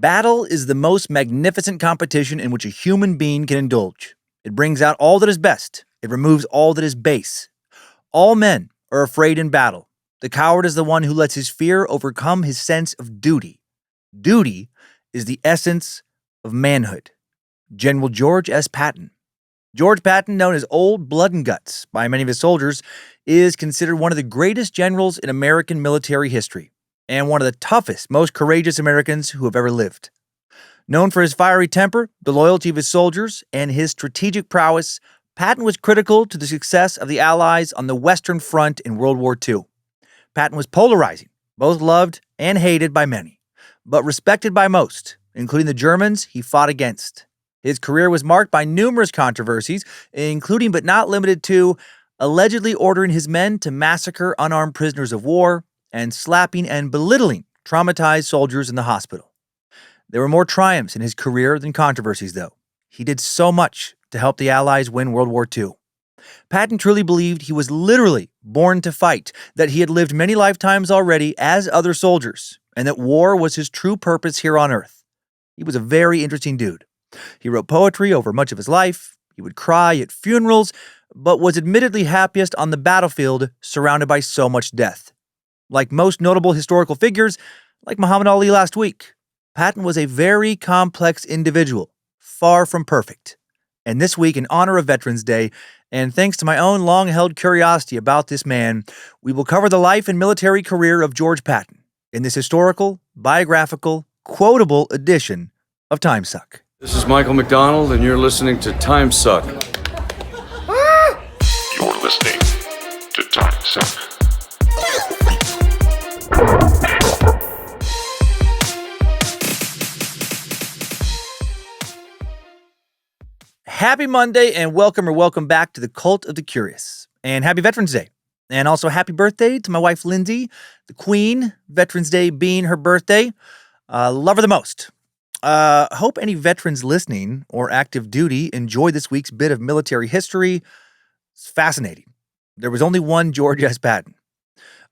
Battle is the most magnificent competition in which a human being can indulge. It brings out all that is best. It removes all that is base. All men are afraid in battle. The coward is the one who lets his fear overcome his sense of duty. Duty is the essence of manhood. General George S. Patton. George Patton, known as Old Blood and Guts by many of his soldiers, is considered one of the greatest generals in American military history and one of the toughest, most courageous Americans who have ever lived. Known for his fiery temper, the loyalty of his soldiers, and his strategic prowess, Patton was critical to the success of the Allies on the Western Front in World War II. Patton was polarizing, both loved and hated by many, but respected by most, including the Germans he fought against. His career was marked by numerous controversies, including but not limited to allegedly ordering his men to massacre unarmed prisoners of war and slapping and belittling traumatized soldiers in the hospital. There were more triumphs in his career than controversies, though. He did so much to help the Allies win World War II. Patton truly believed he was literally born to fight, that he had lived many lifetimes already as other soldiers, and that war was his true purpose here on Earth. He was a very interesting dude. He wrote poetry over much of his life. He would cry at funerals, but was admittedly happiest on the battlefield, surrounded by so much death. Like most notable historical figures, like Muhammad Ali last week, Patton was a very complex individual, far from perfect. And this week, in honor of Veterans Day, and thanks to my own long-held curiosity about this man, we will cover the life and military career of George Patton in this historical, biographical, quotable edition of Timesuck. This is Michael McDonald, and you're listening to Timesuck. You're listening to Timesuck. Happy Monday and welcome back to the Cult of the Curious. And happy Veterans Day. And also happy birthday to my wife, Lindsay, the Queen, Veterans Day being her birthday. Love her the most. Hope any veterans listening or active duty enjoy this week's bit of military history. It's fascinating. There was only one George S. Patton.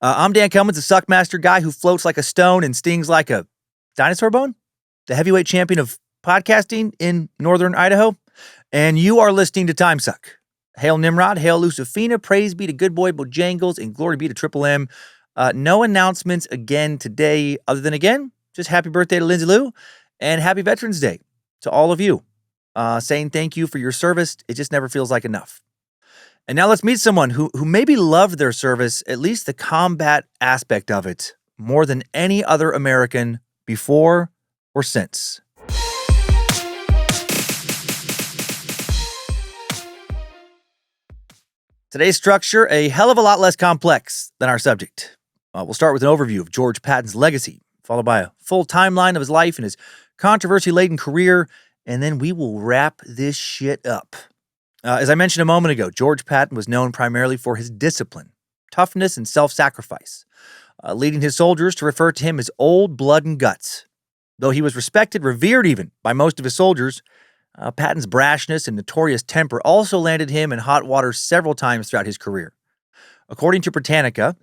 I'm Dan Cummins, the Suckmaster guy who floats like a stone and stings like a dinosaur bone, the heavyweight champion of podcasting in northern Idaho. And you are listening to Timesuck. Hail Nimrod, hail Lucifina, praise be to good boy Bojangles, and glory be to Triple M. No announcements again today, other than again, just happy birthday to Lindsay Lou. And happy Veterans Day to all of you. Saying thank you for your service. It just never feels like enough. And now let's meet someone who maybe loved their service, at least the combat aspect of it, more than any other American before or since. Today's structure, a hell of a lot less complex than our subject. We'll start with an overview of George Patton's legacy, followed by a full timeline of his life and his controversy-laden career, and then we will wrap this shit up. As I mentioned a moment ago, George Patton was known primarily for his discipline, toughness, and self-sacrifice, leading his soldiers to refer to him as Old Blood and Guts. Though he was respected, revered even, by most of his soldiers, Patton's brashness and notorious temper also landed him in hot water several times throughout his career. According to Britannica,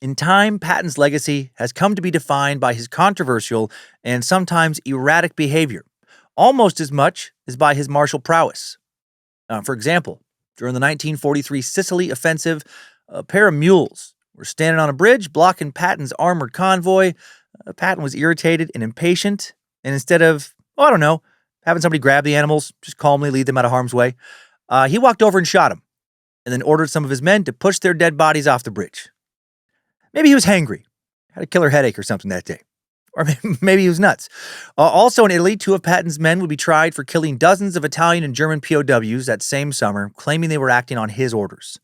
in time, Patton's legacy has come to be defined by his controversial and sometimes erratic behavior, almost as much as by his martial prowess. For example, during the 1943 Sicily offensive, a pair of mules were standing on a bridge blocking Patton's armored convoy. Patton was irritated and impatient, and instead of, having somebody grab the animals, just calmly lead them out of harm's way, he walked over and shot him, and then ordered some of his men to push their dead bodies off the bridge. Maybe he was hangry, had a killer headache or something that day. Or maybe he was nuts. Also in Italy, 2 of Patton's men would be tried for killing dozens of Italian and German POWs that same summer, claiming they were acting on his orders.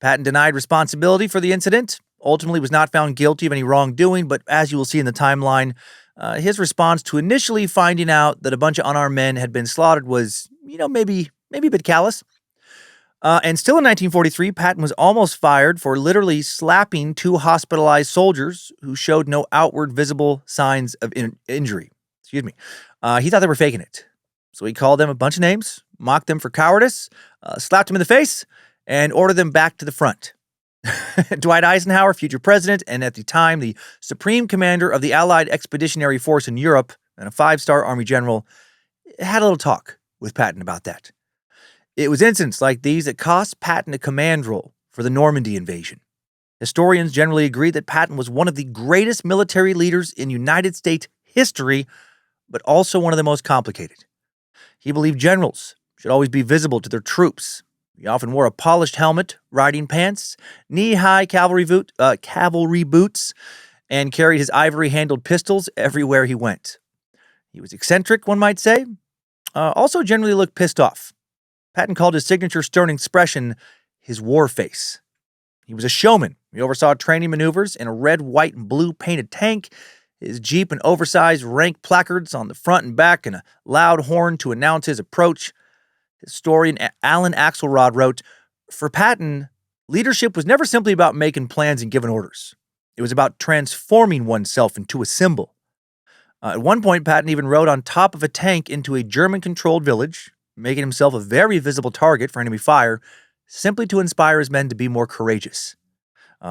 Patton denied responsibility for the incident, ultimately was not found guilty of any wrongdoing, but as you will see in the timeline, his response to initially finding out that a bunch of unarmed men had been slaughtered was, maybe a bit callous. And still in 1943, Patton was almost fired for literally slapping 2 hospitalized soldiers who showed no outward visible signs of injury. He thought they were faking it. So he called them a bunch of names, mocked them for cowardice, slapped them in the face, and ordered them back to the front. Dwight Eisenhower, future president, and at the time the supreme commander of the Allied Expeditionary Force in Europe, and a 5-star Army general, had a little talk with Patton about that. It was incidents like these that cost Patton a command role for the Normandy invasion. Historians generally agree that Patton was one of the greatest military leaders in United States history, but also one of the most complicated. He believed generals should always be visible to their troops. He often wore a polished helmet, riding pants, knee-high cavalry boots, and carried his ivory-handled pistols everywhere he went. He was eccentric, one might say. Also generally looked pissed off. Patton called his signature stern expression his war face. He was a showman. He oversaw training maneuvers in a red, white, and blue painted tank, his Jeep and oversized rank placards on the front and back, and a loud horn to announce his approach. Historian Alan Axelrod wrote, "For Patton, leadership was never simply about making plans and giving orders. It was about transforming oneself into a symbol." At one point, Patton even rode on top of a tank into a German-controlled village, making himself a very visible target for enemy fire, simply to inspire his men to be more courageous.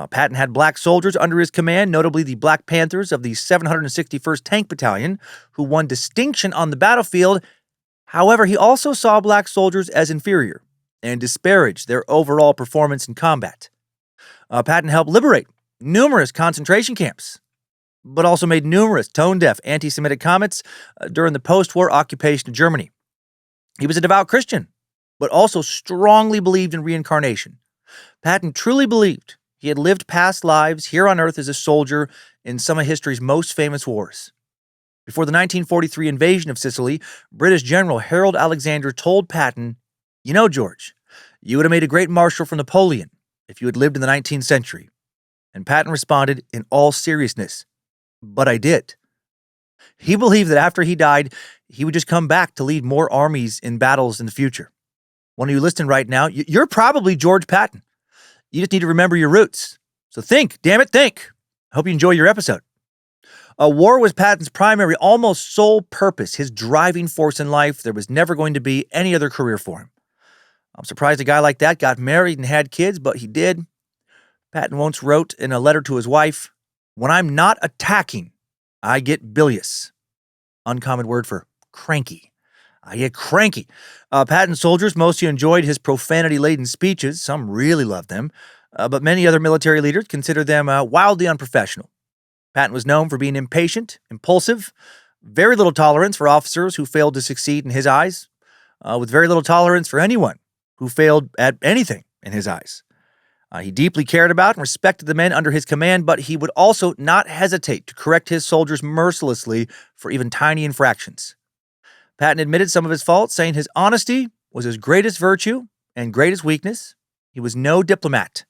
Patton had black soldiers under his command, notably the Black Panthers of the 761st Tank Battalion, who won distinction on the battlefield. However, he also saw black soldiers as inferior and disparaged their overall performance in combat. Patton helped liberate numerous concentration camps, but also made numerous tone-deaf anti-Semitic comments during the post-war occupation of Germany. He was a devout Christian, but also strongly believed in reincarnation. Patton truly believed he had lived past lives here on Earth as a soldier in some of history's most famous wars. Before the 1943 invasion of Sicily, British General Harold Alexander told Patton, "You know, George, you would have made a great marshal for Napoleon if you had lived in the 19th century." And Patton responded in all seriousness, "But I did." He believed that after he died, he would just come back to lead more armies in battles in the future. One of you listening right now, you're probably George Patton. You just need to remember your roots. So think, damn it, think. I hope you enjoy your episode. War was Patton's primary, almost sole purpose, his driving force in life. There was never going to be any other career for him. I'm surprised a guy like that got married and had kids, but he did. Patton once wrote in a letter to his wife, "When I'm not attacking, I get bilious." Uncommon word for cranky. I get cranky. Patton's soldiers mostly enjoyed his profanity-laden speeches. Some really loved them, but many other military leaders considered them wildly unprofessional. Patton was known for being impatient, impulsive, very little tolerance for officers who failed to succeed in his eyes, with very little tolerance for anyone who failed at anything in his eyes. He deeply cared about and respected the men under his command, but he would also not hesitate to correct his soldiers mercilessly for even tiny infractions. Patton admitted some of his faults, saying his honesty was his greatest virtue and greatest weakness. He was no diplomat.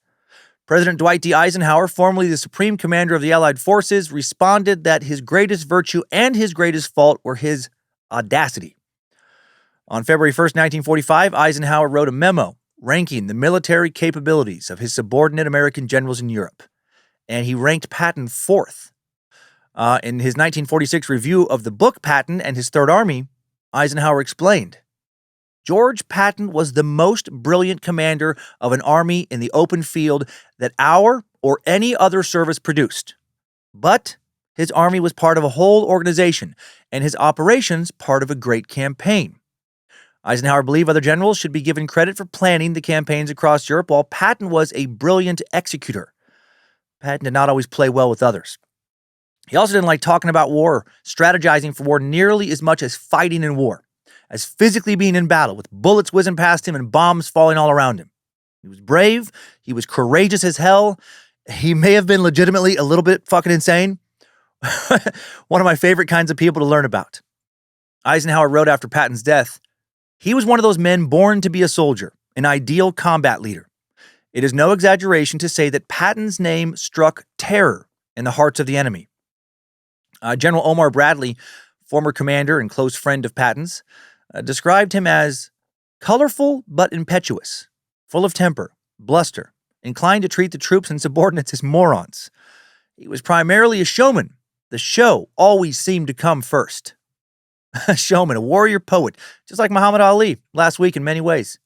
President Dwight D. Eisenhower, formerly the Supreme Commander of the Allied Forces, responded that his greatest virtue and his greatest fault were his audacity. On February 1st, 1945, Eisenhower wrote a memo ranking the military capabilities of his subordinate American generals in Europe, and he ranked Patton fourth. In his 1946 review of the book Patton and His Third Army, Eisenhower explained, "George Patton was the most brilliant commander of an army in the open field that our or any other service produced. But his army was part of a whole organization, and his operations part of a great campaign." Eisenhower believed other generals should be given credit for planning the campaigns across Europe, while Patton was a brilliant executor. Patton did not always play well with others. He also didn't like talking about war, strategizing for war nearly as much as fighting in war, as physically being in battle with bullets whizzing past him and bombs falling all around him. He was brave. He was courageous as hell. He may have been legitimately a little bit fucking insane. One of my favorite kinds of people to learn about. Eisenhower wrote after Patton's death, "He was one of those men born to be a soldier, an ideal combat leader. It is no exaggeration to say that Patton's name struck terror in the hearts of the enemy." General Omar Bradley, former commander and close friend of Patton's, described him as colorful but impetuous, full of temper, bluster, inclined to treat the troops and subordinates as morons. He was primarily a showman. The show always seemed to come first. A showman, a warrior poet, just like Muhammad Ali last week in many ways.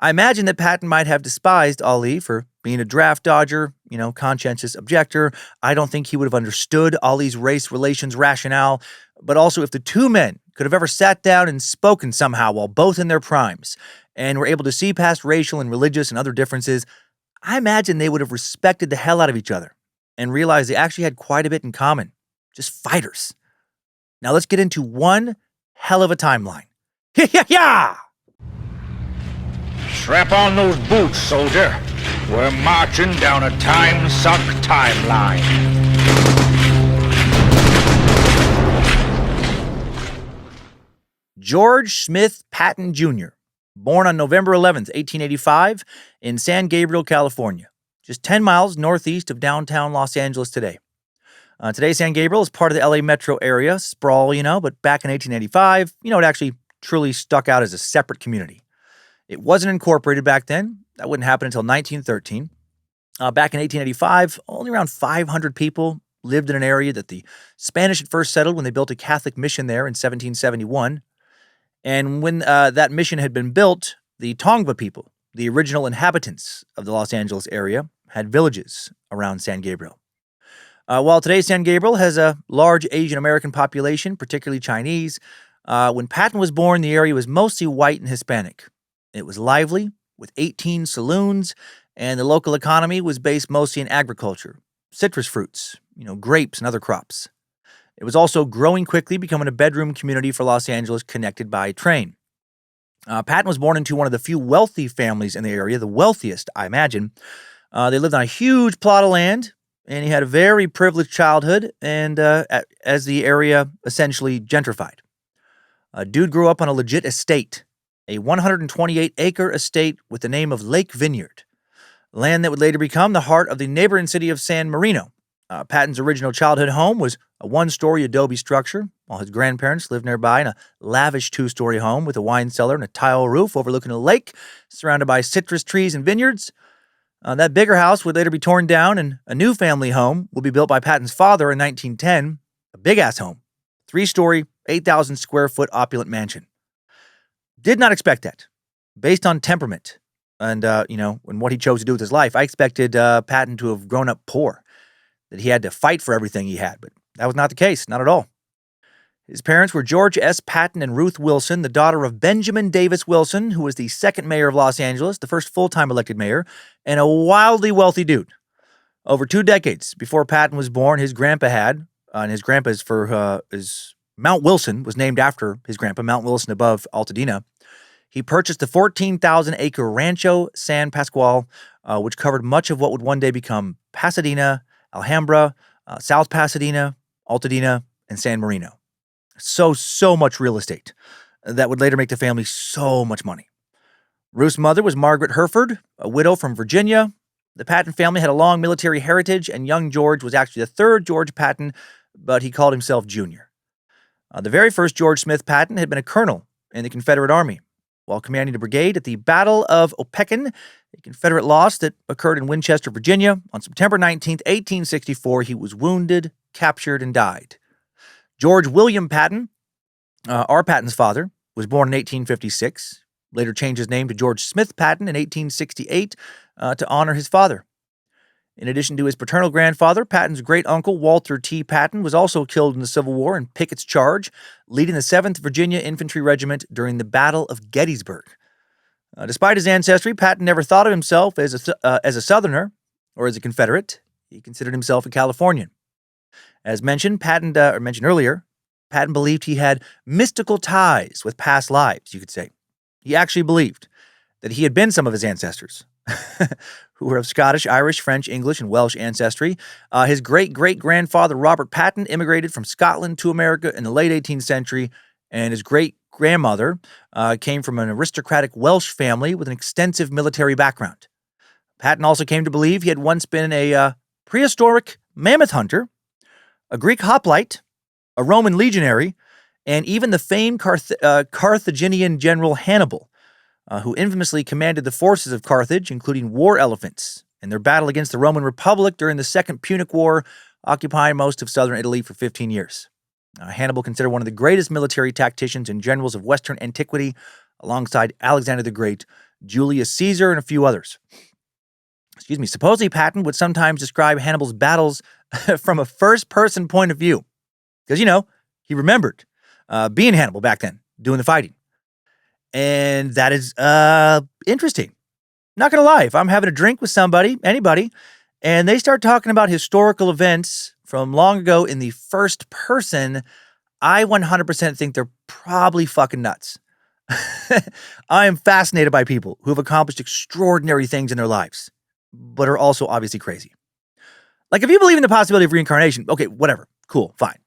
I imagine that Patton might have despised Ali for being a draft dodger, conscientious objector. I don't think he would have understood Ali's race relations rationale. But also, if the two men could have ever sat down and spoken somehow while both in their primes and were able to see past racial and religious and other differences, I imagine they would have respected the hell out of each other and realized they actually had quite a bit in common. Just fighters. Now let's get into one hell of a timeline. Yeah! Strap on those boots, soldier. We're marching down a Timesuck timeline. George Smith Patton Jr., born on November 11th, 1885, in San Gabriel, California, just 10 miles northeast of downtown Los Angeles today. Today, San Gabriel is part of the LA metro area, sprawl, but back in 1885, it actually truly stuck out as a separate community. It wasn't incorporated back then. That wouldn't happen until 1913. Back in 1885, only around 500 people lived in an area that the Spanish had first settled when they built a Catholic mission there in 1771. And when that mission had been built, the Tongva people, the original inhabitants of the Los Angeles area, had villages around San Gabriel. While today San Gabriel has a large Asian American population, particularly Chinese, when Patton was born, the area was mostly white and Hispanic. It was lively, with 18 saloons, and the local economy was based mostly in agriculture, citrus fruits, grapes and other crops. It was also growing quickly, becoming a bedroom community for Los Angeles connected by train. Patton was born into one of the few wealthy families in the area, the wealthiest, I imagine. They lived on a huge plot of land, and he had a very privileged childhood and as the area essentially gentrified. Dude grew up on a legit estate, a 128-acre estate with the name of Lake Vineyard, land that would later become the heart of the neighboring city of San Marino. Patton's original childhood home was a one-story adobe structure, while his grandparents lived nearby in a lavish two-story home with a wine cellar and a tile roof overlooking a lake surrounded by citrus trees and vineyards. That bigger house would later be torn down, and a new family home would be built by Patton's father in 1910, a big-ass home, 3-story, 8,000-square-foot opulent mansion. Did not expect that. Based on temperament and, and what he chose to do with his life, I expected Patton to have grown up poor, that he had to fight for everything he had, but that was not the case, not at all. His parents were George S. Patton and Ruth Wilson, the daughter of Benjamin Davis Wilson, who was the second mayor of Los Angeles, the first full-time elected mayor, and a wildly wealthy dude. Over 2 decades before Patton was born, his grandpa had, and his grandpa's his Mount Wilson was named after his grandpa, Mount Wilson above Altadena. He purchased the 14,000-acre Rancho San Pascual, which covered much of what would one day become Pasadena, Alhambra, South Pasadena, Altadena, and San Marino. So much real estate that would later make the family so much money. Ruth's mother was Margaret Hereford, a widow from Virginia. The Patton family had a long military heritage, and young George was actually the third George Patton, but he called himself Junior. The very first George Smith Patton had been a colonel in the Confederate Army. While commanding a brigade at the Battle of Opequon, a Confederate loss that occurred in Winchester, Virginia, on September 19, 1864, he was wounded, captured, and died. George William Patton, our Patton's father, was born in 1856, later changed his name to George Smith Patton in 1868 to honor his father. In addition to his paternal grandfather, Patton's great-uncle, Walter T. Patton, was also killed in the Civil War in Pickett's charge, leading the 7th Virginia Infantry Regiment during the Battle of Gettysburg. Despite his ancestry, Patton never thought of himself as a Southerner or as a Confederate. He considered himself a Californian. As mentioned earlier, Patton believed he had mystical ties with past lives, you could say. He actually believed that he had been some of his ancestors, who were of Scottish, Irish, French, English, and Welsh ancestry. His great-great-grandfather, Robert Patton, immigrated from Scotland to America in the late 18th century, and his great-grandmother came from an aristocratic Welsh family with an extensive military background. Patton also came to believe he had once been a prehistoric mammoth hunter, a Greek hoplite, a Roman legionary, and even the famed Carthaginian general Hannibal, who infamously commanded the forces of Carthage, including war elephants, in their battle against the Roman Republic during the Second Punic War, occupying most of southern Italy for 15 years. Hannibal, considered one of the greatest military tacticians and generals of Western antiquity, alongside Alexander the Great, Julius Caesar, and a few others. Supposedly Patton would sometimes describe Hannibal's battles from a first-person point of view. Because, he remembered being Hannibal back then, doing the fighting. And that is interesting. Not going to lie, if I'm having a drink with somebody, anybody, and they start talking about historical events from long ago in the first person, I 100% think they're probably fucking nuts. I am fascinated by people who have accomplished extraordinary things in their lives, but are also obviously crazy. Like, if you believe in the possibility of reincarnation, okay, whatever, cool, fine.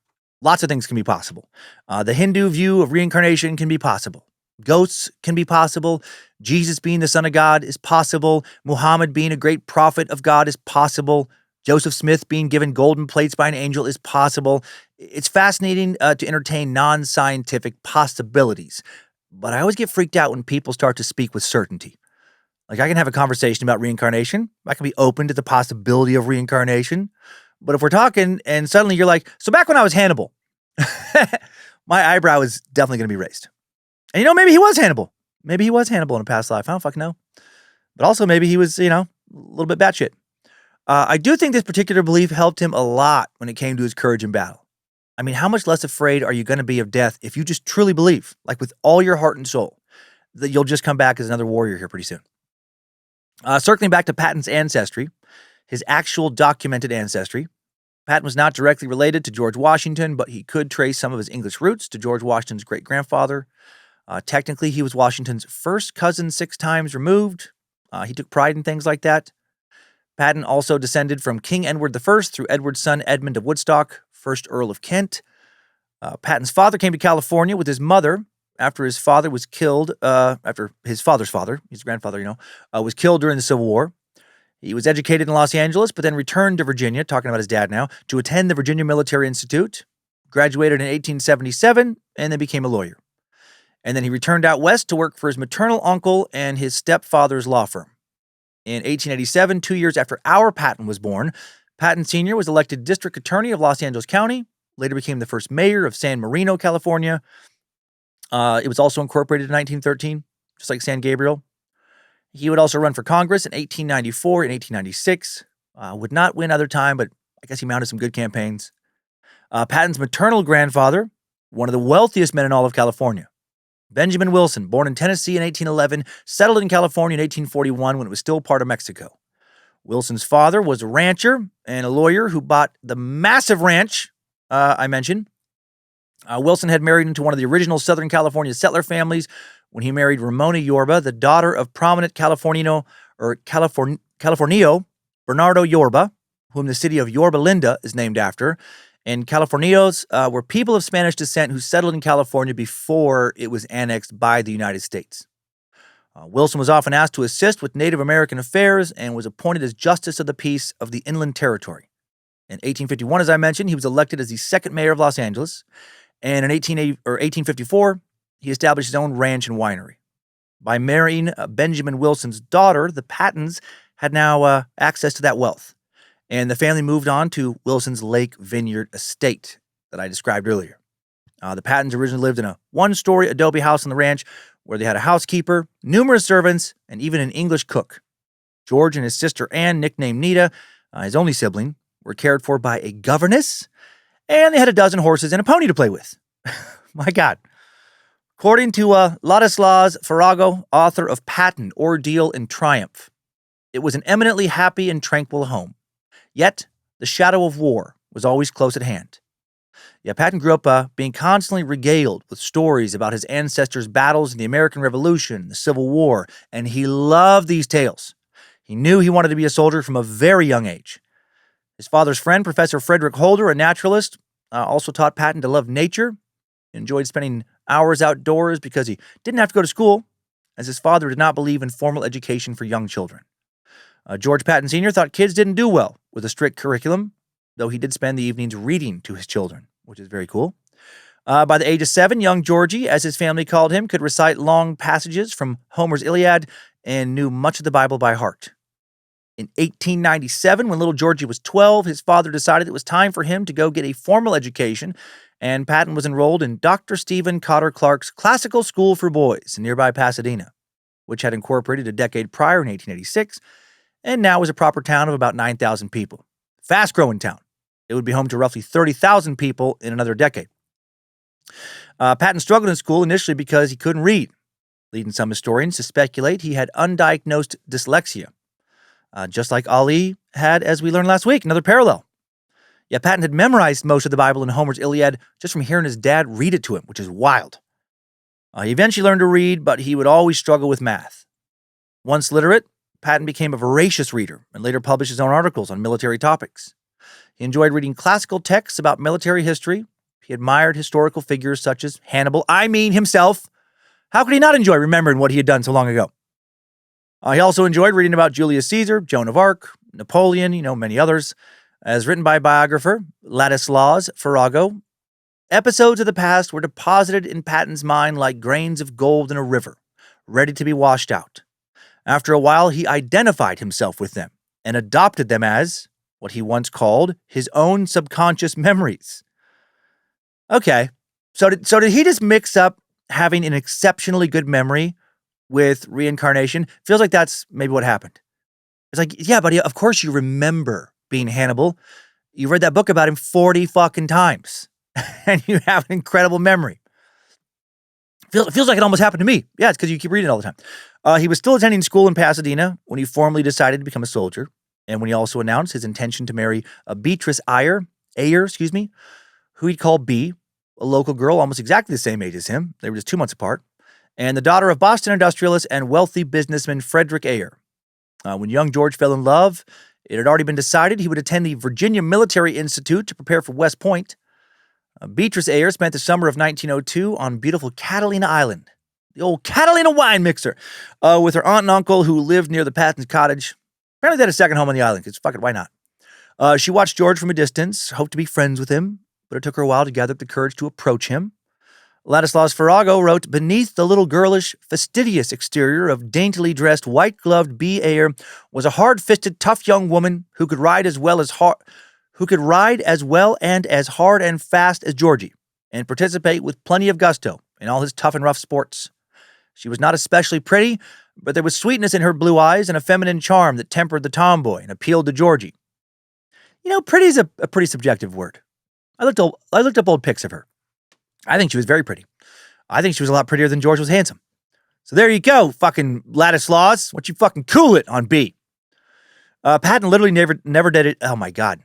Lots of things can be possible. The Hindu view of reincarnation can be possible. Ghosts can be possible. Jesus being the son of God is possible. Muhammad being a great prophet of God is possible. Joseph Smith being given golden plates by an angel is possible. It's fascinating to entertain non-scientific possibilities. But I always get freaked out when people start to speak with certainty. Like, I can have a conversation about reincarnation. I can be open to the possibility of reincarnation. But if we're talking and suddenly you're like, so back when I was Hannibal, my eyebrow is definitely going to be raised. And maybe he was Hannibal. Maybe he was Hannibal in a past life. I don't fucking know. But also maybe he was, a little bit batshit. I do think this particular belief helped him a lot when it came to his courage in battle. I mean, how much less afraid are you going to be of death if you just truly believe, like with all your heart and soul, that you'll just come back as another warrior here pretty soon? Circling back to Patton's ancestry, his actual documented ancestry, Patton was not directly related to George Washington, but he could trace some of his English roots to George Washington's great-grandfather. Technically, he was Washington's first cousin 6 times removed. He took pride in things like that. Patton also descended from King Edward I through Edward's son Edmund of Woodstock, 1st Earl of Kent. Patton's father came to California with his mother after his father was killed, after his father's father, his grandfather, was killed during the Civil War. He was educated in Los Angeles, but then returned to Virginia, talking about his dad now, to attend the Virginia Military Institute, graduated in 1877, and then became a lawyer. And then he returned out west to work for his maternal uncle and his stepfather's law firm. In 1887, 2 years after our Patton was born, Patton Sr. was elected district attorney of Los Angeles County, later became the first mayor of San Marino, California. It was also incorporated in 1913, just like San Gabriel. He would also run for Congress in 1894 and 1896. Would not win other time, but I guess he mounted some good campaigns. Patton's maternal grandfather, one of the wealthiest men in all of California, Benjamin Wilson, born in Tennessee in 1811, settled in California in 1841 when it was still part of Mexico. Wilson's father was a rancher and a lawyer who bought the massive ranch I mentioned. Wilson had married into one of the original Southern California settler families when he married Ramona Yorba, the daughter of prominent Californio Bernardo Yorba, whom the city of Yorba Linda is named after. And Californios were people of Spanish descent who settled in California before it was annexed by the United States. Wilson was often asked to assist with Native American affairs and was appointed as Justice of the Peace of the Inland Territory. In 1851, as I mentioned, he was elected as the second mayor of Los Angeles. And in 1854, he established his own ranch and winery. By marrying Benjamin Wilson's daughter, the Pattons had now access to that wealth. And the family moved on to Wilson's Lake Vineyard estate that I described earlier. The Pattons originally lived in a one-story adobe house on the ranch where they had a housekeeper, numerous servants, and even an English cook. George and his sister Anne, nicknamed Nita, his only sibling, were cared for by a governess, and they had a dozen horses and a pony to play with. My God. According to Ladislaus Farrago, author of Patton, Ordeal and Triumph, it was an eminently happy and tranquil home. Yet, the shadow of war was always close at hand. Yeah, Patton grew up being constantly regaled with stories about his ancestors' battles in the American Revolution, the Civil War, and he loved these tales. He knew he wanted to be a soldier from a very young age. His father's friend, Professor Frederick Holder, a naturalist, also taught Patton to love nature. He enjoyed spending hours outdoors because he didn't have to go to school, as his father did not believe in formal education for young children. George Patton Sr. thought kids didn't do well with a strict curriculum, though he did spend the evenings reading to his children, which is very cool. By the age of 7, young Georgie, as his family called him, could recite long passages from Homer's Iliad and knew much of the Bible by heart. In 1897, when little Georgie was 12, his father decided it was time for him to go get a formal education, and Patton was enrolled in Dr. Stephen Cotter Clark's Classical School for Boys in nearby Pasadena. which had incorporated a decade prior in 1886, and now was a proper town of about 9,000 people. Fast-growing town. It would be home to roughly 30,000 people in another decade. Patton struggled in school initially because he couldn't read, leading some historians to speculate he had undiagnosed dyslexia, just like Ali had, as we learned last week, another parallel. Yeah, Patton had memorized most of the Bible and Homer's Iliad just from hearing his dad read it to him, which is wild. He eventually learned to read, but he would always struggle with math. Once literate, Patton became a voracious reader and later published his own articles on military topics. He enjoyed reading classical texts about military history. He admired historical figures such as Hannibal, himself. How could he not enjoy remembering what he had done so long ago? He also enjoyed reading about Julius Caesar, Joan of Arc, Napoleon, many others. As written by biographer Ladislaus Farrago, episodes of the past were deposited in Patton's mind like grains of gold in a river, ready to be washed out. After a while, he identified himself with them and adopted them as what he once called his own subconscious memories. Okay, so did he just mix up having an exceptionally good memory with reincarnation? Feels like that's maybe what happened. It's like, yeah, buddy, of course you remember being Hannibal. You read that book about him 40 fucking times, and you have an incredible memory. Feels like it almost happened to me. Yeah, it's because you keep reading it all the time. He was still attending school in Pasadena when he formally decided to become a soldier, and when he also announced his intention to marry Beatrice Ayer, who he'd call B, a local girl almost exactly the same age as him. They were just 2 months apart, and the daughter of Boston industrialist and wealthy businessman Frederick Ayer. When young George fell in love, it had already been decided he would attend the Virginia Military Institute to prepare for West Point. Beatrice Ayer spent the summer of 1902 on beautiful Catalina Island, the old Catalina wine mixer, with her aunt and uncle who lived near the Patton's cottage. Apparently they had a second home on the island, because fuck it, why not? She watched George from a distance, hoped to be friends with him, but it took her a while to gather up the courage to approach him. Ladislaus Farrago wrote, beneath the little girlish, fastidious exterior of daintily dressed, white-gloved B. Ayer was a hard-fisted, tough young woman who could ride as well and as hard and fast as Georgie, and participate with plenty of gusto in all his tough and rough sports. She was not especially pretty, but there was sweetness in her blue eyes and a feminine charm that tempered the tomboy and appealed to Georgie. Pretty is a pretty subjective word. I looked up old pics of her. I think she was very pretty. I think she was a lot prettier than George was handsome. So there you go, fucking Ladislaus. Why don't you fucking cool it on B? Patton literally never dated. Oh my God,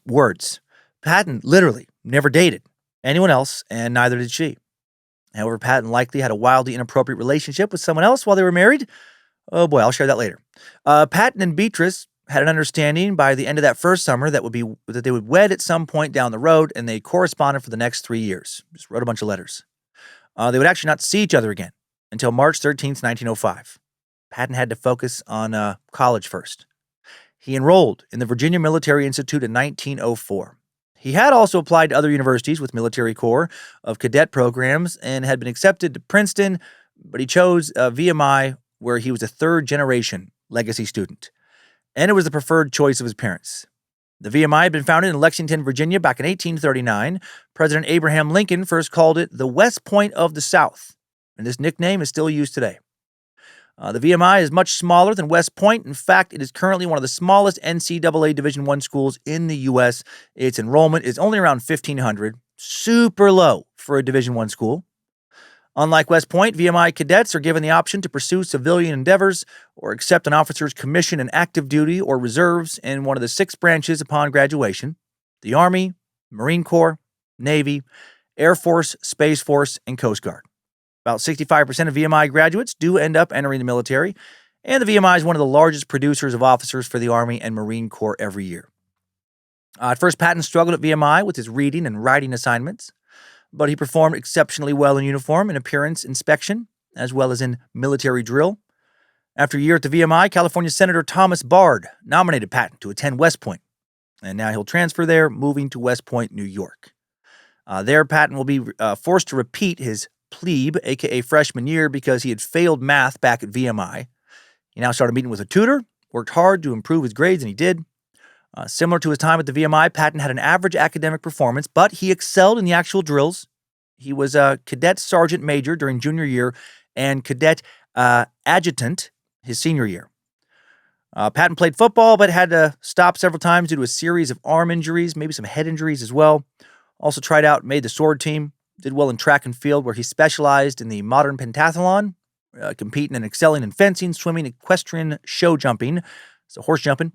words. Patton literally never dated anyone else, and neither did she. However, Patton likely had a wildly inappropriate relationship with someone else while they were married. Oh boy, I'll share that later. Patton and Beatrice had an understanding by the end of that first summer that they would wed at some point down the road, and they corresponded for the next 3 years. Just wrote a bunch of letters. They would actually not see each other again until March 13th, 1905. Patton had to focus on college first. He enrolled in the Virginia Military Institute in 1904. He had also applied to other universities with military corps of cadet programs and had been accepted to Princeton, but he chose VMI, where he was a third-generation legacy student. And it was the preferred choice of his parents. The VMI had been founded in Lexington, Virginia back in 1839. President Abraham Lincoln first called it the West Point of the South, and this nickname is still used today. The VMI is much smaller than West Point. In fact, it is currently one of the smallest NCAA Division I schools in the U.S. Its enrollment is only around 1,500, super low for a Division I school. Unlike West Point, VMI cadets are given the option to pursue civilian endeavors or accept an officer's commission in active duty or reserves in one of the 6 branches upon graduation: the Army, Marine Corps, Navy, Air Force, Space Force, and Coast Guard. About 65% of VMI graduates do end up entering the military, and the VMI is one of the largest producers of officers for the Army and Marine Corps every year. At first, Patton struggled at VMI with his reading and writing assignments, but he performed exceptionally well in uniform and appearance inspection, as well as in military drill. After a year at the VMI, California Senator Thomas Bard nominated Patton to attend West Point, and now he'll transfer there, moving to West Point, New York. There, Patton will be forced to repeat his plebe, aka freshman year, because he had failed math back at VMI. He now started meeting with a tutor, worked hard to improve his grades, and he did. Similar to his time at the VMI, Patton had an average academic performance, but he excelled in the actual drills. He was a cadet sergeant major during junior year and cadet adjutant his senior year. Patton played football, but had to stop several times due to a series of arm injuries, maybe some head injuries as well. Also tried out, made the sword team, did well in track and field, where he specialized in the modern pentathlon, competing and excelling in fencing, swimming, equestrian show jumping, so horse jumping.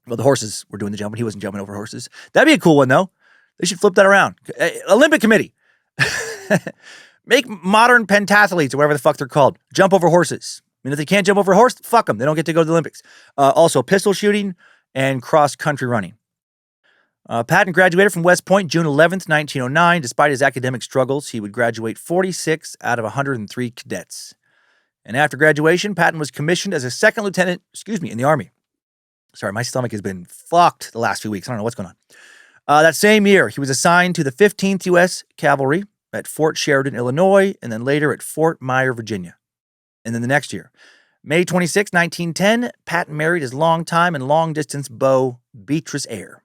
Well, the horses were doing the jumping. He wasn't jumping over horses. That'd be a cool one, though. They should flip that around. Olympic Committee. Make modern pentathletes, or whatever the fuck they're called, jump over horses. I mean, if they can't jump over a horse, fuck them. They don't get to go to the Olympics. Also, pistol shooting and cross-country running. Patton graduated from West Point June 11th, 1909. Despite his academic struggles, he would graduate 46 out of 103 cadets. And after graduation, Patton was commissioned as a second lieutenant, in the Army. Sorry, my stomach has been fucked the last few weeks. I don't know what's going on. That same year, he was assigned to the 15th U.S. Cavalry at Fort Sheridan, Illinois, and then later at Fort Myer, Virginia. And then the next year, May 26, 1910, Patton married his longtime and long-distance beau, Beatrice Eyre.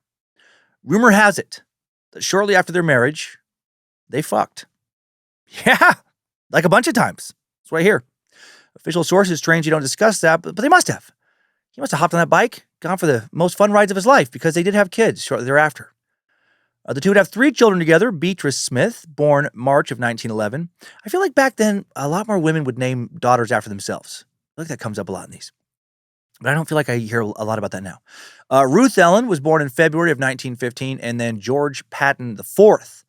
Rumor has it that shortly after their marriage, they fucked. Yeah, like a bunch of times. It's right here. Official sources strangely don't discuss that, but they must have. He must have hopped on that bike, gone for the most fun rides of his life, because they did have kids shortly thereafter. The two would have 3 children together. Beatrice Smith, born March of 1911. I feel like back then, a lot more women would name daughters after themselves. I feel like that comes up a lot in these. But I don't feel like I hear a lot about that now. Ruth Ellen was born in February of 1915, and then George Patton IV,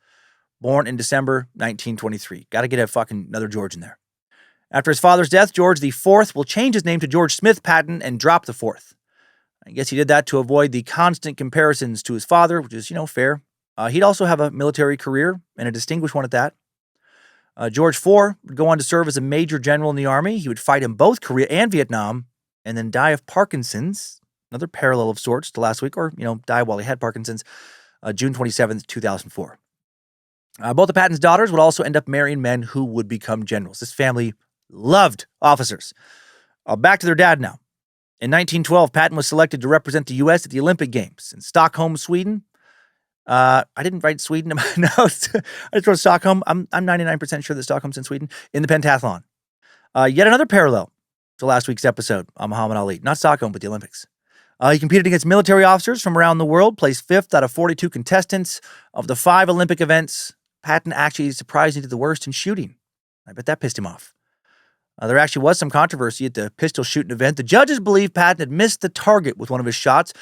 born in December 1923. Got to get a fucking another George in there. After his father's death, George IV will change his name to George Smith Patton and drop the fourth. I guess he did that to avoid the constant comparisons to his father, which is, fair. He'd also have a military career, and a distinguished one at that. George IV would go on to serve as a major general in the Army. He would fight in both Korea and Vietnam, and then die of Parkinson's, another parallel of sorts to last week, or, die while he had Parkinson's, June 27th, 2004. Both of Patton's daughters would also end up marrying men who would become generals. This family loved officers. Back to their dad now. In 1912, Patton was selected to represent the U.S. at the Olympic Games in Stockholm, Sweden. I didn't write Sweden in my notes. I just wrote Stockholm. I'm 99% sure that Stockholm's in Sweden, in the pentathlon. Yet another parallel to last week's episode on Muhammad Ali. Not Stockholm, but the Olympics. He competed against military officers from around the world, placed 5th out of 42 contestants. Of the 5 Olympic events, Patton actually surprisingly did the worst in shooting. I bet that pissed him off. There actually was some controversy at the pistol shooting event. The judges believe Patton had missed the target with one of his shots,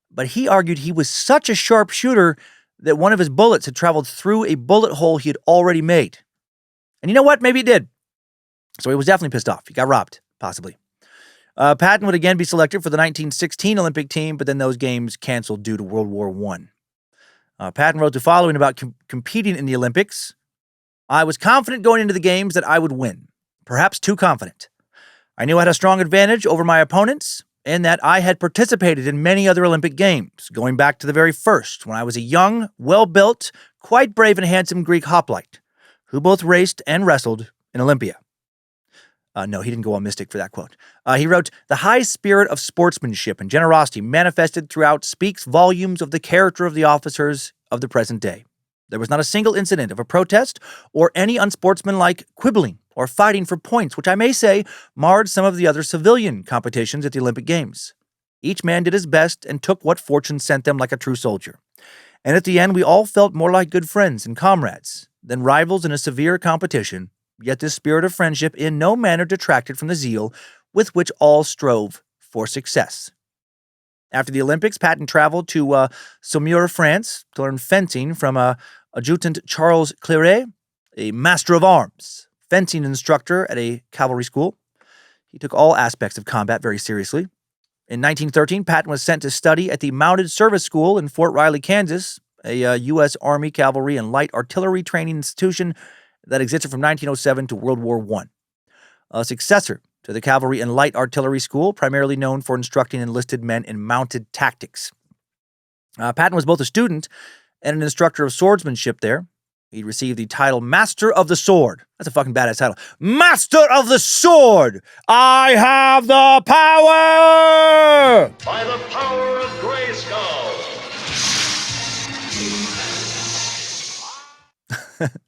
but he argued he was such a sharp shooter that one of his bullets had traveled through a bullet hole he had already made. And you know what? Maybe it did. So he was definitely pissed off. He got robbed, possibly. Patton would again be selected for the 1916 Olympic team, but then those games canceled due to World War I. Patton wrote the following about competing in the Olympics. I was confident going into the games that I would win. Perhaps too confident. I knew I had a strong advantage over my opponents, and that I had participated in many other Olympic Games, going back to the very first, when I was a young, well-built, quite brave and handsome Greek hoplite, who both raced and wrestled in Olympia. No, he didn't go all mystic for that quote. He wrote, the high spirit of sportsmanship and generosity manifested throughout speaks volumes of the character of the officers of the present day. There was not a single incident of a protest or any unsportsmanlike quibbling or fighting for points, which I may say marred some of the other civilian competitions at the Olympic Games. Each man did his best and took what fortune sent them like a true soldier. And at the end, we all felt more like good friends and comrades than rivals in a severe competition, yet this spirit of friendship in no manner detracted from the zeal with which all strove for success. After the Olympics, Patton traveled to Saumur, France, to learn fencing from Adjutant Charles Claret, a master of arms, fencing instructor at a cavalry school. He took all aspects of combat very seriously. In 1913, Patton was sent to study at the Mounted Service School in Fort Riley, Kansas, a U.S. Army Cavalry and Light Artillery training institution that existed from 1907 to World War I. A successor to the Cavalry and Light Artillery School, primarily known for instructing enlisted men in mounted tactics. Patton was both a student and an instructor of swordsmanship there. He received the title Master of the Sword. That's a fucking badass title. Master of the Sword! I have the power! By the power of Grayskull!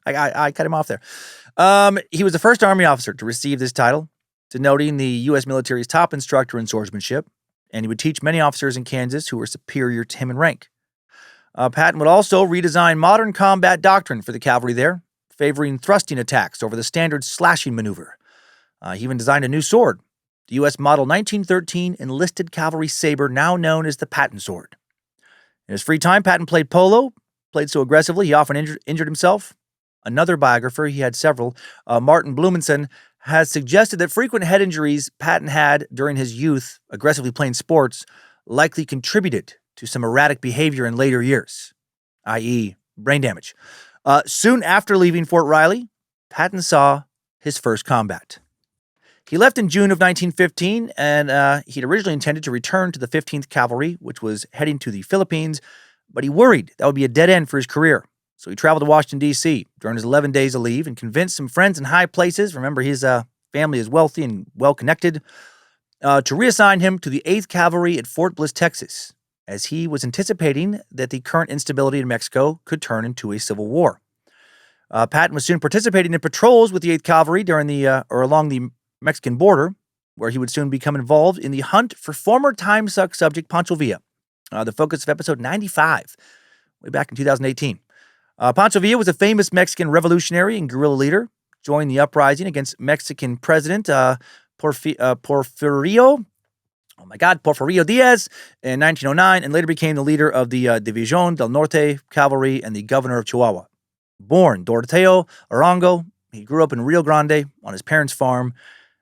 I cut him off there. He was the first Army officer to receive this title. denoting the U.S. military's top instructor in swordsmanship, and he would teach many officers in Kansas who were superior to him in rank. Patton would also redesign modern combat doctrine for the cavalry there, favoring thrusting attacks over the standard slashing maneuver. He even designed a new sword, the U.S. Model 1913 enlisted cavalry saber, now known as the Patton sword. In his free time, Patton played polo, played so aggressively he often injured himself. Another biographer, he had several, Martin Blumenson, has suggested that frequent head injuries Patton had during his youth, aggressively playing sports, likely contributed to some erratic behavior in later years, i.e., brain damage. Soon after leaving Fort Riley, Patton saw his first combat. He left in June of 1915, and he'd originally intended to return to the 15th Cavalry, which was heading to the Philippines, but he worried that would be a dead end for his career. So he traveled to Washington, D.C. during his 11 days of leave and convinced some friends in high places, remember his family is wealthy and well-connected, to reassign him to the 8th Cavalry at Fort Bliss, Texas, as he was anticipating that the current instability in Mexico could turn into a civil war. Patton was soon participating in patrols with the 8th Cavalry during along the Mexican border, where he would soon become involved in the hunt for former Timesuck subject Pancho Villa, the focus of episode 95, way back in 2018. Pancho Villa was a famous Mexican revolutionary and guerrilla leader, joined the uprising against Mexican President Porfirio Diaz in 1909, and later became the leader of the División del Norte Cavalry and the governor of Chihuahua. Born Doroteo Arango, he grew up in Rio Grande on his parents' farm.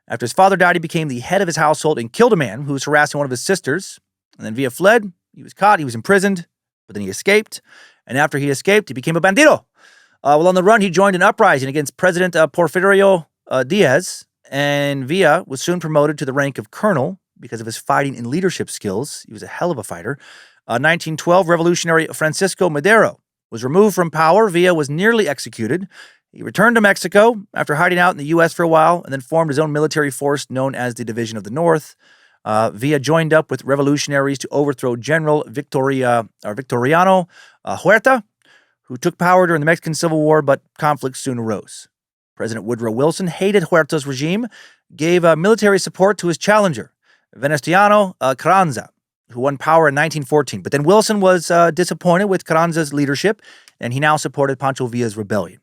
After his father died, he became the head of his household and killed a man who was harassing one of his sisters. And then Villa fled. He was caught. He was imprisoned. But then he escaped. And after he escaped, he became a bandido. While on the run, he joined an uprising against President Porfirio Diaz. And Villa was soon promoted to the rank of colonel because of his fighting and leadership skills. He was a hell of a fighter. 1912, revolutionary Francisco Madero was removed from power. Villa was nearly executed. He returned to Mexico after hiding out in the U.S. for a while and then formed his own military force known as the Division of the North. Villa joined up with revolutionaries to overthrow General Victoriano Huerta, who took power during the Mexican Civil War, but conflicts soon arose. President Woodrow Wilson hated Huerta's regime, gave military support to his challenger, Venustiano Carranza, who won power in 1914. But then Wilson was disappointed with Carranza's leadership, and he now supported Pancho Villa's rebellion.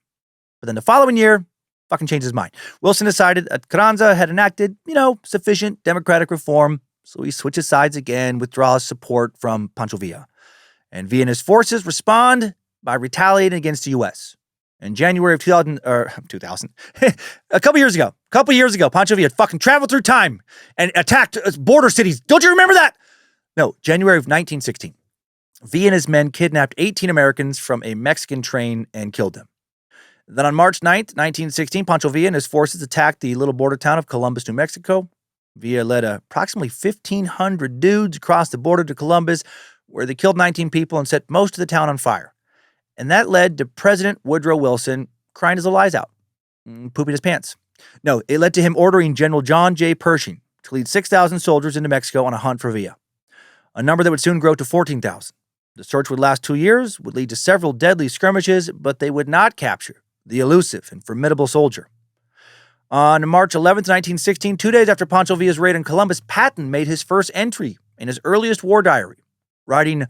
But then the following year, fucking changed his mind. Wilson decided that Carranza had enacted, sufficient democratic reform, so he switches sides again, withdraws support from Pancho Villa. And Villa and his forces respond by retaliating against the U.S. In January of 2000, a couple years ago, Pancho Villa fucking traveled through time and attacked border cities. Don't you remember that? No, January of 1916. Villa and his men kidnapped 18 Americans from a Mexican train and killed them. Then on March 9th, 1916, Pancho Villa and his forces attacked the little border town of Columbus, New Mexico. Villa led approximately 1,500 dudes across the border to Columbus, where they killed 19 people and set most of the town on fire. And that led to President Woodrow Wilson crying his little eyes out, pooping his pants. No, it led to him ordering General John J. Pershing to lead 6,000 soldiers into Mexico on a hunt for Villa, a number that would soon grow to 14,000. The search would last 2 years, would lead to several deadly skirmishes, but they would not capture the elusive and formidable soldier. On March 11th, 1916, 2 days after Pancho Villa's raid on Columbus, Patton made his first entry in his earliest war diary, writing,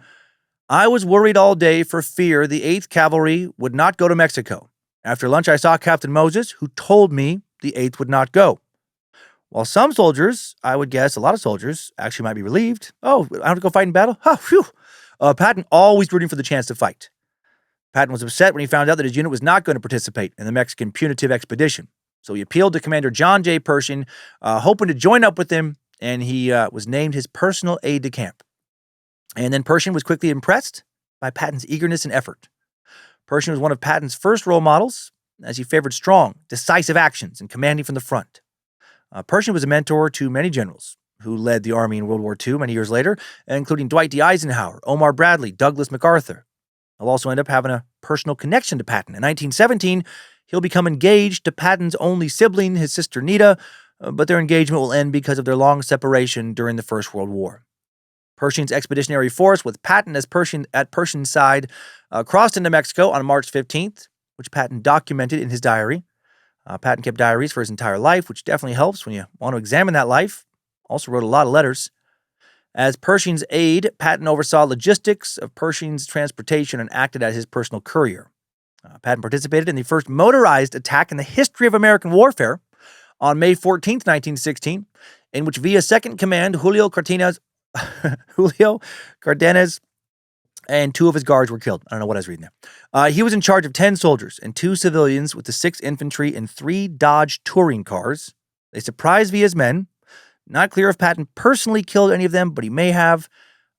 "I was worried all day for fear the 8th Cavalry would not go to Mexico. After lunch, I saw Captain Moses, who told me the 8th would not go. While some soldiers, I would guess a lot of soldiers, actually might be relieved. Oh, I have to go fight in battle? Oh, phew. Patton always rooting for the chance to fight. Patton was upset when he found out that his unit was not going to participate in the Mexican punitive expedition. So he appealed to Commander John J. Pershing, hoping to join up with him, and he was named his personal aide-de-camp. And then Pershing was quickly impressed by Patton's eagerness and effort. Pershing was one of Patton's first role models, as he favored strong, decisive actions and commanding from the front. Pershing was a mentor to many generals who led the Army in World War II many years later, including Dwight D. Eisenhower, Omar Bradley, Douglas MacArthur. He'll also end up having a personal connection to Patton. In 1917, he'll become engaged to Patton's only sibling, his sister Nita, but their engagement will end because of their long separation during the First World War. Pershing's expeditionary force, with Patton at Pershing's side, crossed into Mexico on March 15th, which Patton documented in his diary. Patton kept diaries for his entire life, which definitely helps when you want to examine that life. Also wrote a lot of letters. As Pershing's aide, Patton oversaw logistics of Pershing's transportation and acted as his personal courier. Patton participated in the first motorized attack in the history of American warfare on May 14th, 1916, in which via Second Command, Julio Cardenas and 2 of his guards were killed. I don't know what I was reading there. He was in charge of 10 soldiers and 2 civilians with the 6th Infantry and 3 Dodge touring cars. They surprised Villa's men. Not clear if Patton personally killed any of them, but he may have.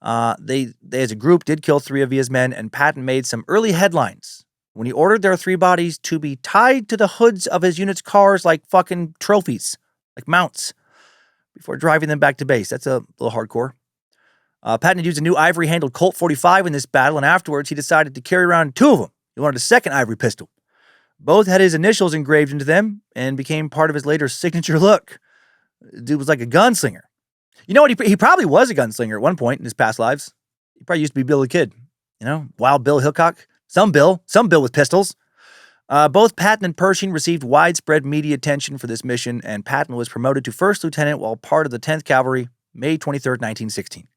They as a group did kill 3 of Villa's men, and Patton made some early headlines when he ordered their 3 bodies to be tied to the hoods of his unit's cars like fucking trophies, like mounts, before driving them back to base. That's a little hardcore. Patton had used a new ivory-handled Colt 45 in this battle, and afterwards he decided to carry around 2 of them. He wanted a second ivory pistol. Both had his initials engraved into them and became part of his later signature look. Dude was like a gunslinger. You know what? He probably was a gunslinger at one point in his past lives. He probably used to be Bill the Kid. You know, Wild Bill Hickok. Some Bill with pistols. Both Patton and Pershing received widespread media attention for this mission, and Patton was promoted to first lieutenant while part of the 10th Cavalry, May 23, 1916.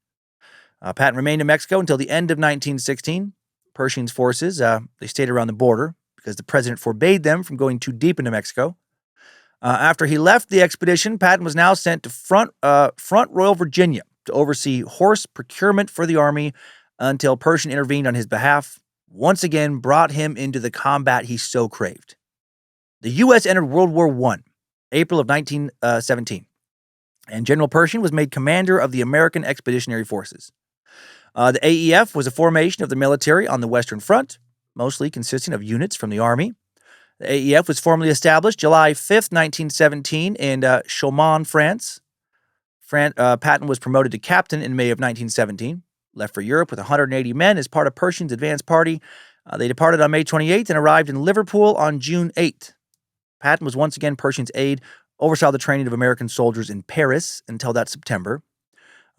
Patton remained in Mexico until the end of 1916. Pershing's forces, they stayed around the border because the president forbade them from going too deep into Mexico. After he left the expedition, Patton was now sent to Front Royal, Virginia to oversee horse procurement for the Army until Pershing intervened on his behalf, once again brought him into the combat he so craved. The U.S. entered World War I, April of 1917, and General Pershing was made commander of the American Expeditionary Forces. The AEF was a formation of the military on the Western Front, mostly consisting of units from the Army. The AEF was formally established July 5th, 1917 in Chaumont, France. Patton was promoted to captain in May of 1917, left for Europe with 180 men as part of Pershing's advance party. They departed on May 28th and arrived in Liverpool on June 8th. Patton was once again Pershing's aide, oversaw the training of American soldiers in Paris until that September.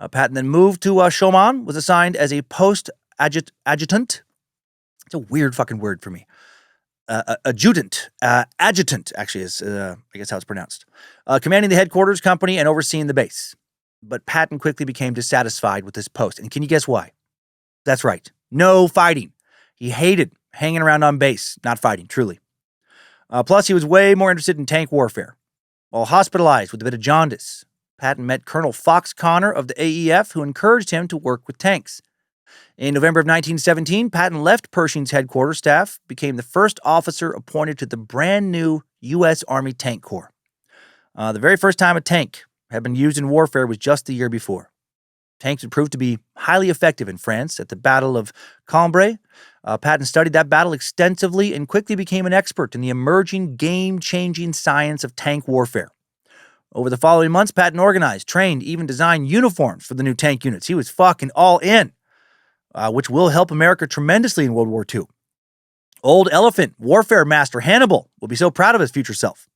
Patton then moved to Chaumont, was assigned as a post-adjutant. It's a weird fucking word for me. Adjutant, actually is, I guess how it's pronounced. Commanding the headquarters company and overseeing the base. But Patton quickly became dissatisfied with this post. And can you guess why? That's right. No fighting. He hated hanging around on base, not fighting, truly. Plus, he was way more interested in tank warfare. While hospitalized with a bit of jaundice, Patton met Colonel Fox Connor of the AEF, who encouraged him to work with tanks. In November of 1917, Patton left Pershing's headquarters staff, became the first officer appointed to the brand new U.S. Army Tank Corps. The very first time a tank had been used in warfare was just the year before. Tanks would prove to be highly effective in France at the Battle of Cambrai. Patton studied that battle extensively and quickly became an expert in the emerging, game-changing science of tank warfare. Over the following months, Patton organized, trained, even designed uniforms for the new tank units. He was fucking all in. Which will help America tremendously in World War II. Old Elephant warfare master Hannibal will be so proud of his future self.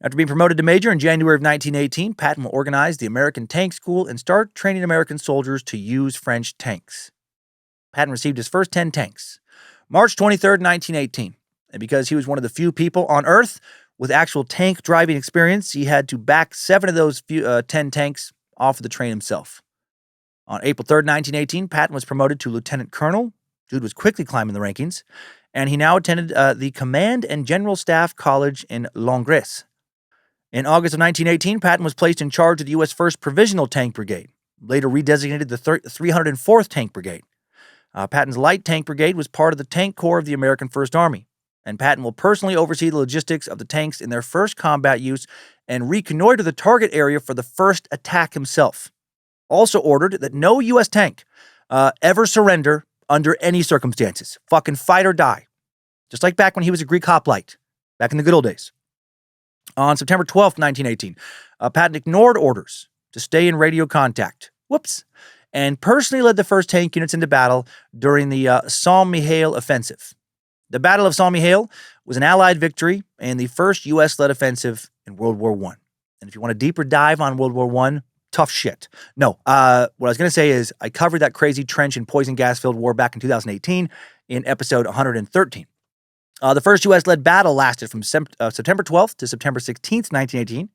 After being promoted to major in January of 1918, Patton will organize the American Tank School and start training American soldiers to use French tanks. Patton received his first 10 tanks, March 23rd, 1918. And because he was one of the few people on Earth with actual tank driving experience, he had to back 7 of those 10 tanks off of the train himself. On April 3rd, 1918, Patton was promoted to lieutenant colonel. Dude was quickly climbing the rankings, and he now attended the Command and General Staff College in Langres. In August of 1918, Patton was placed in charge of the U.S. 1st Provisional Tank Brigade, later redesignated the 304th Tank Brigade. Patton's Light Tank Brigade was part of the Tank Corps of the American First Army, and Patton will personally oversee the logistics of the tanks in their first combat use and reconnoiter the target area for the first attack himself. Also ordered that no U.S. tank ever surrender under any circumstances. Fucking fight or die. Just like back when he was a Greek hoplite, back in the good old days. On September 12th, 1918, Patton ignored orders to stay in radio contact. Whoops. And personally led the first tank units into battle during the Saint-Mihiel offensive. The Battle of Saint-Mihiel was an Allied victory and the first U.S.-led offensive in World War I. And if you want a deeper dive on World War I, tough shit. No, what I was going to say is I covered that crazy trench and poison gas-filled war back in 2018 in episode 113. The first U.S.-led battle lasted from September 12th to September 16th, 1918,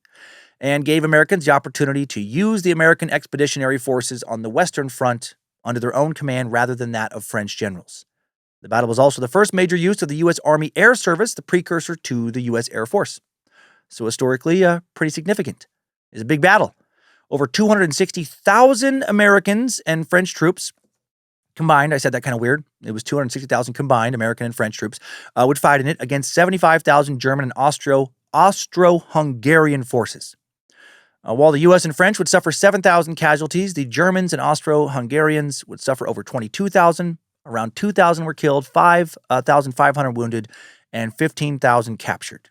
and gave Americans the opportunity to use the American Expeditionary Forces on the Western Front under their own command rather than that of French generals. The battle was also the first major use of the U.S. Army Air Service, the precursor to the U.S. Air Force. So historically, pretty significant. It's a big battle. Over 260,000 Americans and French troops combined, I said that kind of weird, it was 260,000 combined American and French troops, would fight in it against 75,000 German and Austro-Hungarian forces. While the U.S. and French would suffer 7,000 casualties, the Germans and Austro-Hungarians would suffer over 22,000. Around 2,000 were killed, 5,500 wounded, and 15,000 captured.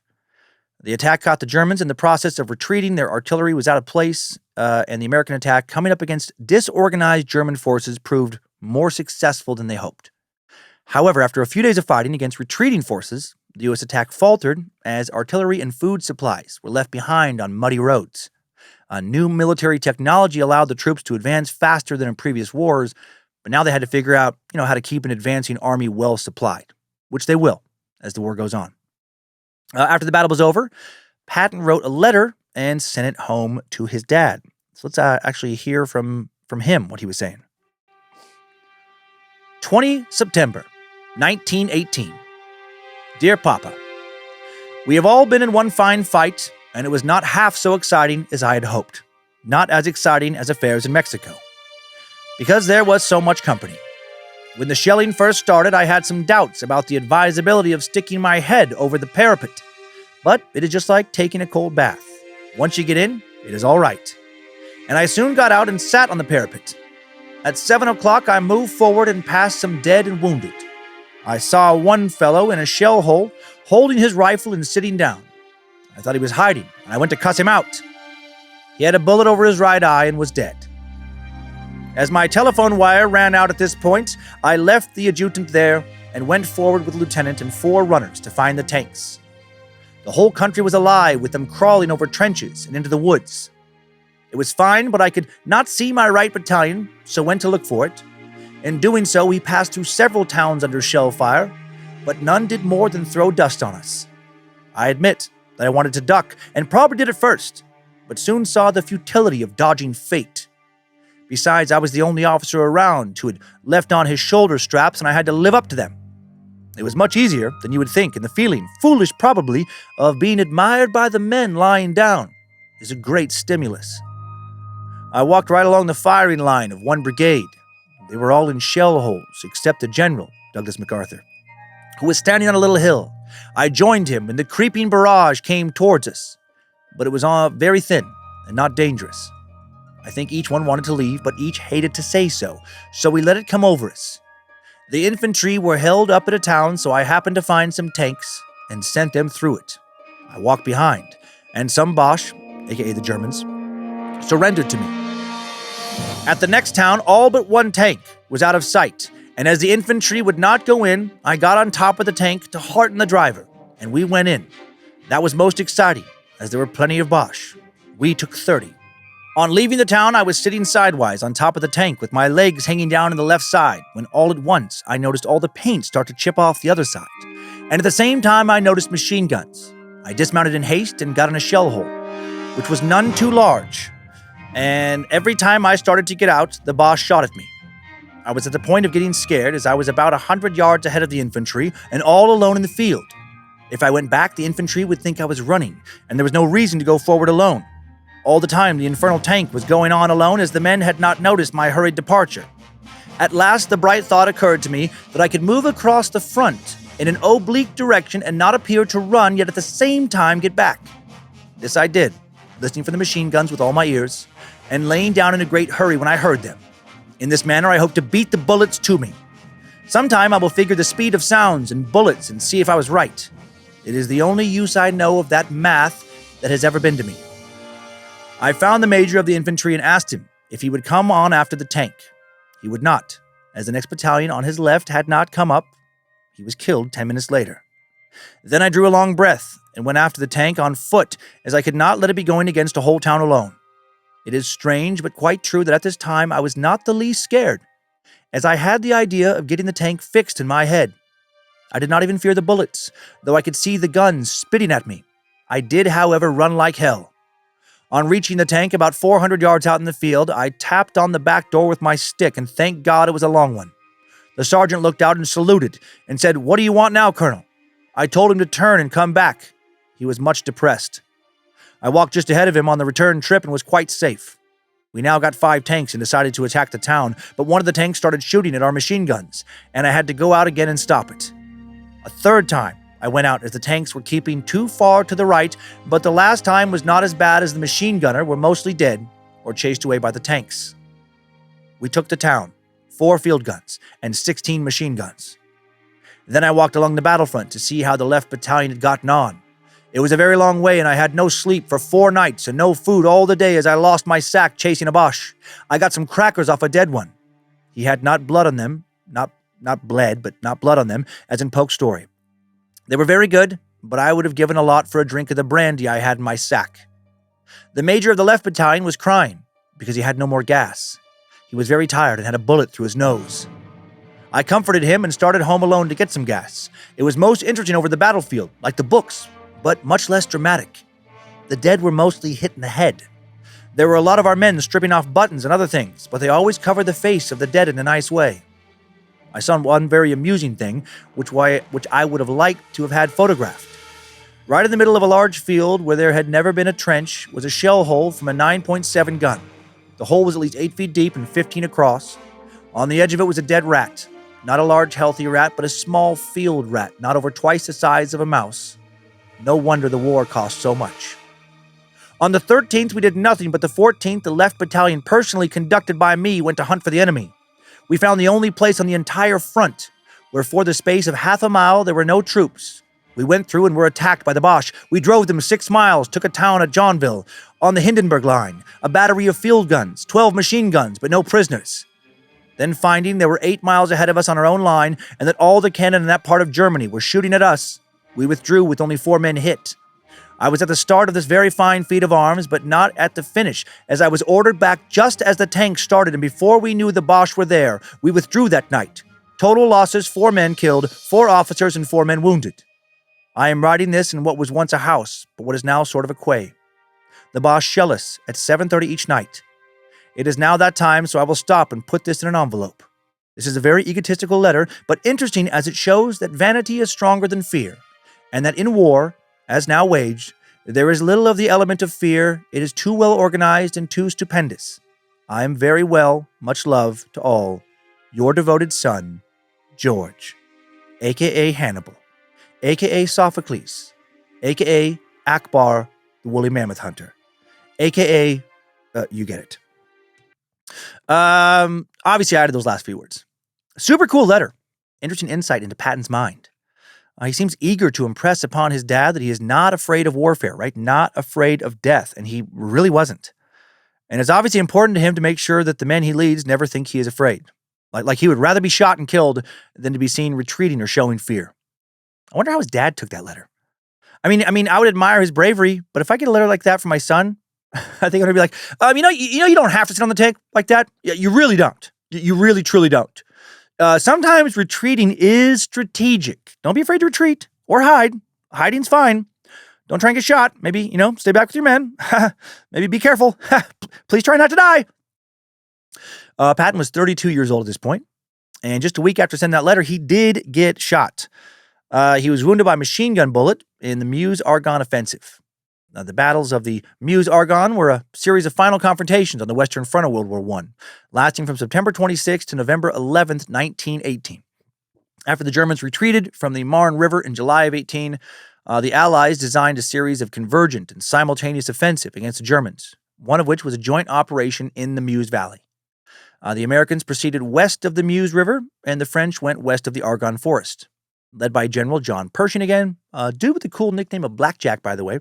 The attack caught the Germans in the process of retreating. Their artillery was out of place, and the American attack coming up against disorganized German forces proved more successful than they hoped. However, after a few days of fighting against retreating forces, the U.S. attack faltered as artillery and food supplies were left behind on muddy roads. New military technology allowed the troops to advance faster than in previous wars, but now they had to figure out, how to keep an advancing army well supplied, which they will as the war goes on. After the battle was over, Patton wrote a letter and sent it home to his dad. So let's actually hear from him what he was saying. 20 September, 1918. Dear Papa, we have all been in one fine fight, and it was not half so exciting as I had hoped. Not as exciting as affairs in Mexico, because there was so much company. When the shelling first started, I had some doubts about the advisability of sticking my head over the parapet. But it is just like taking a cold bath. Once you get in, it is all right. And I soon got out and sat on the parapet. At 7 o'clock, I moved forward and passed some dead and wounded. I saw one fellow in a shell hole holding his rifle and sitting down. I thought he was hiding, and I went to cuss him out. He had a bullet over his right eye and was dead. As my telephone wire ran out at this point, I left the adjutant there and went forward with the lieutenant and 4 runners to find the tanks. The whole country was alive with them crawling over trenches and into the woods. It was fine, but I could not see my right battalion, so went to look for it. In doing so, we passed through several towns under shell fire, but none did more than throw dust on us. I admit that I wanted to duck, and probably did at first, but soon saw the futility of dodging fate. Besides, I was the only officer around who had left on his shoulder straps, and I had to live up to them. It was much easier than you would think, and the feeling, foolish probably, of being admired by the men lying down is a great stimulus. I walked right along the firing line of one brigade. They were all in shell holes, except the general, Douglas MacArthur, who was standing on a little hill. I joined him, and the creeping barrage came towards us, but it was very thin and not dangerous. I think each one wanted to leave, but each hated to say so we let it come over us. The infantry were held up at a town, so I happened to find some tanks and sent them through it. I walked behind, and some Boche, aka the Germans, surrendered to me. At the next town, all but one tank was out of sight, and as the infantry would not go in, I got on top of the tank to hearten the driver, and we went in. That was most exciting, as there were plenty of Boche. We took 30. On leaving the town, I was sitting sidewise on top of the tank with my legs hanging down on the left side, when all at once I noticed all the paint start to chip off the other side. And at the same time, I noticed machine guns. I dismounted in haste and got in a shell hole, which was none too large. And every time I started to get out, the Boche shot at me. I was at the point of getting scared, as I was about 100 yards ahead of the infantry and all alone in the field. If I went back, the infantry would think I was running, and there was no reason to go forward alone. All the time, the infernal tank was going on alone, as the men had not noticed my hurried departure. At last, the bright thought occurred to me that I could move across the front in an oblique direction and not appear to run, yet at the same time get back. This I did, listening for the machine guns with all my ears, and laying down in a great hurry when I heard them. In this manner, I hope to beat the bullets to me. Sometime I will figure the speed of sounds and bullets and see if I was right. It is the only use I know of that math that has ever been to me. I found the major of the infantry and asked him if he would come on after the tank. He would not, as the next battalion on his left had not come up. He was killed 10 minutes later. Then I drew a long breath and went after the tank on foot, as I could not let it be going against a whole town alone. It is strange, but quite true, that at this time I was not the least scared, as I had the idea of getting the tank fixed in my head. I did not even fear the bullets, though I could see the guns spitting at me. I did, however, run like hell. On reaching the tank about 400 yards out in the field, I tapped on the back door with my stick, and thank God it was a long one. The sergeant looked out and saluted and said, "What do you want now, Colonel?" I told him to turn and come back. He was much depressed. I walked just ahead of him on the return trip and was quite safe. We now got 5 tanks and decided to attack the town, but one of the tanks started shooting at our machine guns, and I had to go out again and stop it. A third time, I went out as the tanks were keeping too far to the right, but the last time was not as bad as the machine gunner were mostly dead or chased away by the tanks. We took the town, 4 field guns and 16 machine guns. Then I walked along the battlefront to see how the left battalion had gotten on. It was a very long way, and I had no sleep for 4 nights and no food all the day as I lost my sack chasing a Boche. I got some crackers off a dead one. He had not blood on them, not bled, but not blood on them, as in Poke's story. They were very good, but I would have given a lot for a drink of the brandy I had in my sack. The major of the left battalion was crying because he had no more gas. He was very tired and had a bullet through his nose. I comforted him and started home alone to get some gas. It was most interesting over the battlefield, like the books, but much less dramatic. The dead were mostly hit in the head. There were a lot of our men stripping off buttons and other things, but they always covered the face of the dead in a nice way. I saw one very amusing thing, which I would have liked to have had photographed. Right in the middle of a large field where there had never been a trench was a shell hole from a 9.7 gun. The hole was at least 8 feet deep and 15 across. On the edge of it was a dead rat. Not a large, healthy rat, but a small field rat, not over twice the size of a mouse. No wonder the war cost so much. On the 13th, we did nothing, but the 14th, the left battalion, personally conducted by me, went to hunt for the enemy. We found the only place on the entire front where for the space of half a mile there were no troops. We went through and were attacked by the Boche. We drove them 6 miles, took a town at Johnville, on the Hindenburg Line, a battery of field guns, 12 machine guns, but no prisoners. Then finding there were 8 miles ahead of us on our own line, and that all the cannon in that part of Germany were shooting at us, we withdrew with only 4 men hit. I was at the start of this very fine feat of arms, but not at the finish, as I was ordered back just as the tank started, and before we knew the Boche were there, we withdrew that night. Total losses, 4 men killed, 4 officers, and 4 men wounded. I am writing this in what was once a house, but what is now sort of a quay. The Boche shell us at 7:30 each night. It is now that time, so I will stop and put this in an envelope. This is a very egotistical letter, but interesting as it shows that vanity is stronger than fear, and that in war, as now waged, there is little of the element of fear. It is too well organized and too stupendous. I am very well, much love to all. Your devoted son, George, a.k.a. Hannibal, a.k.a. Sophocles, a.k.a. Akbar, the woolly mammoth hunter, a.k.a. You get it. Obviously, I added those last few words. Super cool letter. Interesting insight into Patton's mind. He seems eager to impress upon his dad that he is not afraid of warfare, right? Not afraid of death, and he really wasn't. And it's obviously important to him to make sure that the men he leads never think he is afraid. Like he would rather be shot and killed than to be seen retreating or showing fear. I wonder how his dad took that letter. I mean, I would admire his bravery, but if I get a letter like that from my son, I think I'm gonna be like, you don't have to sit on the tank like that. You really don't. You really, truly don't. Sometimes retreating is strategic. Don't be afraid to retreat or hide. Hiding's fine. Don't try and get shot. Maybe, stay back with your men. Maybe be careful. Please try not to die. Patton was 32 years old at this point, and just a week after sending that letter, he did get shot. He was wounded by a machine gun bullet in the Meuse-Argonne offensive. The battles of the Meuse-Argonne were a series of final confrontations on the Western Front of World War I, lasting from September 26 to November 11, 1918. After the Germans retreated from the Marne River in July of 18, the Allies designed a series of convergent and simultaneous offensive against the Germans, one of which was a joint operation in the Meuse Valley. The Americans proceeded west of the Meuse River, and the French went west of the Argonne Forest. Led by General John Pershing again, a dude with the cool nickname of Blackjack, by the way.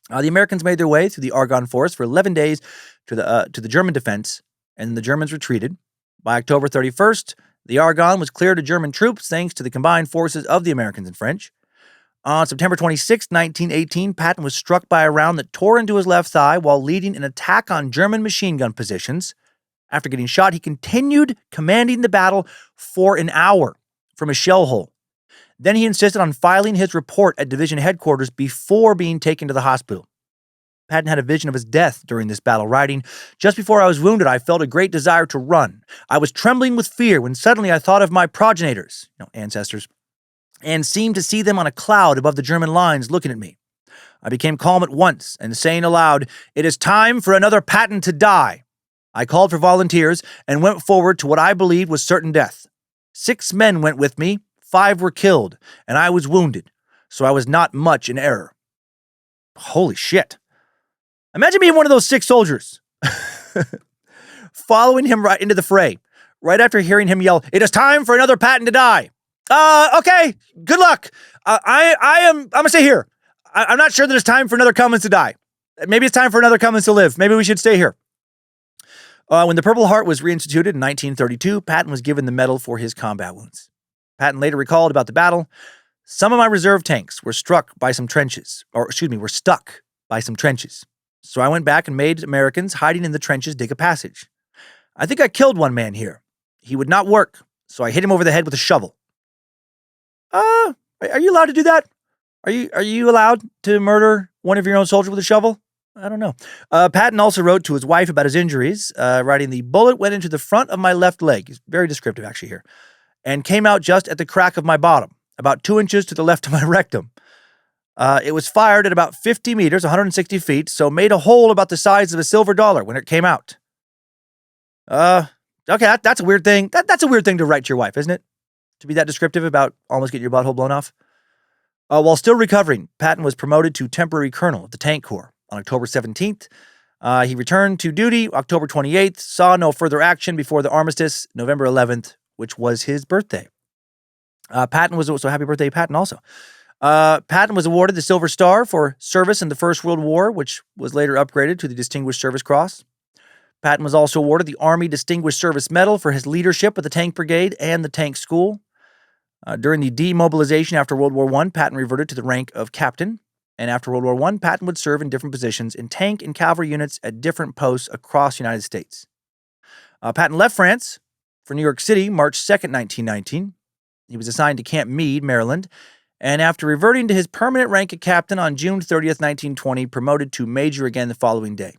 The Americans made their way through the Argonne Forest for 11 days to the German defense, and the Germans retreated. By October 31st, the Argonne was cleared of German troops thanks to the combined forces of the Americans and French. On September 26, 1918, Patton was struck by a round that tore into his left thigh while leading an attack on German machine gun positions. After getting shot, he continued commanding the battle for an hour from a shell hole. Then he insisted on filing his report at division headquarters before being taken to the hospital. Patton had a vision of his death during this battle, writing, "Just before I was wounded, I felt a great desire to run. I was trembling with fear when suddenly I thought of my progenitors," ancestors, "and seemed to see them on a cloud above the German lines looking at me. I became calm at once, and saying aloud, 'It is time for another Patton to die,' I called for volunteers and went forward to what I believed was certain death. 6 men went with me, 5 were killed, and I was wounded, so I was not much in error." Holy shit. Imagine being one of those 6 soldiers, following him right into the fray, right after hearing him yell, "It is time for another Patton to die." Okay, good luck. I'm gonna stay here. I'm not sure that it's time for another Cummins to die. Maybe it's time for another Cummins to live. Maybe we should stay here. When the Purple Heart was reinstituted in 1932, Patton was given the medal for his combat wounds. Patton later recalled about the battle, "Some of my reserve tanks were stuck by some trenches. So I went back and made Americans hiding in the trenches dig a passage. I think I killed one man here. He would not work, so I hit him over the head with a shovel." Are you allowed to do that? Are you allowed to murder one of your own soldiers with a shovel? I don't know. Patton also wrote to his wife about his injuries, writing, "The bullet went into the front of my left leg," he's very descriptive actually here, "and came out just at the crack of my bottom, about 2 inches to the left of my rectum. It was fired at about 50 meters, 160 feet, so made a hole about the size of a silver dollar when it came out." Okay, that's a weird thing. That's a weird thing to write to your wife, isn't it? To be that descriptive about almost getting your butthole blown off. While still recovering, Patton was promoted to temporary colonel of the Tank Corps on October 17th. He returned to duty October 28th, saw no further action before the armistice, November 11th, which was his birthday. Patton was so happy birthday, Patton also. Patton was awarded the Silver Star for service in the First World War, which was later upgraded to the Distinguished Service Cross. Patton was also awarded the Army Distinguished Service Medal for his leadership of the Tank Brigade and the Tank School. During the demobilization after World War I, Patton reverted to the rank of captain, and after World War I, Patton would serve in different positions in tank and cavalry units at different posts across the United States. Patton left France for New York City March 2nd, 1919. He was assigned to Camp Meade, Maryland, and after reverting to his permanent rank of captain on June 30th, 1920, promoted to major again the following day.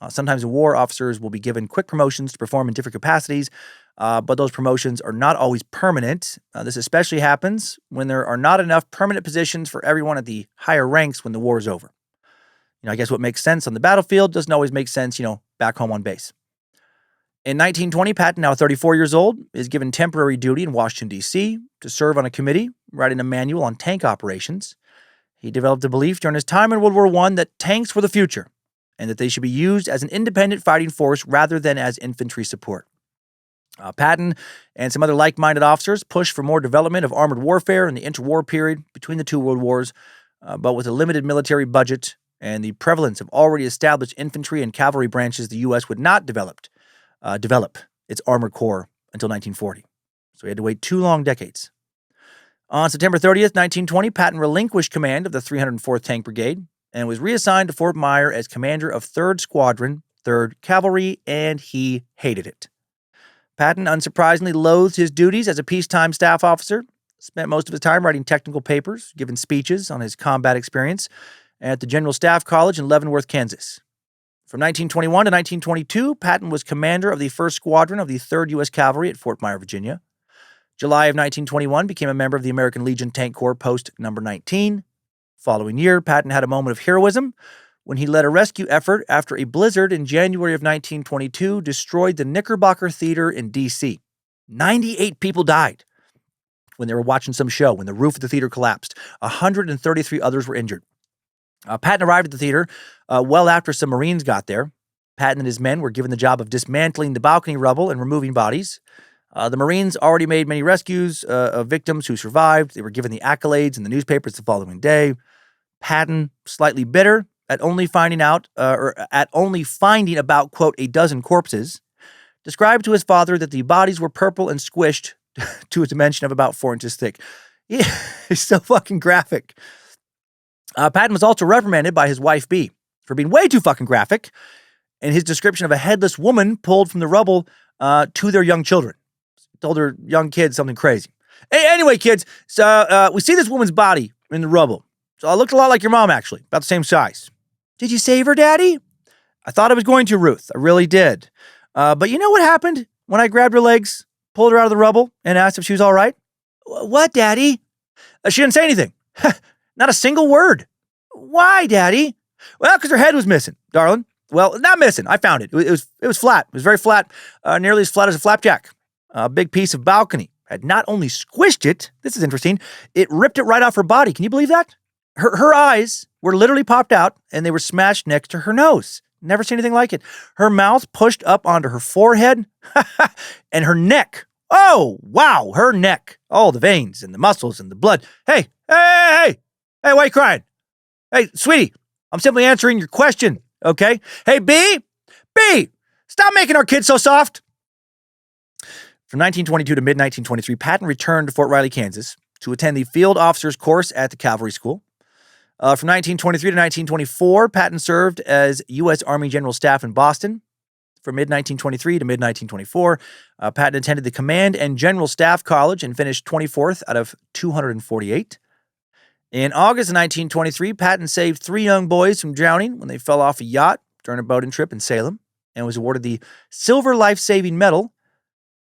Sometimes in war, officers will be given quick promotions to perform in different capacities, but those promotions are not always permanent. This especially happens when there are not enough permanent positions for everyone at the higher ranks when the war is over. I guess what makes sense on the battlefield doesn't always make sense, back home on base. In 1920, Patton, now 34 years old, is given temporary duty in Washington, D.C. to serve on a committee writing a manual on tank operations. He developed a belief during his time in World War I that tanks were the future and that they should be used as an independent fighting force rather than as infantry support. Patton and some other like-minded officers pushed for more development of armored warfare in the interwar period between the two world wars, but with a limited military budget and the prevalence of already established infantry and cavalry branches, the U.S. would not develop its armored corps until 1940. So he had to wait 2 long decades. On September 30th, 1920, Patton relinquished command of the 304th Tank Brigade and was reassigned to Fort Myer as commander of 3rd Squadron, 3rd Cavalry, and he hated it. Patton, unsurprisingly, loathed his duties as a peacetime staff officer, spent most of his time writing technical papers, giving speeches on his combat experience at the General Staff College in Leavenworth, Kansas. From 1921 to 1922, Patton was commander of the 1st Squadron of the 3rd U.S. Cavalry at Fort Myer, Virginia. July of 1921, became a member of the American Legion Tank Corps Post number 19. Following year, Patton had a moment of heroism when he led a rescue effort after a blizzard in January of 1922 destroyed the Knickerbocker Theater in D.C. 98 people died when they were watching some show when the roof of the theater collapsed. 133 others were injured. Patton arrived at the theater well after some Marines got there. Patton and his men were given the job of dismantling the balcony rubble and removing bodies. The Marines already made many rescues of victims who survived. They were given the accolades in the newspapers the following day. Patton, slightly bitter at only finding about, quote, a dozen corpses, described to his father that the bodies were purple and squished to a dimension of about 4 inches thick. Yeah, it's so fucking graphic. Patton was also reprimanded by his wife, Bee, for being way too fucking graphic in his description of a headless woman pulled from the rubble to their young children. Told her young kids something crazy. Anyway, kids, so we see this woman's body in the rubble. So I looked a lot like your mom, actually, about the same size. Did you save her, Daddy? I thought I was going to, Ruth. I really did. But you know what happened when I grabbed her legs, pulled her out of the rubble, and asked if she was all right? What, Daddy? She didn't say anything. Not a single word. Why, Daddy? Well, because her head was missing, darling. Well, not missing. I found it. It was flat. It was very flat, nearly as flat as a flapjack. A big piece of balcony had not only squished it, this is interesting, it ripped it right off her body. Can you believe that? Her eyes were literally popped out, and they were smashed next to her nose. Never seen anything like it. Her mouth pushed up onto her forehead, and her neck. Oh, wow, her neck. Oh, the veins and the muscles and the blood. Hey, why are you crying? Hey, sweetie, I'm simply answering your question, okay? Hey, B, stop making our kids so soft. From 1922 to mid-1923, Patton returned to Fort Riley, Kansas to attend the field officer's course at the Cavalry School. From 1923 to 1924, Patton served as U.S. Army General Staff in Boston. From mid-1923 to mid-1924, Patton attended the Command and General Staff College and finished 24th out of 248. In August of 1923, Patton saved 3 young boys from drowning when they fell off a yacht during a boating trip in Salem and was awarded the Silver Life-Saving Medal.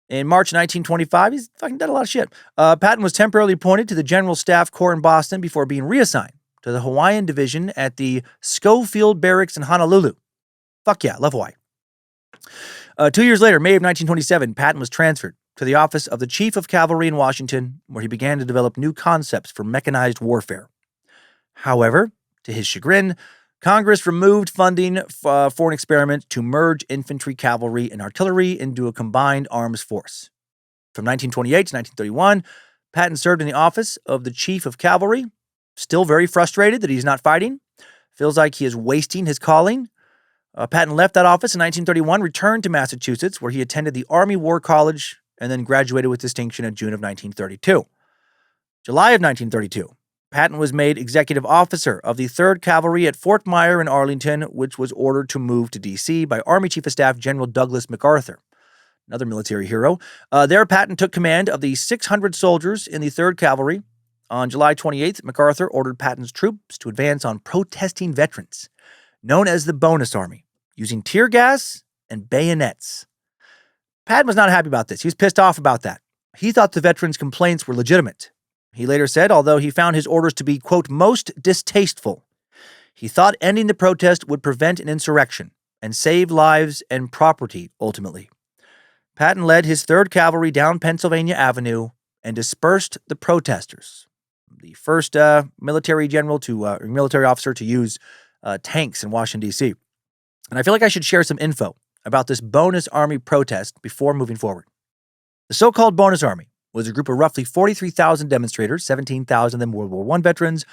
In March 1925, he's fucking done a lot of shit. Patton was temporarily appointed to the General Staff Corps in Boston before being reassigned to the Hawaiian Division at the Schofield Barracks in Honolulu. Fuck yeah, love Hawaii. 2 years later, May of 1927, Patton was transferred to the office of the Chief of Cavalry in Washington, where he began to develop new concepts for mechanized warfare. However, to his chagrin, Congress removed funding for an experiment to merge infantry, cavalry, and artillery into a combined arms force. From 1928 to 1931, Patton served in the office of the Chief of Cavalry, still very frustrated that he's not fighting, feels like he is wasting his calling. Patton left that office in 1931, returned to Massachusetts, where he attended the Army War College, and then graduated with distinction in June of 1932. July of 1932, Patton was made executive officer of the 3rd Cavalry at Fort Myer in Arlington, which was ordered to move to D.C. by Army Chief of Staff General Douglas MacArthur, another military hero. There, Patton took command of the 600 soldiers in the 3rd Cavalry. On July 28th, MacArthur ordered Patton's troops to advance on protesting veterans, known as the Bonus Army, using tear gas and bayonets. Patton was not happy about this. He was pissed off about that. He thought the veterans' complaints were legitimate. He later said, although he found his orders to be, quote, most distasteful, he thought ending the protest would prevent an insurrection and save lives and property, ultimately. Patton led his 3rd Cavalry down Pennsylvania Avenue and dispersed the protesters. The first military officer to use tanks in Washington, D.C. And I feel like I should share some info about this Bonus Army protest before moving forward. The so-called Bonus Army was a group of roughly 43,000 demonstrators, 17,000 of them World War I veterans,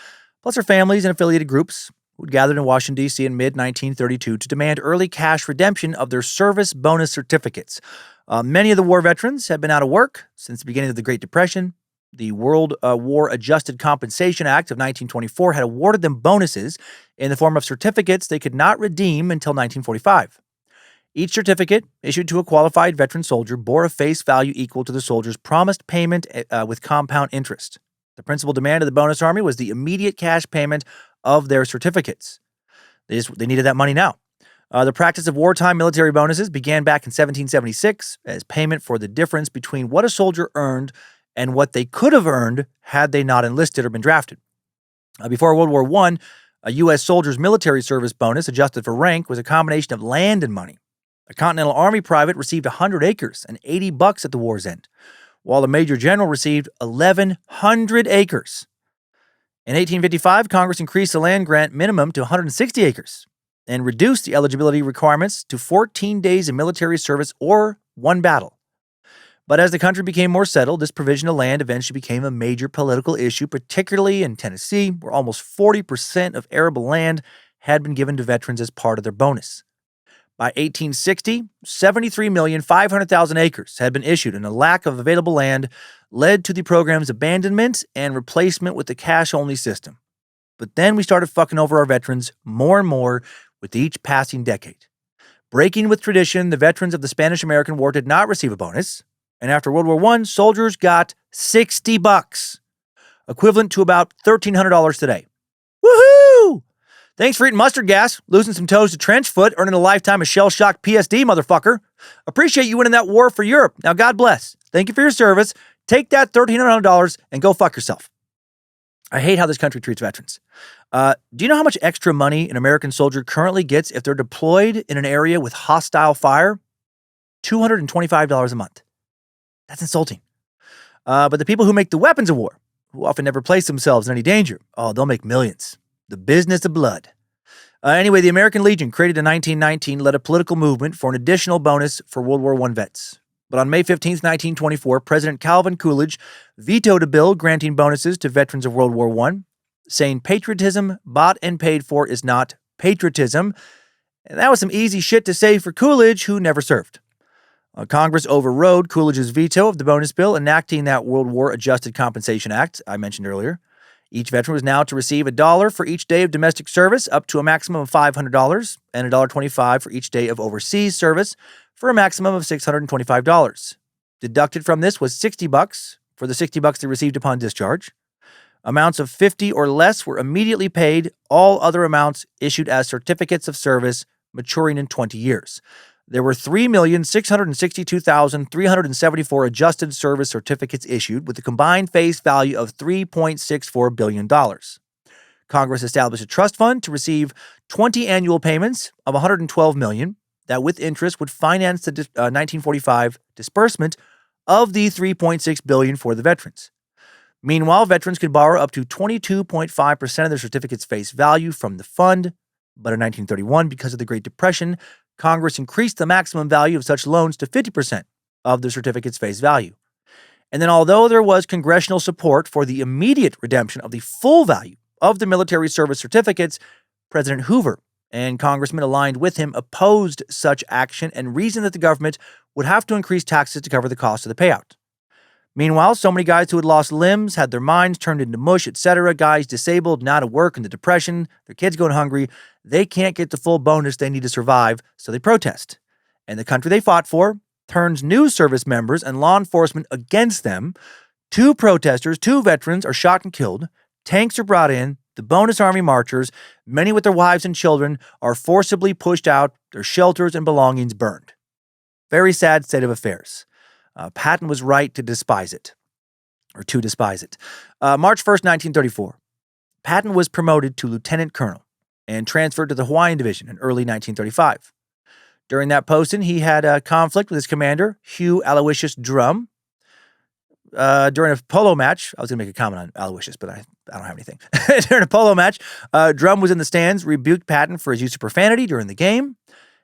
plus their families and affiliated groups, who had gathered in Washington, D.C. in mid-1932 to demand early cash redemption of their service bonus certificates. Many of the war veterans had been out of work since the beginning of the Great Depression. The World War Adjusted Compensation Act of 1924 had awarded them bonuses in the form of certificates they could not redeem until 1945. Each certificate, issued to a qualified veteran soldier, bore a face value equal to the soldier's promised payment with compound interest. The principal demand of the Bonus Army was the immediate cash payment of their certificates. They needed that money now. The practice of wartime military bonuses began back in 1776 as payment for the difference between what a soldier earned and what they could have earned had they not enlisted or been drafted. Before World War I, a U.S. soldier's military service bonus adjusted for rank was a combination of land and money. A Continental Army private received 100 acres and $80 at the war's end, while a major general received 1,100 acres. In 1855, Congress increased the land grant minimum to 160 acres and reduced the eligibility requirements to 14 days of military service or 1 battle. But as the country became more settled, this provision of land eventually became a major political issue, particularly in Tennessee, where almost 40% of arable land had been given to veterans as part of their bonus. By 1860, 73,500,000 acres had been issued, and a lack of available land led to the program's abandonment and replacement with the cash-only system. But then we started fucking over our veterans more and more with each passing decade. Breaking with tradition, the veterans of the Spanish-American War did not receive a bonus, and after World War I, soldiers got $60, equivalent to about $1,300 today. Woohoo! Thanks for eating mustard gas, losing some toes to trench foot, earning a lifetime of shell-shock PSD, motherfucker. Appreciate you winning that war for Europe. Now, God bless. Thank you for your service. Take that $1,300 and go fuck yourself. I hate how this country treats veterans. Do you know how much extra money an American soldier currently gets if they're deployed in an area with hostile fire? $225 a month. That's insulting. But the people who make the weapons of war, who often never place themselves in any danger, they'll make millions. The business of blood. Anyway, the American Legion, created in 1919, led a political movement for an additional bonus for World War I vets. But on May 15, 1924, President Calvin Coolidge vetoed a bill granting bonuses to veterans of World War I, saying patriotism bought and paid for is not patriotism. And that was some easy shit to say for Coolidge, who never served. Congress overrode Coolidge's veto of the bonus bill, enacting that World War Adjusted Compensation Act I mentioned earlier. Each veteran was now to receive $1 for each day of domestic service, up to a maximum of $500, and $1.25 for each day of overseas service, for a maximum of $625. Deducted from this was $60 for the $60 they received upon discharge. Amounts of $50 or less were immediately paid, all other amounts issued as certificates of service maturing in 20 years. There were 3,662,374 adjusted service certificates issued with a combined face value of $3.64 billion. Congress established a trust fund to receive 20 annual payments of $112 million that with interest would finance the 1945 disbursement of the $3.6 billion for the veterans. Meanwhile, veterans could borrow up to 22.5% of their certificate's face value from the fund, but in 1931, because of the Great Depression, Congress increased the maximum value of such loans to 50% of the certificate's face value. And then although there was congressional support for the immediate redemption of the full value of the military service certificates, President Hoover and congressmen aligned with him opposed such action and reasoned that the government would have to increase taxes to cover the cost of the payout. Meanwhile, so many guys who had lost limbs, had their minds turned into mush, etc., guys disabled, not at work in the Depression, their kids going hungry, they can't get the full bonus they need to survive, so they protest. And the country they fought for turns new service members and law enforcement against them. 2 protesters, 2 veterans are shot and killed. Tanks are brought in. The bonus army marchers, many with their wives and children, are forcibly pushed out, their shelters and belongings burned. Very sad state of affairs. Patton was right to despise it. March 1st, 1934. Patton was promoted to lieutenant colonel and transferred to the Hawaiian Division in early 1935. During that posting, he had a conflict with his commander, Hugh Aloysius Drum. During a polo match, I was going to make a comment on Aloysius, but I don't have anything. During a polo match, Drum was in the stands, rebuked Patton for his use of profanity during the game,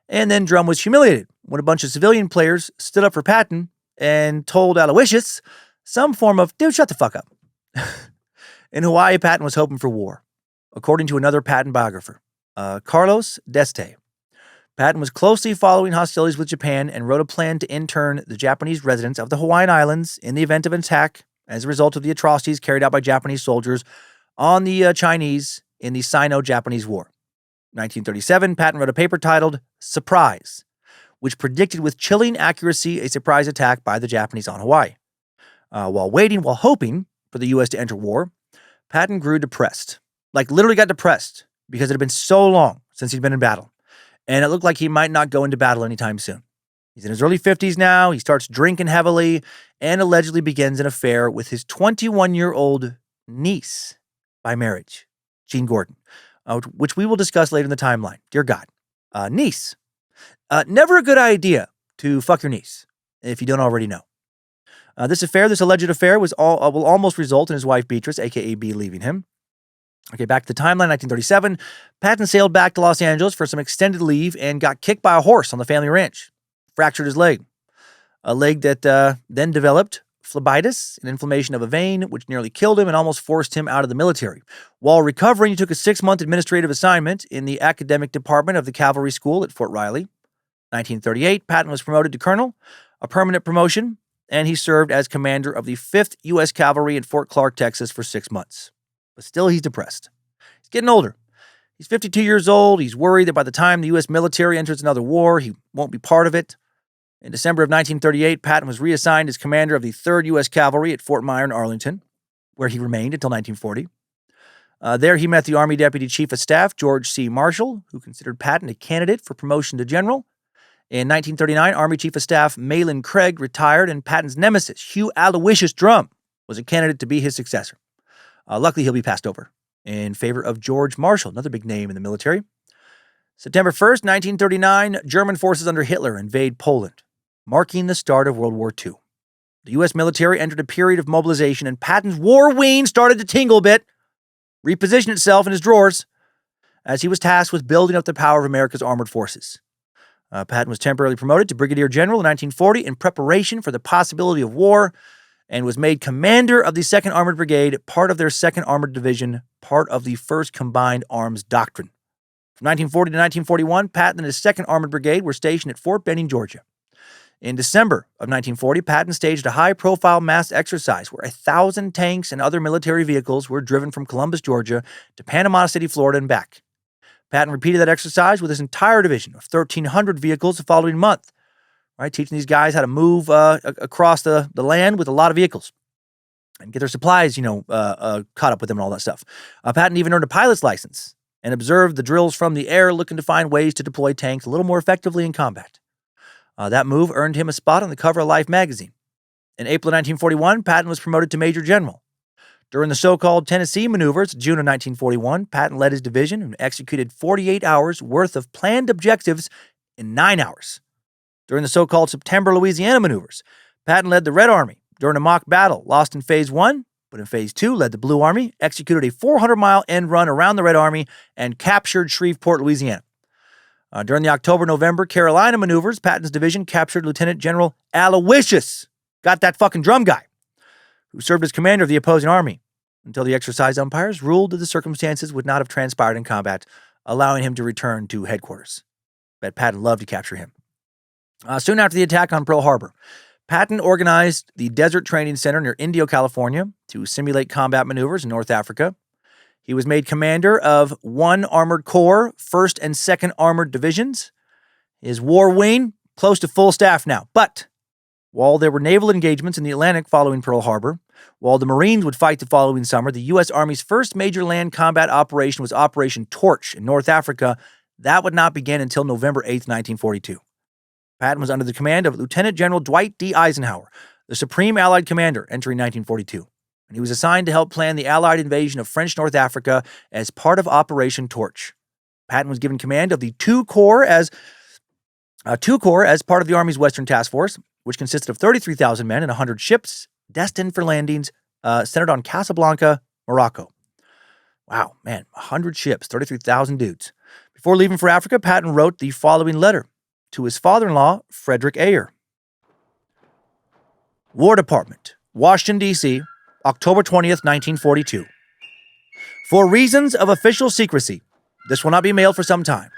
and then Drum was humiliated when a bunch of civilian players stood up for Patton and told Aloysius some form of, dude, shut the fuck up. In Hawaii, Patton was hoping for war. According to another Patton biographer, Carlos Deste, Patton was closely following hostilities with Japan and wrote a plan to intern the Japanese residents of the Hawaiian Islands in the event of an attack as a result of the atrocities carried out by Japanese soldiers on the Chinese in the Sino-Japanese War. 1937, Patton wrote a paper titled Surprise, which predicted with chilling accuracy a surprise attack by the Japanese on Hawaii. While hoping for the U.S. to enter war, Patton grew depressed. Like, literally got depressed because it had been so long since he'd been in battle. And it looked like he might not go into battle anytime soon. He's in his early 50s now. He starts drinking heavily and allegedly begins an affair with his 21-year-old niece by marriage, Jean Gordon, which we will discuss later in the timeline. Dear God. Niece. Never a good idea to fuck your niece, if you don't already know. This alleged affair, will almost result in his wife Beatrice, a.k.a. B, leaving him. Okay, back to the timeline, 1937. Patton sailed back to Los Angeles for some extended leave and got kicked by a horse on the family ranch. Fractured his leg. A leg that then developed phlebitis, an inflammation of a vein, which nearly killed him and almost forced him out of the military. While recovering, he took a 6-month administrative assignment in the academic department of the cavalry school at Fort Riley. 1938, Patton was promoted to colonel, a permanent promotion, and he served as commander of the 5th U.S. Cavalry at Fort Clark, Texas for 6 months. But still, he's depressed. He's getting older. He's 52 years old. He's worried that by the time the U.S. military enters another war, he won't be part of it. In December of 1938, Patton was reassigned as commander of the 3rd U.S. Cavalry at Fort Myer in Arlington, where he remained until 1940. There he met the Army Deputy Chief of Staff, George C. Marshall, who considered Patton a candidate for promotion to general. In 1939, Army Chief of Staff Malin Craig retired, and Patton's nemesis, Hugh Aloysius Drum, was a candidate to be his successor. Luckily, he'll be passed over in favor of George Marshall, another big name in the military. September 1st, 1939, German forces under Hitler invade Poland, marking the start of World War II. The U.S. military entered a period of mobilization, and Patton's war ween started to tingle a bit, reposition itself in his drawers, as he was tasked with building up the power of America's armored forces. Patton was temporarily promoted to brigadier general in 1940 in preparation for the possibility of war, and was made commander of the 2nd Armored Brigade, part of their 2nd Armored Division, part of the 1st Combined Arms Doctrine. From 1940 to 1941, Patton and his 2nd Armored Brigade were stationed at Fort Benning, Georgia. In December of 1940, Patton staged a high-profile mass exercise where 1,000 tanks and other military vehicles were driven from Columbus, Georgia, to Panama City, Florida, and back. Patton repeated that exercise with his entire division of 1,300 vehicles the following month, right, teaching these guys how to move across the land with a lot of vehicles and get their supplies, caught up with them and all that stuff. Patton even earned a pilot's license and observed the drills from the air, looking to find ways to deploy tanks a little more effectively in combat. That move earned him a spot on the cover of Life magazine. In April of 1941, Patton was promoted to Major General. During the so-called Tennessee maneuvers, June of 1941, Patton led his division and executed 48 hours worth of planned objectives in 9 hours. During the so-called September Louisiana maneuvers, Patton led the Red Army during a mock battle, lost in Phase 1, but in Phase 2 led the Blue Army, executed a 400-mile end run around the Red Army, and captured Shreveport, Louisiana. During the October-November Carolina maneuvers, Patton's division captured Lieutenant General Aloysius, got that fucking drum guy, who served as commander of the opposing army, until the exercise umpires ruled that the circumstances would not have transpired in combat, allowing him to return to headquarters. Bet Patton loved to capture him. Soon after the attack on Pearl Harbor, Patton organized the Desert Training Center near Indio, California, to simulate combat maneuvers in North Africa. He was made commander of 1 Armored Corps, 1st and 2nd Armored Divisions. His war wing, close to full staff now. But while there were naval engagements in the Atlantic following Pearl Harbor, while the Marines would fight the following summer, the U.S. Army's first major land combat operation was Operation Torch in North Africa. That would not begin until November 8, 1942. Patton was under the command of Lieutenant General Dwight D. Eisenhower, the Supreme Allied Commander, entering 1942. And he was assigned to help plan the Allied invasion of French North Africa as part of Operation Torch. Patton was given command of the 2 Corps as part of the Army's Western Task Force, which consisted of 33,000 men and 100 ships destined for landings centered on Casablanca, Morocco. Wow, man, 100 ships, 33,000 dudes. Before leaving for Africa, Patton wrote the following letter to his father-in-law, Frederick Ayer. War Department, Washington, D.C., October 20th, 1942. For reasons of official secrecy, this will not be mailed for some time.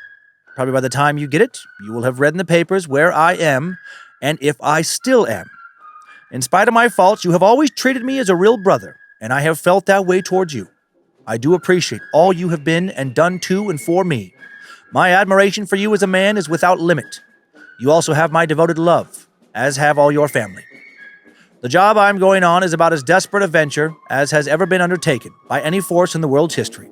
Probably by the time you get it, you will have read in the papers where I am and if I still am. In spite of my faults, you have always treated me as a real brother, and I have felt that way towards you. I do appreciate all you have been and done to and for me. My admiration for you as a man is without limit. You also have my devoted love, as have all your family. The job I am going on is about as desperate a venture as has ever been undertaken by any force in the world's history.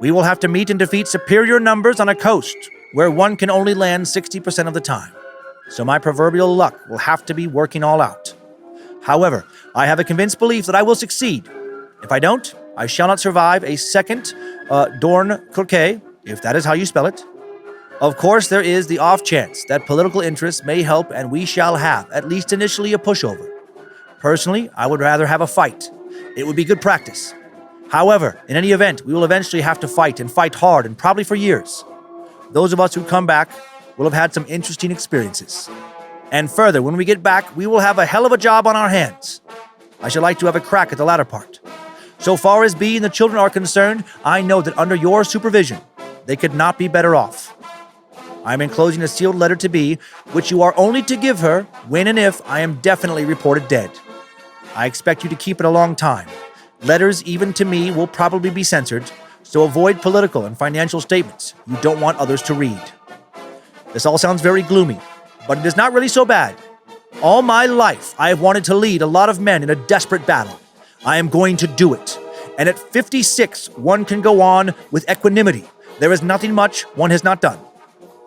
We will have to meet and defeat superior numbers on a coast where one can only land 60% of the time. So my proverbial luck will have to be working all out. However, I have a convinced belief that I will succeed. If I don't, I shall not survive a second Dorn Croquet, if that is how you spell it. Of course, there is the off chance that political interests may help, and we shall have, at least initially, a pushover. Personally, I would rather have a fight. It would be good practice. However, in any event, we will eventually have to fight, and fight hard, and probably for years. Those of us who come back will have had some interesting experiences. And further, when we get back, we will have a hell of a job on our hands. I should like to have a crack at the latter part. So far as Bee and the children are concerned, I know that under your supervision, they could not be better off. I am enclosing a sealed letter to Bee, which you are only to give her when and if I am definitely reported dead. I expect you to keep it a long time. Letters, even to me, will probably be censored, so avoid political and financial statements you don't want others to read. This all sounds very gloomy, but it is not really so bad. All my life, I have wanted to lead a lot of men in a desperate battle. I am going to do it. And at 56, one can go on with equanimity. There is nothing much one has not done.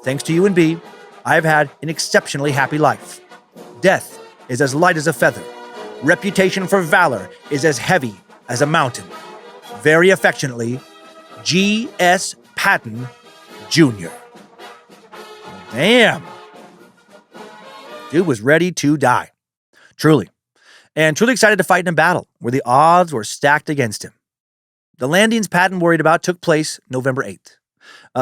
Thanks to you and B, I have had an exceptionally happy life. Death is as light as a feather. Reputation for valor is as heavy as a mountain. Very affectionately, G.S. Patton, Jr. Damn. Dude was ready to die. Truly. And truly excited to fight in a battle where the odds were stacked against him. The landings Patton worried about took place November 8th.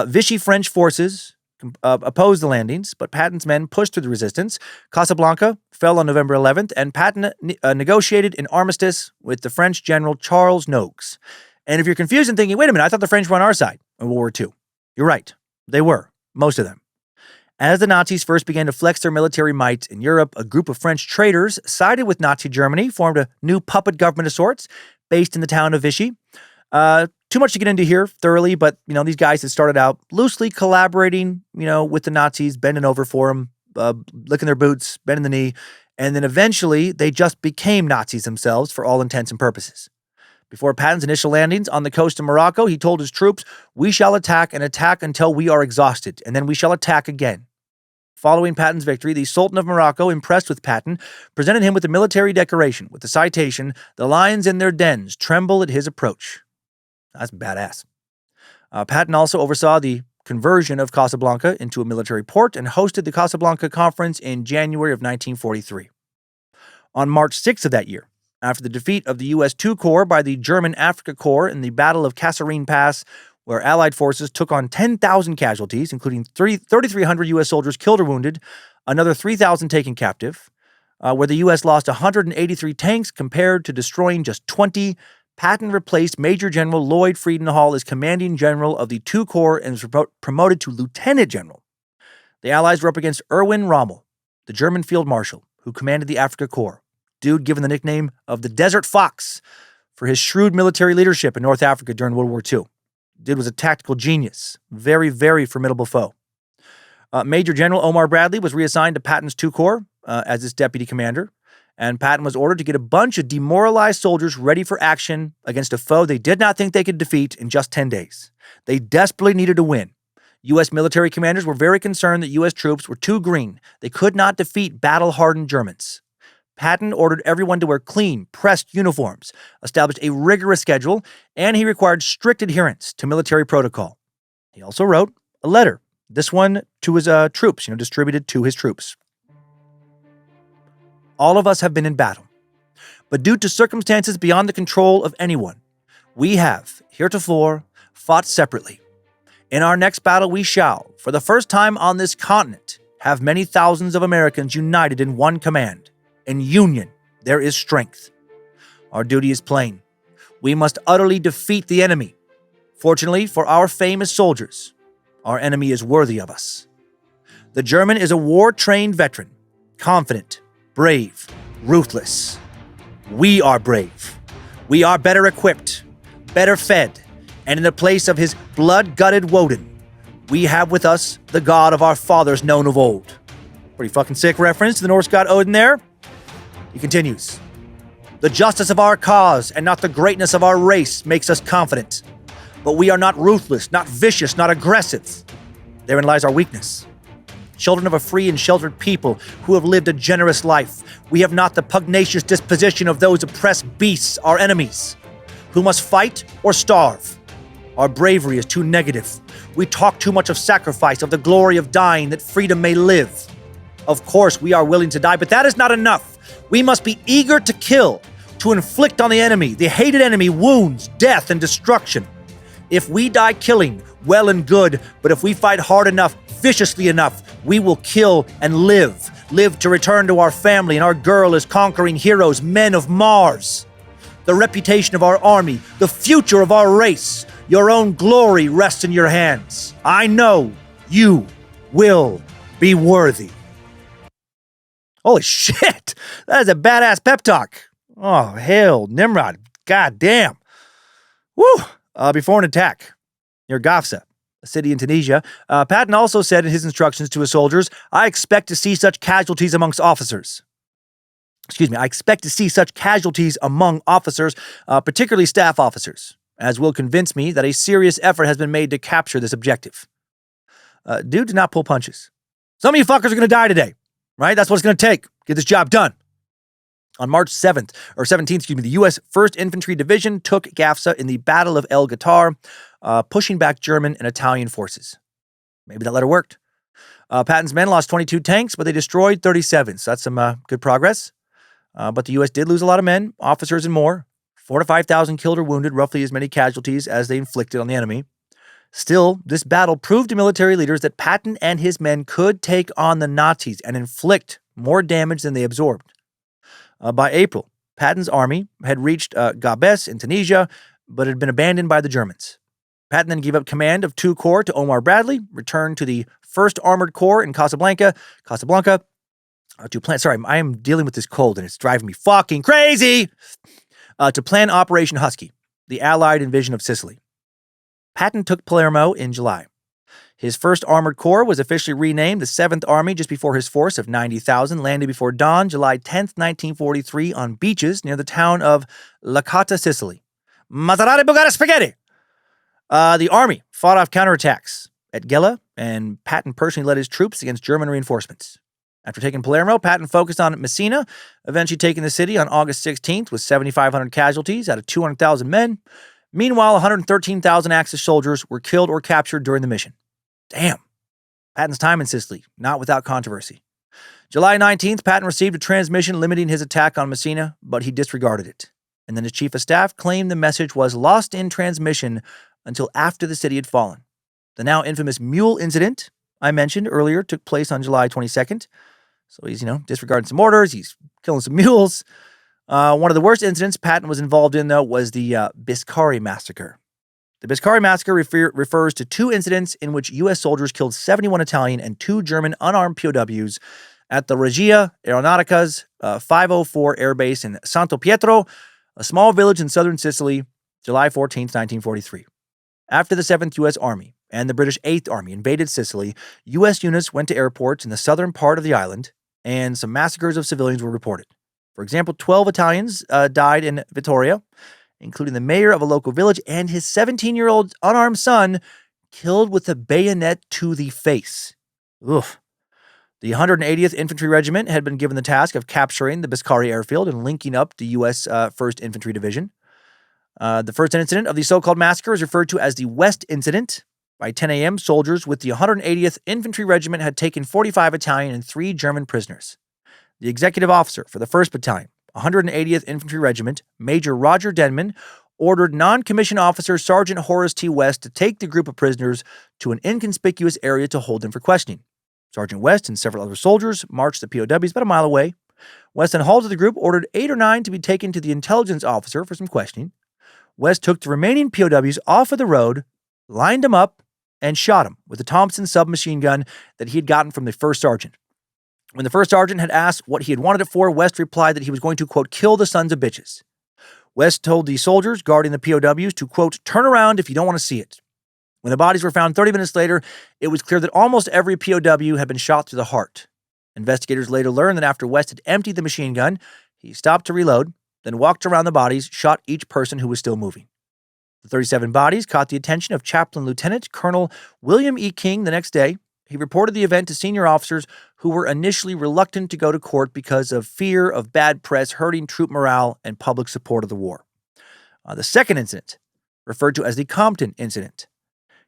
Vichy French forces opposed the landings, but Patton's men pushed through the resistance. Casablanca fell on November 11th, and Patton negotiated an armistice with the French general Charles Nogues. And if you're confused and thinking, wait a minute, I thought the French were on our side in World War II. You're right. They were. Most of them. As the Nazis first began to flex their military might in Europe, a group of French traitors sided with Nazi Germany, formed a new puppet government of sorts, based in the town of Vichy. Too much to get into here thoroughly, but, these guys had started out loosely collaborating, with the Nazis, bending over for them, licking their boots, bending the knee, and then eventually they just became Nazis themselves for all intents and purposes. Before Patton's initial landings on the coast of Morocco, he told his troops, "We shall attack and attack until we are exhausted, and then we shall attack again." Following Patton's victory, the Sultan of Morocco, impressed with Patton, presented him with a military decoration with the citation, "The lions in their dens tremble at his approach." That's badass. Patton also oversaw the conversion of Casablanca into a military port and hosted the Casablanca Conference in January of 1943. On March 6th of that year, after the defeat of the U.S. II Corps by the German Afrika Corps in the Battle of Kasserine Pass, where Allied forces took on 10,000 casualties, including 3,300 U.S. soldiers killed or wounded, another 3,000 taken captive, where the U.S. lost 183 tanks compared to destroying just 20. Patton replaced Major General Lloyd Friedenhall as commanding general of the II Corps and was promoted to lieutenant general. The Allies were up against Erwin Rommel, the German field marshal who commanded the Afrika Corps, dude given the nickname of the Desert Fox for his shrewd military leadership in North Africa during World War II. Dude was a tactical genius. Very, very formidable foe. Major General Omar Bradley was reassigned to Patton's II Corps as its deputy commander, and Patton was ordered to get a bunch of demoralized soldiers ready for action against a foe they did not think they could defeat in just 10 days. They desperately needed to win. U.S. military commanders were very concerned that U.S. troops were too green. They could not defeat battle-hardened Germans. Patton ordered everyone to wear clean, pressed uniforms, established a rigorous schedule, and he required strict adherence to military protocol. He also wrote a letter, this one to his troops, distributed to his troops. All of us have been in battle, but due to circumstances beyond the control of anyone, we have, heretofore, fought separately. In our next battle we shall, for the first time on this continent, have many thousands of Americans united in one command. In union, there is strength. Our duty is plain. We must utterly defeat the enemy. Fortunately for our famous soldiers, our enemy is worthy of us. The German is a war-trained veteran, confident, brave, ruthless. We are brave. We are better equipped, better fed, and in the place of his blood-gutted Woden, we have with us the god of our fathers known of old. Pretty fucking sick reference to the Norse god Odin there. He continues, "The justice of our cause and not the greatness of our race makes us confident. But we are not ruthless, not vicious, not aggressive. Therein lies our weakness. Children of a free and sheltered people who have lived a generous life, we have not the pugnacious disposition of those oppressed beasts, our enemies, who must fight or starve. Our bravery is too negative. We talk too much of sacrifice, of the glory of dying that freedom may live. Of course, we are willing to die, but that is not enough. We must be eager to kill, to inflict on the enemy, the hated enemy, wounds, death, and destruction. If we die killing, well and good, but if we fight hard enough, viciously enough, we will kill and live to return to our family and our girl as conquering heroes, men of Mars. The reputation of our army, the future of our race, your own glory rests in your hands. I know you will be worthy." Holy shit! That is a badass pep talk. Oh, hell, Nimrod. God damn. Woo! Before an attack, near Gafsa, a city in Tunisia. Patton also said in his instructions to his soldiers, I expect to see such casualties amongst officers. I expect to see such casualties among officers, particularly staff officers, as will convince me that a serious effort has been made to capture this objective. Dude did not pull punches. Some of you fuckers are going to die today, right? That's what it's going to take. Get this job done. On March 17th, the U.S. 1st Infantry Division took Gafsa in the Battle of El Gatar, pushing back German and Italian forces. Maybe that letter worked. Patton's men lost 22 tanks, but they destroyed 37, so that's some good progress. But the U.S. did lose a lot of men, officers, and more. 4,000 to 5,000 killed or wounded, roughly as many casualties as they inflicted on the enemy. Still, this battle proved to military leaders that Patton and his men could take on the Nazis and inflict more damage than they absorbed. By April, Patton's army had reached Gabes in Tunisia, but had been abandoned by the Germans. Patton then gave up command of 2 corps to Omar Bradley, returned to the 1st Armored Corps in Casablanca, I am dealing with this cold and it's driving me fucking crazy, to plan Operation Husky, the Allied invasion of Sicily. Patton took Palermo in July. His 1st Armored Corps was officially renamed the 7th Army just before his force of 90,000 landed before dawn July 10th, 1943 on beaches near the town of Licata, Sicily. Maserati Bugatti Spaghetti! The army fought off counterattacks at Gela, and Patton personally led his troops against German reinforcements. After taking Palermo, Patton focused on Messina, eventually taking the city on August 16th with 7,500 casualties out of 200,000 men. Meanwhile, 113,000 Axis soldiers were killed or captured during the mission. Damn. Patton's time in Sicily, not without controversy. July 19th, Patton received a transmission limiting his attack on Messina, but he disregarded it. And then his chief of staff claimed the message was lost in transmission until after the city had fallen. The now infamous mule incident I mentioned earlier took place on July 22nd. So he's, disregarding some orders. He's killing some mules. One of the worst incidents Patton was involved in, though, was the Biscari massacre. The Biscari massacre refers to 2 incidents in which U.S. soldiers killed 71 Italian and 2 German unarmed POWs at the Regia Aeronautica's 504 Air Base in Santo Pietro, a small village in southern Sicily, July 14, 1943. After the 7th U.S. Army and the British 8th Army invaded Sicily, U.S. units went to airports in the southern part of the island, and some massacres of civilians were reported. For example, 12 Italians died in Vittoria, including the mayor of a local village and his 17-year-old unarmed son, killed with a bayonet to the face. Oof. The 180th Infantry Regiment had been given the task of capturing the Biscari airfield and linking up the U.S. 1st Infantry Division. The first incident of the so-called massacre is referred to as the West Incident. By 10 a.m., soldiers with the 180th Infantry Regiment had taken 45 Italian and 3 German prisoners. The executive officer for the 1st Battalion, 180th Infantry Regiment, Major Roger Denman, ordered non-commissioned officer Sergeant Horace T. West to take the group of prisoners to an inconspicuous area to hold them for questioning. Sergeant West and several other soldiers marched the POWs about a mile away. West then halted the group, ordered 8 or 9 to be taken to the intelligence officer for some questioning. West took the remaining POWs off of the road, lined them up, and shot him with a Thompson submachine gun that he had gotten from the first sergeant. When the first sergeant had asked what he had wanted it for, West replied that he was going to, quote, kill the sons of bitches. West told the soldiers guarding the POWs to, quote, turn around if you don't want to see it. When the bodies were found 30 minutes later, it was clear that almost every POW had been shot through the heart. Investigators later learned that after West had emptied the machine gun, he stopped to reload, then walked around the bodies, shot each person who was still moving. The 37 bodies caught the attention of Chaplain Lieutenant Colonel William E. King the next day. He reported the event to senior officers who were initially reluctant to go to court because of fear of bad press hurting troop morale and public support of the war. The second incident, referred to as the Compton Incident.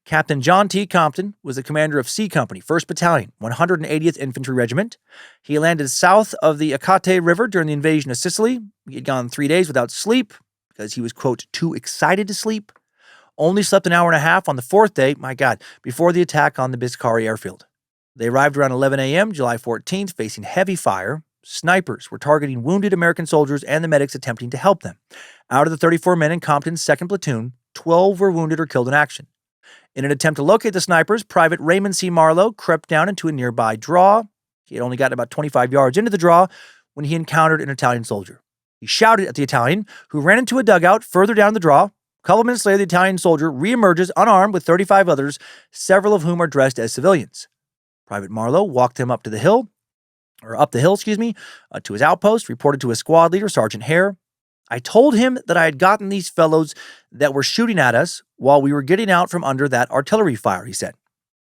Captain John T. Compton was the commander of C Company, 1st Battalion, 180th Infantry Regiment. He landed south of the Acate River during the invasion of Sicily. He had gone 3 days without sleep because he was, quote, too excited to sleep. Only slept an hour and a half on the 4th day, before the attack on the Biscari airfield. They arrived around 11 a.m., July 14th, facing heavy fire. Snipers were targeting wounded American soldiers and the medics attempting to help them. Out of the 34 men in Compton's 2nd Platoon, 12 were wounded or killed in action. In an attempt to locate the snipers, Private Raymond C. Marlowe crept down into a nearby draw. He had only gotten about 25 yards into the draw when he encountered an Italian soldier. He shouted at the Italian, who ran into a dugout further down the draw, A couple minutes later, the Italian soldier reemerges unarmed with 35 others, several of whom are dressed as civilians. Private Marlowe walked him up the hill, to his outpost, reported to his squad leader, Sergeant Hare. I told him that I had gotten these fellows that were shooting at us while we were getting out from under that artillery fire, he said.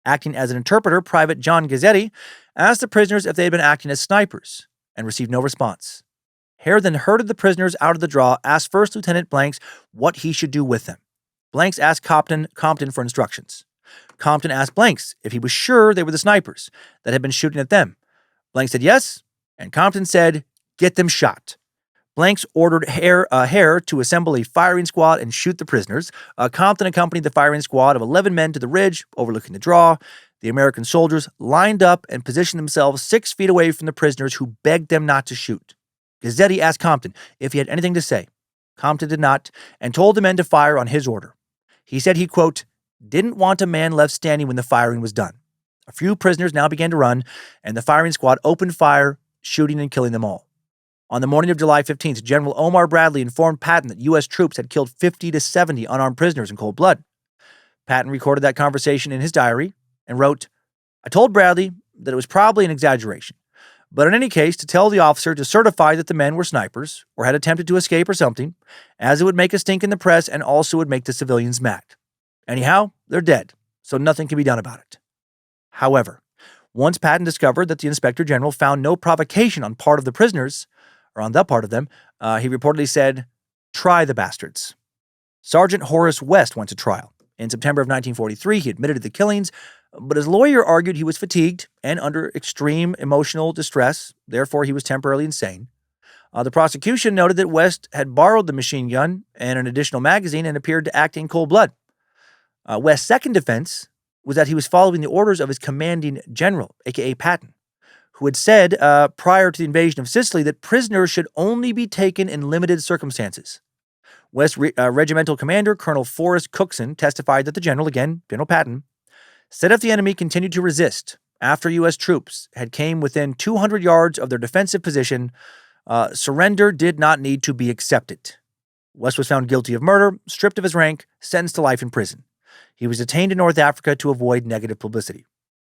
Acting as an interpreter, Private John Gazzetti asked the prisoners if they had been acting as snipers and received no response. Hare then herded the prisoners out of the draw, asked First Lieutenant Blanks what he should do with them. Blanks asked Compton for instructions. Compton asked Blanks if he was sure they were the snipers that had been shooting at them. Blanks said yes, and Compton said, "Get them shot." Blanks ordered Hare to assemble a firing squad and shoot the prisoners. Compton accompanied the firing squad of 11 men to the ridge overlooking the draw. The American soldiers lined up and positioned themselves 6 feet away from the prisoners, who begged them not to shoot. Gazzetti asked Compton if he had anything to say. Compton did not, and told the men to fire on his order. He said he, quote, didn't want a man left standing when the firing was done. A few prisoners now began to run, and the firing squad opened fire, shooting and killing them all. On the morning of July 15th, General Omar Bradley informed Patton that U.S. troops had killed 50 to 70 unarmed prisoners in cold blood. Patton recorded that conversation in his diary and wrote, I told Bradley that it was probably an exaggeration, but in any case, to tell the officer to certify that the men were snipers or had attempted to escape or something, as it would make a stink in the press and also would make the civilians mad. Anyhow, they're dead, so nothing can be done about it. However, once Patton discovered that the Inspector General found no provocation on part of the prisoners, or on the part of them, he reportedly said, try the bastards. Sergeant Horace West went to trial. In September of 1943, he admitted to the killings, but his lawyer argued he was fatigued and under extreme emotional distress, therefore he was temporarily insane. The prosecution noted that West had borrowed the machine gun and an additional magazine and appeared to act in cold blood. West's second defense was that he was following the orders of his commanding general, a.k.a. Patton, who had said prior to the invasion of Sicily that prisoners should only be taken in limited circumstances. West's regimental commander, Colonel Forrest Cookson, testified that the general, again, General Patton, said if the enemy continued to resist after U.S. troops had came within 200 yards of their defensive position, surrender did not need to be accepted. West was found guilty of murder, stripped of his rank, sentenced to life in prison. He was detained in North Africa to avoid negative publicity.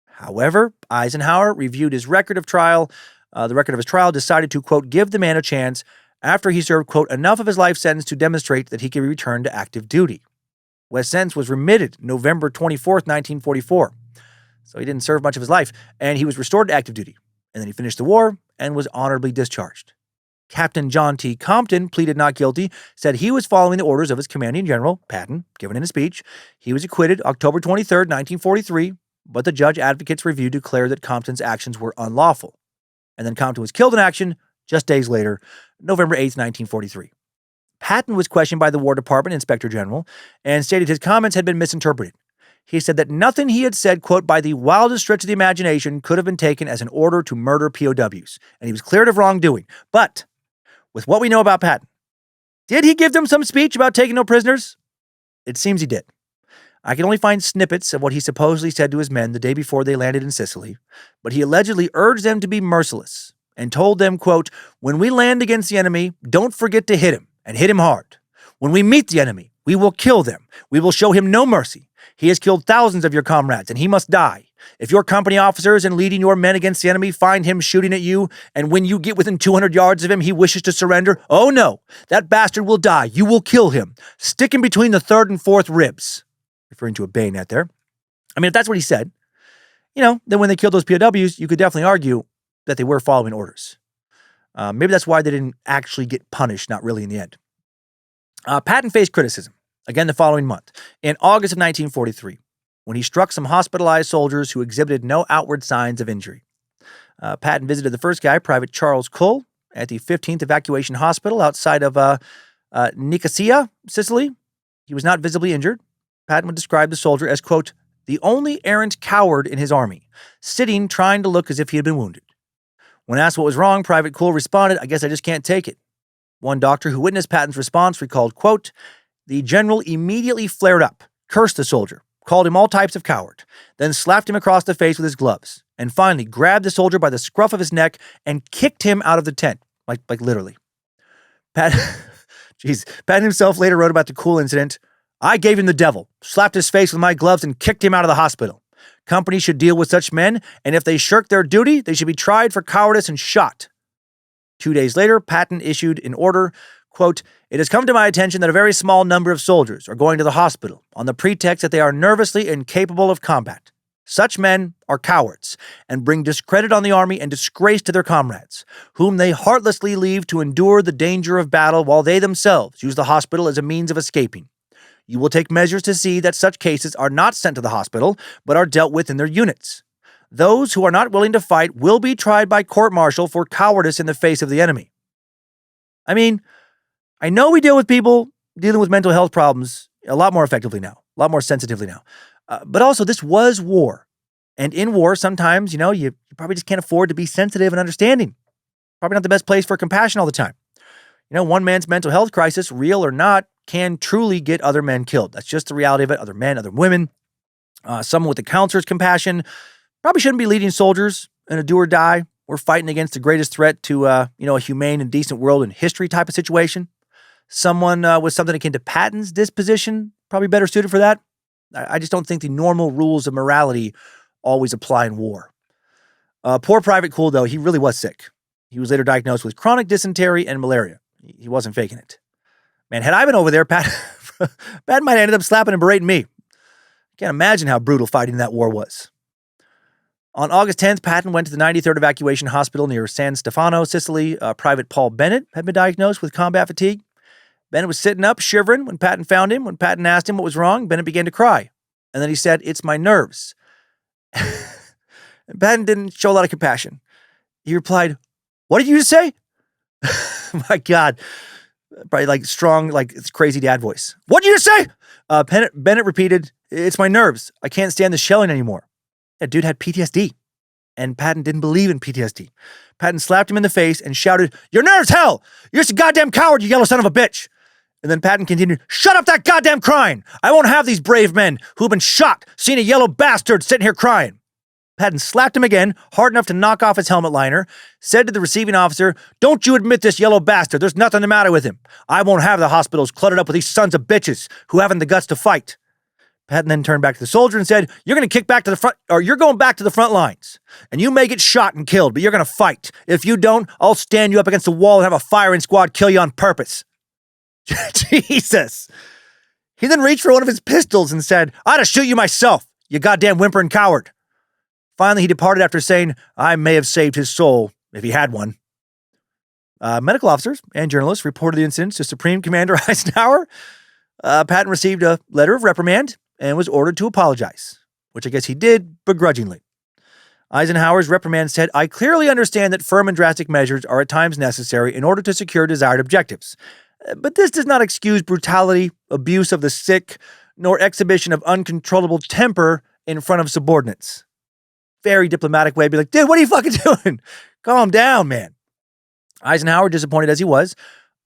However, Eisenhower reviewed his record of trial. The record of his trial decided to, quote, give the man a chance after he served, quote, enough of his life sentence to demonstrate that he could return to active duty. West's sentence was remitted November 24th, 1944. So he didn't serve much of his life, and he was restored to active duty. And then he finished the war and was honorably discharged. Captain John T. Compton pleaded not guilty, said he was following the orders of his commanding general, Patton, given in a speech. He was acquitted October 23rd, 1943, but the judge advocate's review declared that Compton's actions were unlawful. And then Compton was killed in action just days later, November 8th, 1943. Patton was questioned by the War Department Inspector General and stated his comments had been misinterpreted. He said that nothing he had said, quote, by the wildest stretch of the imagination could have been taken as an order to murder POWs, and he was cleared of wrongdoing. But with what we know about Patton, did he give them some speech about taking no prisoners? It seems he did. I can only find snippets of what he supposedly said to his men the day before they landed in Sicily, but he allegedly urged them to be merciless and told them, quote, when we land against the enemy, don't forget to hit him and hit him hard. When we meet the enemy, we will kill them. We will show him no mercy. He has killed thousands of your comrades and he must die. If your company officers and leading your men against the enemy find him shooting at you, and when you get within 200 yards of him, he wishes to surrender, oh no, that bastard will die. You will kill him. Stick him between the third and fourth ribs. Referring to a bayonet there. I mean, if that's what he said, then when they killed those POWs, you could definitely argue that they were following orders. Maybe that's why they didn't actually get punished, not really in the end. Patton faced criticism, again the following month, in August of 1943, when he struck some hospitalized soldiers who exhibited no outward signs of injury. Patton visited the first guy, Private Charles Kull, at the 15th Evacuation Hospital outside of Nicosia, Sicily. He was not visibly injured. Patton would describe the soldier as, quote, the only errant coward in his army, sitting trying to look as if he had been wounded. When asked what was wrong, Private Kull responded, I guess I just can't take it. One doctor who witnessed Patton's response recalled, quote, the general immediately flared up, cursed the soldier, called him all types of coward, then slapped him across the face with his gloves, and finally grabbed the soldier by the scruff of his neck and kicked him out of the tent, like literally. Jeez. Patton himself later wrote about the cool incident. I gave him the devil, slapped his face with my gloves, and kicked him out of the hospital. Companies should deal with such men, and if they shirk their duty, they should be tried for cowardice and shot. 2 days later, Patton issued an order, quote, it has come to my attention that a very small number of soldiers are going to the hospital on the pretext that they are nervously incapable of combat. Such men are cowards and bring discredit on the army and disgrace to their comrades, whom they heartlessly leave to endure the danger of battle while they themselves use the hospital as a means of escaping. You will take measures to see that such cases are not sent to the hospital, but are dealt with in their units. Those who are not willing to fight will be tried by court-martial for cowardice in the face of the enemy. I mean, I know we deal with people dealing with mental health problems a lot more effectively now, a lot more sensitively now. But also, this was war. And in war, sometimes, you probably just can't afford to be sensitive and understanding. Probably not the best place for compassion all the time. One man's mental health crisis, real or not, can truly get other men killed. That's just the reality of it. Other men, other women. Someone with a counselor's compassion probably shouldn't be leading soldiers in a do or die. We're fighting against the greatest threat to, a humane and decent world in history type of situation. Someone with something akin to Patton's disposition, probably better suited for that. I just don't think the normal rules of morality always apply in war. Poor Private Cool, though, he really was sick. He was later diagnosed with chronic dysentery and malaria. He wasn't faking it. Man, had I been over there, Patton might have ended up slapping and berating me. Can't imagine how brutal fighting that war was. On August 10th, Patton went to the 93rd Evacuation Hospital near San Stefano, Sicily. Private Paul Bennett had been diagnosed with combat fatigue. Bennett was sitting up, shivering when Patton found him. When Patton asked him what was wrong, Bennett began to cry. And then he said, "It's my nerves." And Patton didn't show a lot of compassion. He replied, "What did you just say?" My God. Probably like strong, like it's crazy dad voice. "What did you just say?" Bennett repeated, "It's my nerves. I can't stand the shelling anymore." That dude had PTSD. And Patton didn't believe in PTSD. Patton slapped him in the face and shouted, "Your nerves, hell! You're just a goddamn coward, you yellow son of a bitch!" And then Patton continued, "Shut up that goddamn crying! I won't have these brave men who've been shot seeing a yellow bastard sitting here crying." Patton slapped him again, hard enough to knock off his helmet liner, said to the receiving officer, "Don't you admit this yellow bastard. There's nothing the matter with him. I won't have the hospitals cluttered up with these sons of bitches who haven't the guts to fight." Patton then turned back to the soldier and said, "You're going to kick back to the front, or you're going back to the front lines. And you may get shot and killed, but you're going to fight. If you don't, I'll stand you up against the wall and have a firing squad kill you on purpose." Jesus. He then reached for one of his pistols and said, "I'd have shoot you myself, you goddamn whimpering coward." Finally, he departed after saying, "I may have saved his soul if he had one." Medical officers and journalists reported the incident to Supreme Commander Eisenhower. Patton received a letter of reprimand and was ordered to apologize, which I guess he did begrudgingly. Eisenhower's reprimand said, "I clearly understand that firm and drastic measures are at times necessary in order to secure desired objectives. But this does not excuse brutality, abuse of the sick, nor exhibition of uncontrollable temper in front of subordinates." Very diplomatic way to be like, "Dude, what are you fucking doing? Calm down, man." Eisenhower, disappointed as he was,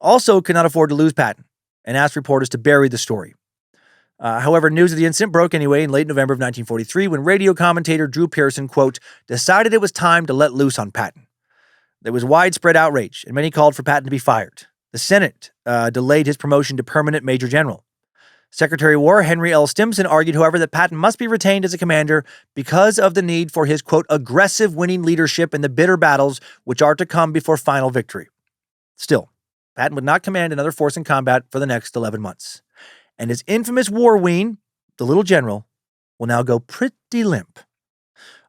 also could not afford to lose Patton and asked reporters to bury the story. However, news of the incident broke anyway in late November of 1943 when radio commentator Drew Pearson, quote, "decided it was time to let loose on Patton." There was widespread outrage, and many called for Patton to be fired. The Senate delayed his promotion to permanent major general. Secretary of War Henry L. Stimson argued, however, that Patton must be retained as a commander because of the need for his, quote, "aggressive winning leadership in the bitter battles which are to come before final victory." Still, Patton would not command another force in combat for the next 11 months. And his infamous war wing, the little general, will now go pretty limp.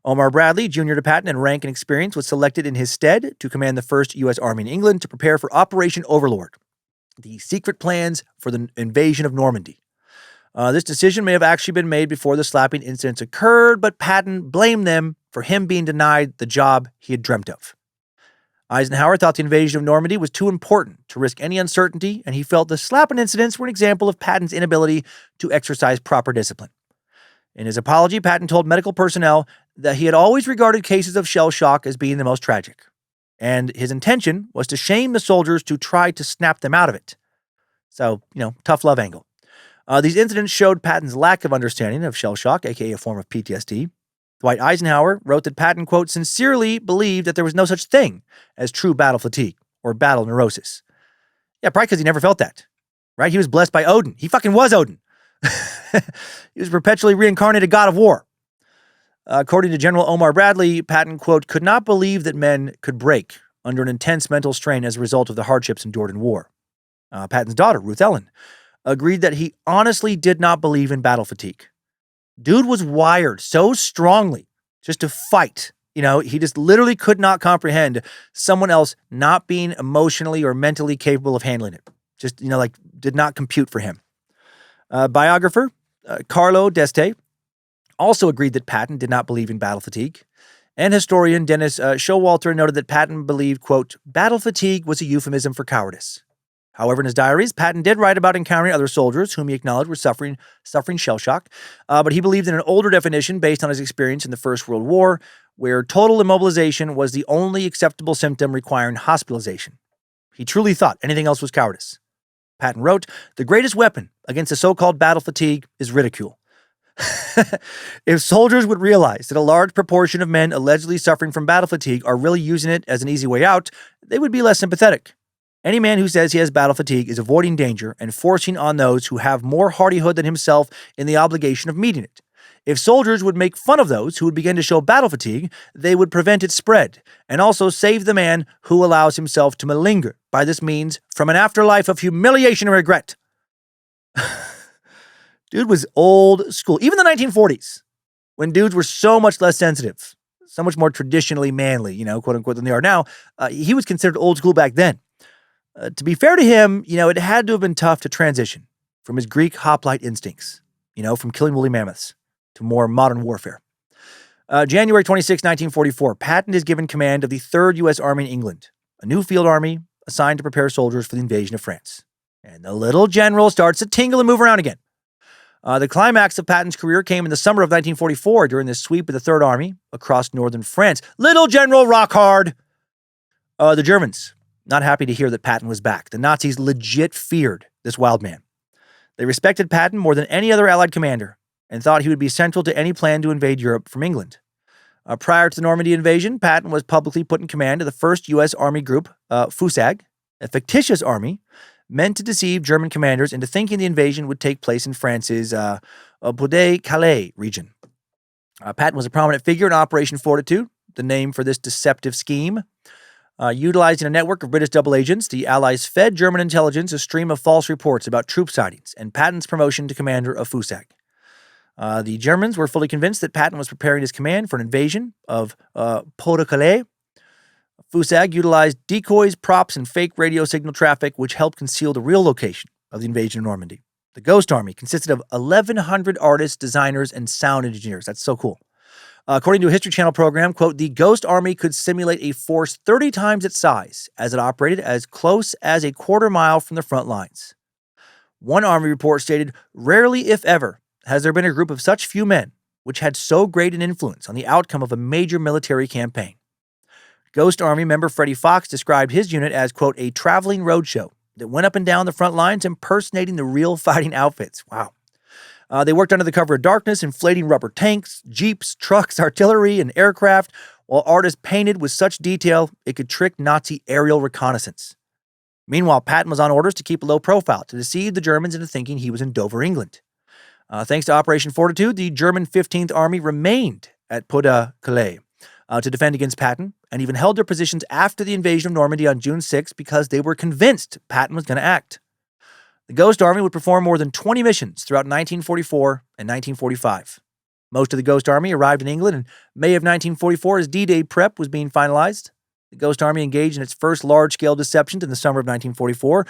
Omar Bradley, junior to Patton in rank and experience, was selected in his stead to command the 1st U.S. Army in England to prepare for Operation Overlord, the secret plans for the invasion of Normandy. This decision may have actually been made before the slapping incidents occurred, but Patton blamed them for him being denied the job he had dreamt of. Eisenhower thought the invasion of Normandy was too important to risk any uncertainty, and he felt the slapping incidents were an example of Patton's inability to exercise proper discipline. In his apology, Patton told medical personnel that he had always regarded cases of shell shock as being the most tragic, and his intention was to shame the soldiers to try to snap them out of it. So, tough love angle. These incidents showed Patton's lack of understanding of shell shock, aka a form of PTSD. Dwight Eisenhower wrote that Patton, quote, "sincerely believed that there was no such thing as true battle fatigue or battle neurosis. Yeah, probably because he never felt that, right? He was blessed by Odin. He fucking was Odin. He was a perpetually reincarnated god of war. According to General Omar Bradley, Patton, quote, could not believe that men could break under an intense mental strain as a result of the hardships endured in war. Patton's daughter, Ruth Ellen, agreed that he honestly did not believe in battle fatigue. Dude was wired so strongly just to fight. He just literally could not comprehend someone else not being emotionally or mentally capable of handling it. Just, did not compute for him. Biographer Carlo D'Este also agreed that Patton did not believe in battle fatigue. And historian Dennis Showalter noted that Patton believed, quote, battle fatigue was a euphemism for cowardice. However, in his diaries, Patton did write about encountering other soldiers whom he acknowledged were suffering shell shock, but he believed in an older definition based on his experience in the First World War, where total immobilization was the only acceptable symptom requiring hospitalization. He truly thought anything else was cowardice. Patton wrote, the greatest weapon against the so-called battle fatigue is ridicule. If soldiers would realize that a large proportion of men allegedly suffering from battle fatigue are really using it as an easy way out, they would be less sympathetic. Any man who says he has battle fatigue is avoiding danger and forcing on those who have more hardihood than himself in the obligation of meeting it. If soldiers would make fun of those who would begin to show battle fatigue, they would prevent its spread and also save the man who allows himself to malinger by this means from an afterlife of humiliation and regret. Dude was old school. Even the 1940s, when dudes were so much less sensitive, so much more traditionally manly, quote unquote, than they are now, he was considered old school back then. To be fair to him, it had to have been tough to transition from his Greek hoplite instincts, from killing woolly mammoths to more modern warfare. January 26, 1944, Patton is given command of the 3rd U.S. Army in England, a new field army assigned to prepare soldiers for the invasion of France. And the little general starts to tingle and move around again. The climax of Patton's career came in the summer of 1944 during the sweep of the Third Army across northern France. Little General rock hard. The Germans, not happy to hear that Patton was back. The Nazis legit feared this wild man. They respected Patton more than any other Allied commander and thought he would be central to any plan to invade Europe from England. Prior to the Normandy invasion, Patton was publicly put in command of the 1st U.S. Army Group, FUSAG, a fictitious army meant to deceive German commanders into thinking the invasion would take place in France's Pas-de-Calais region. Patton was a prominent figure in Operation Fortitude, the name for this deceptive scheme. Utilizing a network of British double agents, the Allies fed German intelligence a stream of false reports about troop sightings and Patton's promotion to commander of FUSAG. The Germans were fully convinced that Patton was preparing his command for an invasion of Pas-de-Calais. FUSAG utilized decoys, props, and fake radio signal traffic, which helped conceal the real location of the invasion of Normandy. The Ghost Army consisted of 1,100 artists, designers, and sound engineers. That's so cool. According to a History Channel program, quote, the Ghost Army could simulate a force 30 times its size as it operated as close as a quarter mile from the front lines. One Army report stated, rarely, if ever, has there been a group of such few men which had so great an influence on the outcome of a major military campaign. Ghost Army member Freddie Fox described his unit as, quote, a traveling roadshow that went up and down the front lines impersonating the real fighting outfits. Wow. They worked under the cover of darkness, inflating rubber tanks, jeeps, trucks, artillery, and aircraft, while artists painted with such detail it could trick Nazi aerial reconnaissance. Meanwhile, Patton was on orders to keep a low profile to deceive the Germans into thinking he was in Dover, England. Thanks to Operation Fortitude, the German 15th Army remained at Pas-de-Calais to defend against Patton, and even held their positions after the invasion of Normandy on June 6 because they were convinced Patton was going to act. The Ghost Army would perform more than 20 missions throughout 1944 and 1945. Most of the Ghost Army arrived in England in May of 1944 as D-Day prep was being finalized. The Ghost Army engaged in its first large-scale deceptions in the summer of 1944,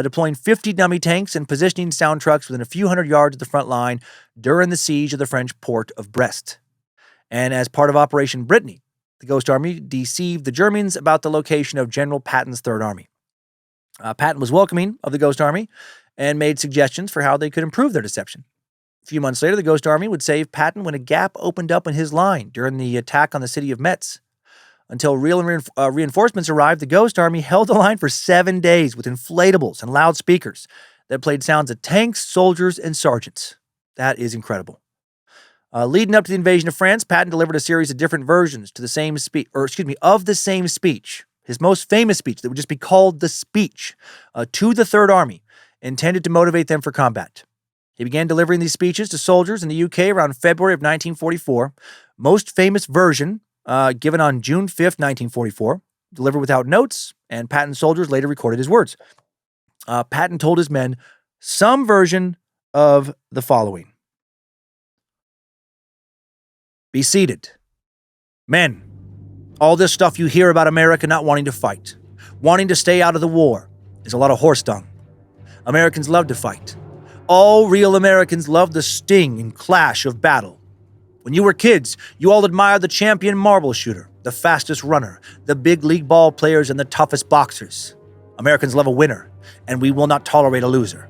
deploying 50 dummy tanks and positioning sound trucks within a few hundred yards of the front line during the siege of the French port of Brest. And as part of Operation Brittany, the Ghost Army deceived the Germans about the location of General Patton's Third Army. Patton was welcoming of the Ghost Army and made suggestions for how they could improve their deception. A few months later, the Ghost Army would save Patton when a gap opened up in his line during the attack on the city of Metz. Until real reinforcements arrived, the Ghost Army held the line for 7 days with inflatables and loudspeakers that played sounds of tanks, soldiers, and sergeants. That is incredible. Leading up to the invasion of France, Patton delivered a series of different versions of the same speech his most famous speech that would just be called the speech to the Third Army, intended to motivate them for combat. He began delivering these speeches to soldiers in the UK around February of 1944. Most famous version, given on June 5th, 1944, delivered without notes, and Patton's soldiers later recorded his words. Patton told his men some version of the following. Be seated. Men, all this stuff you hear about America not wanting to fight, wanting to stay out of the war, is a lot of horse dung. Americans love to fight. All real Americans love the sting and clash of battle. When you were kids, you all admired the champion marble shooter, the fastest runner, the big league ball players, and the toughest boxers. Americans love a winner, and we will not tolerate a loser.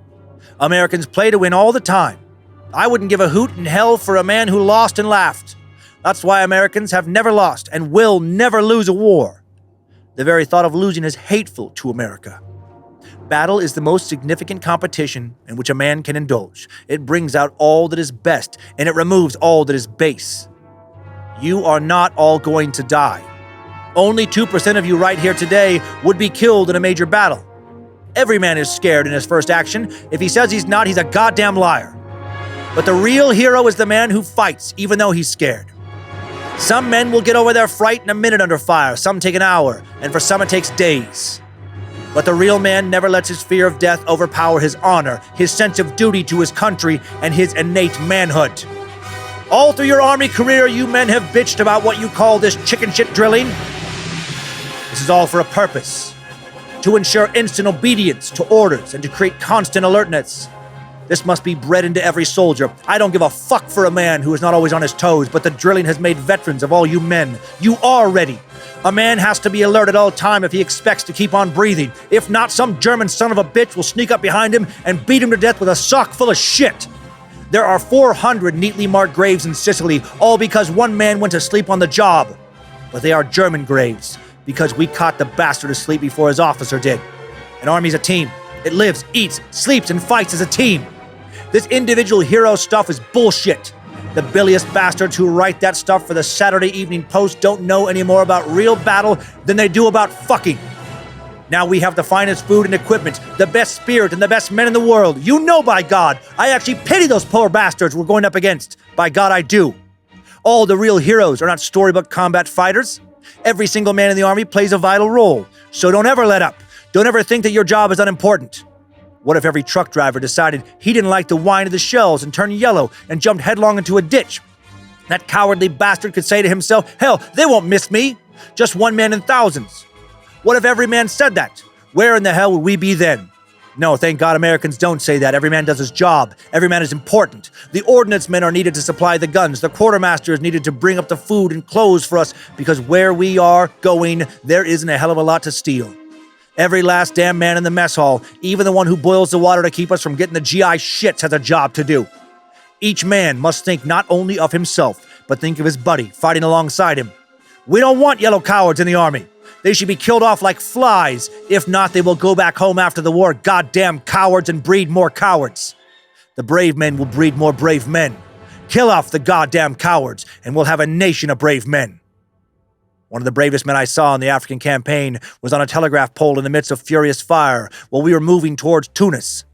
Americans play to win all the time. I wouldn't give a hoot in hell for a man who lost and laughed. That's why Americans have never lost and will never lose a war. The very thought of losing is hateful to America. Battle is the most significant competition in which a man can indulge. It brings out all that is best, and it removes all that is base. You are not all going to die. Only 2% of you right here today would be killed in a major battle. Every man is scared in his first action. If he says he's not, he's a goddamn liar. But the real hero is the man who fights, even though he's scared. Some men will get over their fright in a minute under fire, some take an hour, and for some it takes days. But the real man never lets his fear of death overpower his honor, his sense of duty to his country, and his innate manhood. All through your Army career, you men have bitched about what you call this chicken shit drilling. This is all for a purpose. To ensure instant obedience to orders and to create constant alertness. This must be bred into every soldier. I don't give a fuck for a man who is not always on his toes, but the drilling has made veterans of all you men. You are ready. A man has to be alert at all time if he expects to keep on breathing. If not, some German son of a bitch will sneak up behind him and beat him to death with a sock full of shit. There are 400 neatly marked graves in Sicily, all because one man went to sleep on the job. But they are German graves, because we caught the bastard asleep before his officer did. An army's a team. It lives, eats, sleeps, and fights as a team. This individual hero stuff is bullshit. The bilious bastards who write that stuff for the Saturday Evening Post don't know any more about real battle than they do about fucking. Now we have the finest food and equipment, the best spirit, and the best men in the world. You know, by God, I actually pity those poor bastards we're going up against. By God, I do. All the real heroes are not storybook combat fighters. Every single man in the Army plays a vital role. So don't ever let up. Don't ever think that your job is unimportant. What if every truck driver decided he didn't like the whine of the shells and turned yellow and jumped headlong into a ditch? That cowardly bastard could say to himself, hell, they won't miss me. Just one man in thousands. What if every man said that? Where in the hell would we be then? No, thank God Americans don't say that. Every man does his job. Every man is important. The ordnance men are needed to supply the guns. The quartermaster is needed to bring up the food and clothes for us because where we are going, there isn't a hell of a lot to steal. Every last damn man in the mess hall, even the one who boils the water to keep us from getting the GI shits, has a job to do. Each man must think not only of himself, but think of his buddy fighting alongside him. We don't want yellow cowards in the Army. They should be killed off like flies. If not, they will go back home after the war, goddamn cowards, and breed more cowards. The brave men will breed more brave men. Kill off the goddamn cowards, and we'll have a nation of brave men. One of the bravest men I saw in the African campaign was on a telegraph pole in the midst of furious fire while we were moving towards Tunis.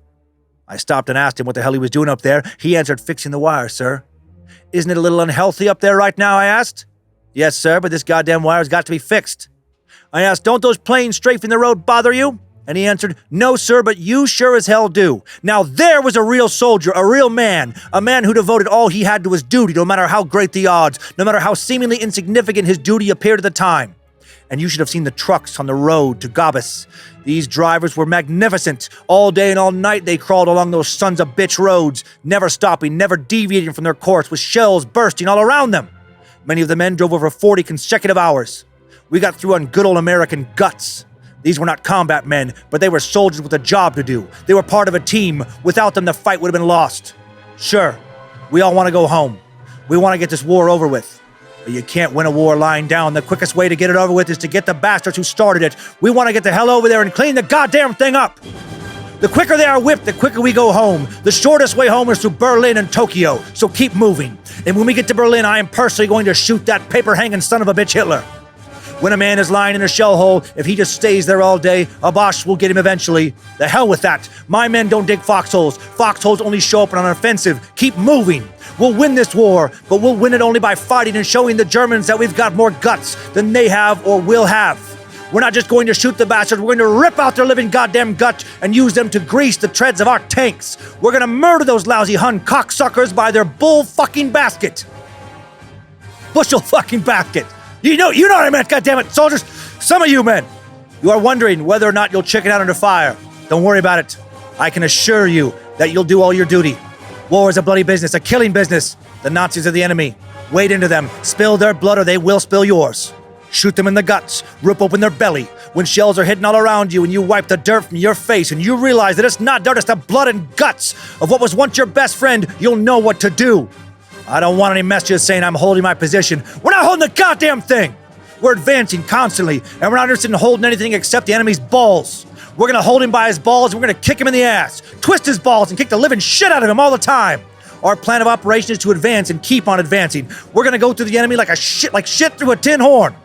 I stopped and asked him what the hell he was doing up there. He answered, fixing the wire, sir. Isn't it a little unhealthy up there right now, I asked. Yes, sir, but this goddamn wire's got to be fixed. I asked, don't those planes strafing the road bother you? And he answered, no, sir, but you sure as hell do. Now there was a real soldier, a real man, a man who devoted all he had to his duty, no matter how great the odds, no matter how seemingly insignificant his duty appeared at the time. And you should have seen the trucks on the road to Gabas. These drivers were magnificent. All day and all night they crawled along those sons of bitch roads, never stopping, never deviating from their course, with shells bursting all around them. Many of the men drove over 40 consecutive hours. We got through on good old American guts. These were not combat men, but they were soldiers with a job to do. They were part of a team. Without them, the fight would have been lost. Sure, we all want to go home. We want to get this war over with. But you can't win a war lying down. The quickest way to get it over with is to get the bastards who started it. We want to get the hell over there and clean the goddamn thing up. The quicker they are whipped, the quicker we go home. The shortest way home is through Berlin and Tokyo, so keep moving. And when we get to Berlin, I am personally going to shoot that paper-hanging son of a bitch Hitler. When a man is lying in a shell hole, if he just stays there all day, a Bosch will get him eventually. The hell with that. My men don't dig foxholes. Foxholes only show up on an offensive. Keep moving. We'll win this war, but we'll win it only by fighting and showing the Germans that we've got more guts than they have or will have. We're not just going to shoot the bastards, we're going to rip out their living goddamn guts and use them to grease the treads of our tanks. We're going to murder those lousy Hun cocksuckers by their bull fucking basket. Bushel fucking basket. You know what I meant, goddammit, soldiers. Some of you men, you are wondering whether or not you'll chicken out under fire. Don't worry about it. I can assure you that you'll do all your duty. War is a bloody business, a killing business. The Nazis are the enemy. Wade into them, spill their blood or they will spill yours. Shoot them in the guts, rip open their belly. When shells are hitting all around you and you wipe the dirt from your face and you realize that it's not dirt, it's the blood and guts of what was once your best friend, you'll know what to do. I don't want any messages saying I'm holding my position. We're not holding the goddamn thing. We're advancing constantly, and we're not interested in holding anything except the enemy's balls. We're gonna hold him by his balls and we're gonna kick him in the ass, twist his balls and kick the living shit out of him all the time. Our plan of operation is to advance and keep on advancing. We're gonna go through the enemy like shit through a tin horn.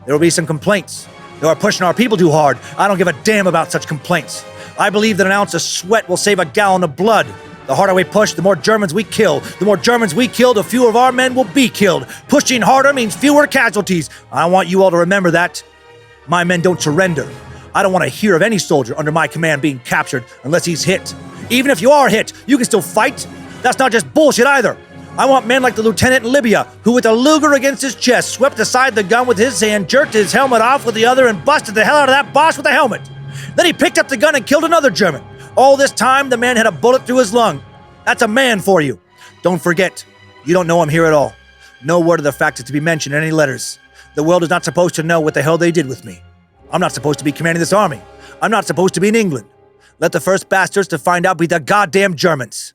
There will be some complaints. They are pushing our people too hard. I don't give a damn about such complaints. I believe that an ounce of sweat will save a gallon of blood. The harder we push, the more Germans we kill. The more Germans we kill, the fewer of our men will be killed. Pushing harder means fewer casualties. I want you all to remember that. My men don't surrender. I don't want to hear of any soldier under my command being captured unless he's hit. Even if you are hit, you can still fight. That's not just bullshit either. I want men like the lieutenant in Libya, who with a Luger against his chest, swept aside the gun with his hand, jerked his helmet off with the other, and busted the hell out of that Bosch with the helmet. Then he picked up the gun and killed another German. All this time, the man had a bullet through his lung. That's a man for you. Don't forget, you don't know him here at all. No word of the fact is to be mentioned in any letters. The world is not supposed to know what the hell they did with me. I'm not supposed to be commanding this army. I'm not supposed to be in England. Let the first bastards to find out be the goddamn Germans.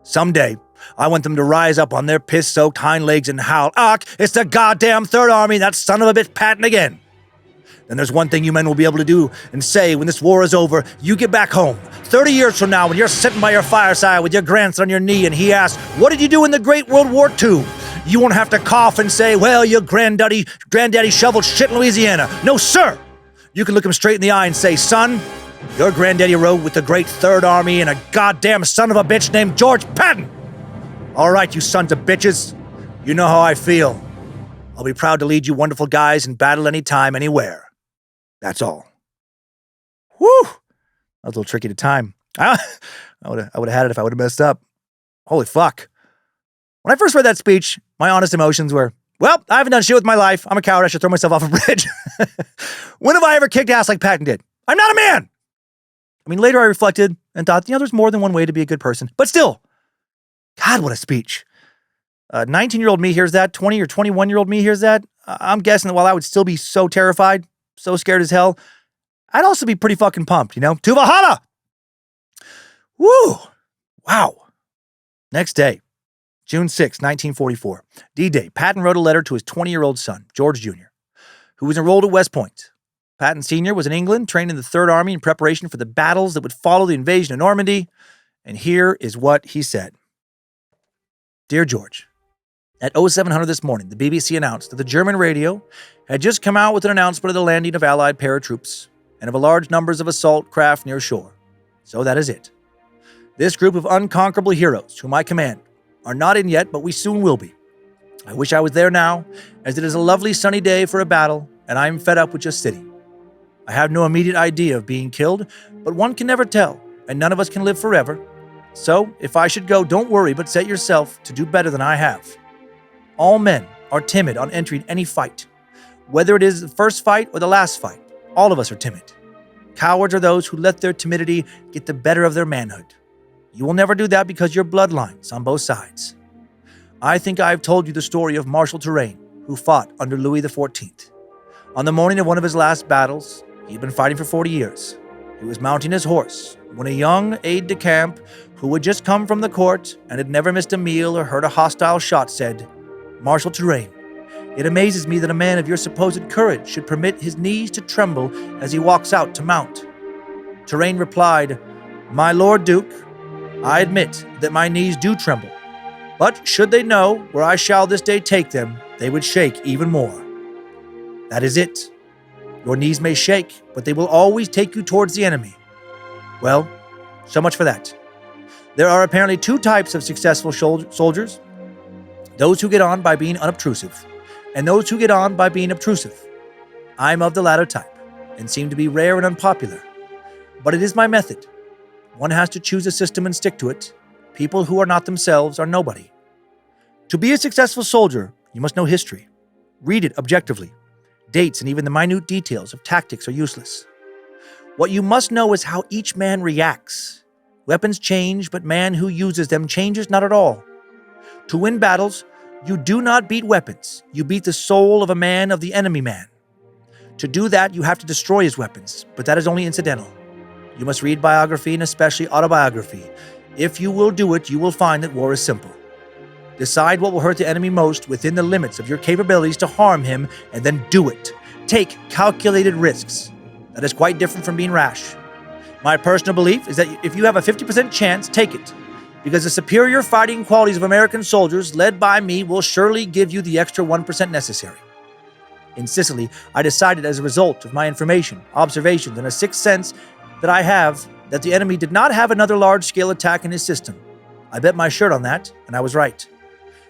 Someday, I want them to rise up on their piss-soaked hind legs and howl, "Ach, it's the goddamn Third Army, that son of a bitch Patton again." Then there's one thing you men will be able to do and say when this war is over. You get back home, 30 years from now, when you're sitting by your fireside with your grandson on your knee and he asks, "What did you do in the Great World War II?" You won't have to cough and say, "Well, your granddaddy shoveled shit in Louisiana." No, sir! You can look him straight in the eye and say, "Son, your granddaddy rode with the Great Third Army and a goddamn son of a bitch named George Patton." All right, you sons of bitches. You know how I feel. I'll be proud to lead you wonderful guys in battle anytime, anywhere. That's all. Whew! That was a little tricky to time. I would have had it if I would have messed up. Holy fuck. When I first read that speech, my honest emotions were, well, I haven't done shit with my life. I'm a coward. I should throw myself off a bridge. When have I ever kicked ass like Patton did? I'm not a man! I mean, later I reflected and thought, there's more than one way to be a good person. But still, God, what a speech. 19-year-old me hears that. 20 or 21-year-old me hears that. I'm guessing that while I would still be so terrified, so scared as hell, I'd also be pretty fucking pumped, To Valhalla! Woo! Wow. Next day, June 6, 1944, D-Day, Patton wrote a letter to his 20-year-old son, George Jr., who was enrolled at West Point. Patton Sr. was in England, trained in the Third Army in preparation for the battles that would follow the invasion of Normandy, and here is what he said. Dear George, at 0700 this morning, the BBC announced that the German radio had just come out with an announcement of the landing of Allied paratroops and of a large numbers of assault craft near shore. So that is it. This group of unconquerable heroes, whom I command, are not in yet, but we soon will be. I wish I was there now, as it is a lovely sunny day for a battle, and I am fed up with just sitting. I have no immediate idea of being killed, but one can never tell, and none of us can live forever. So, if I should go, don't worry, but set yourself to do better than I have. All men are timid on entering any fight. Whether it is the first fight or the last fight, all of us are timid. Cowards are those who let their timidity get the better of their manhood. You will never do that because your bloodlines on both sides. I think I have told you the story of Marshal Turenne, who fought under Louis XIV. On the morning of one of his last battles, he had been fighting for 40 years. He was mounting his horse when a young aide-de-camp who had just come from the court and had never missed a meal or heard a hostile shot said, "Marshal Turenne, it amazes me that a man of your supposed courage should permit his knees to tremble as he walks out to mount." Turenne replied, "My Lord Duke, I admit that my knees do tremble, but should they know where I shall this day take them, they would shake even more." That is it. Your knees may shake, but they will always take you towards the enemy. Well, so much for that. There are apparently two types of successful soldiers. Those who get on by being unobtrusive, and those who get on by being obtrusive. I'm of the latter type, and seem to be rare and unpopular. But it is my method. One has to choose a system and stick to it. People who are not themselves are nobody. To be a successful soldier, you must know history. Read it objectively. Dates and even the minute details of tactics are useless. What you must know is how each man reacts. Weapons change, but man who uses them changes not at all. To win battles, you do not beat weapons. You beat the soul of a man of the enemy man. To do that, you have to destroy his weapons, but that is only incidental. You must read biography and especially autobiography. If you will do it, you will find that war is simple. Decide what will hurt the enemy most within the limits of your capabilities to harm him, and then do it. Take calculated risks. That is quite different from being rash. My personal belief is that if you have a 50% chance, take it. Because the superior fighting qualities of American soldiers, led by me, will surely give you the extra 1% necessary. In Sicily, I decided as a result of my information, observations, and a sixth sense that I have that the enemy did not have another large-scale attack in his system. I bet my shirt on that, and I was right.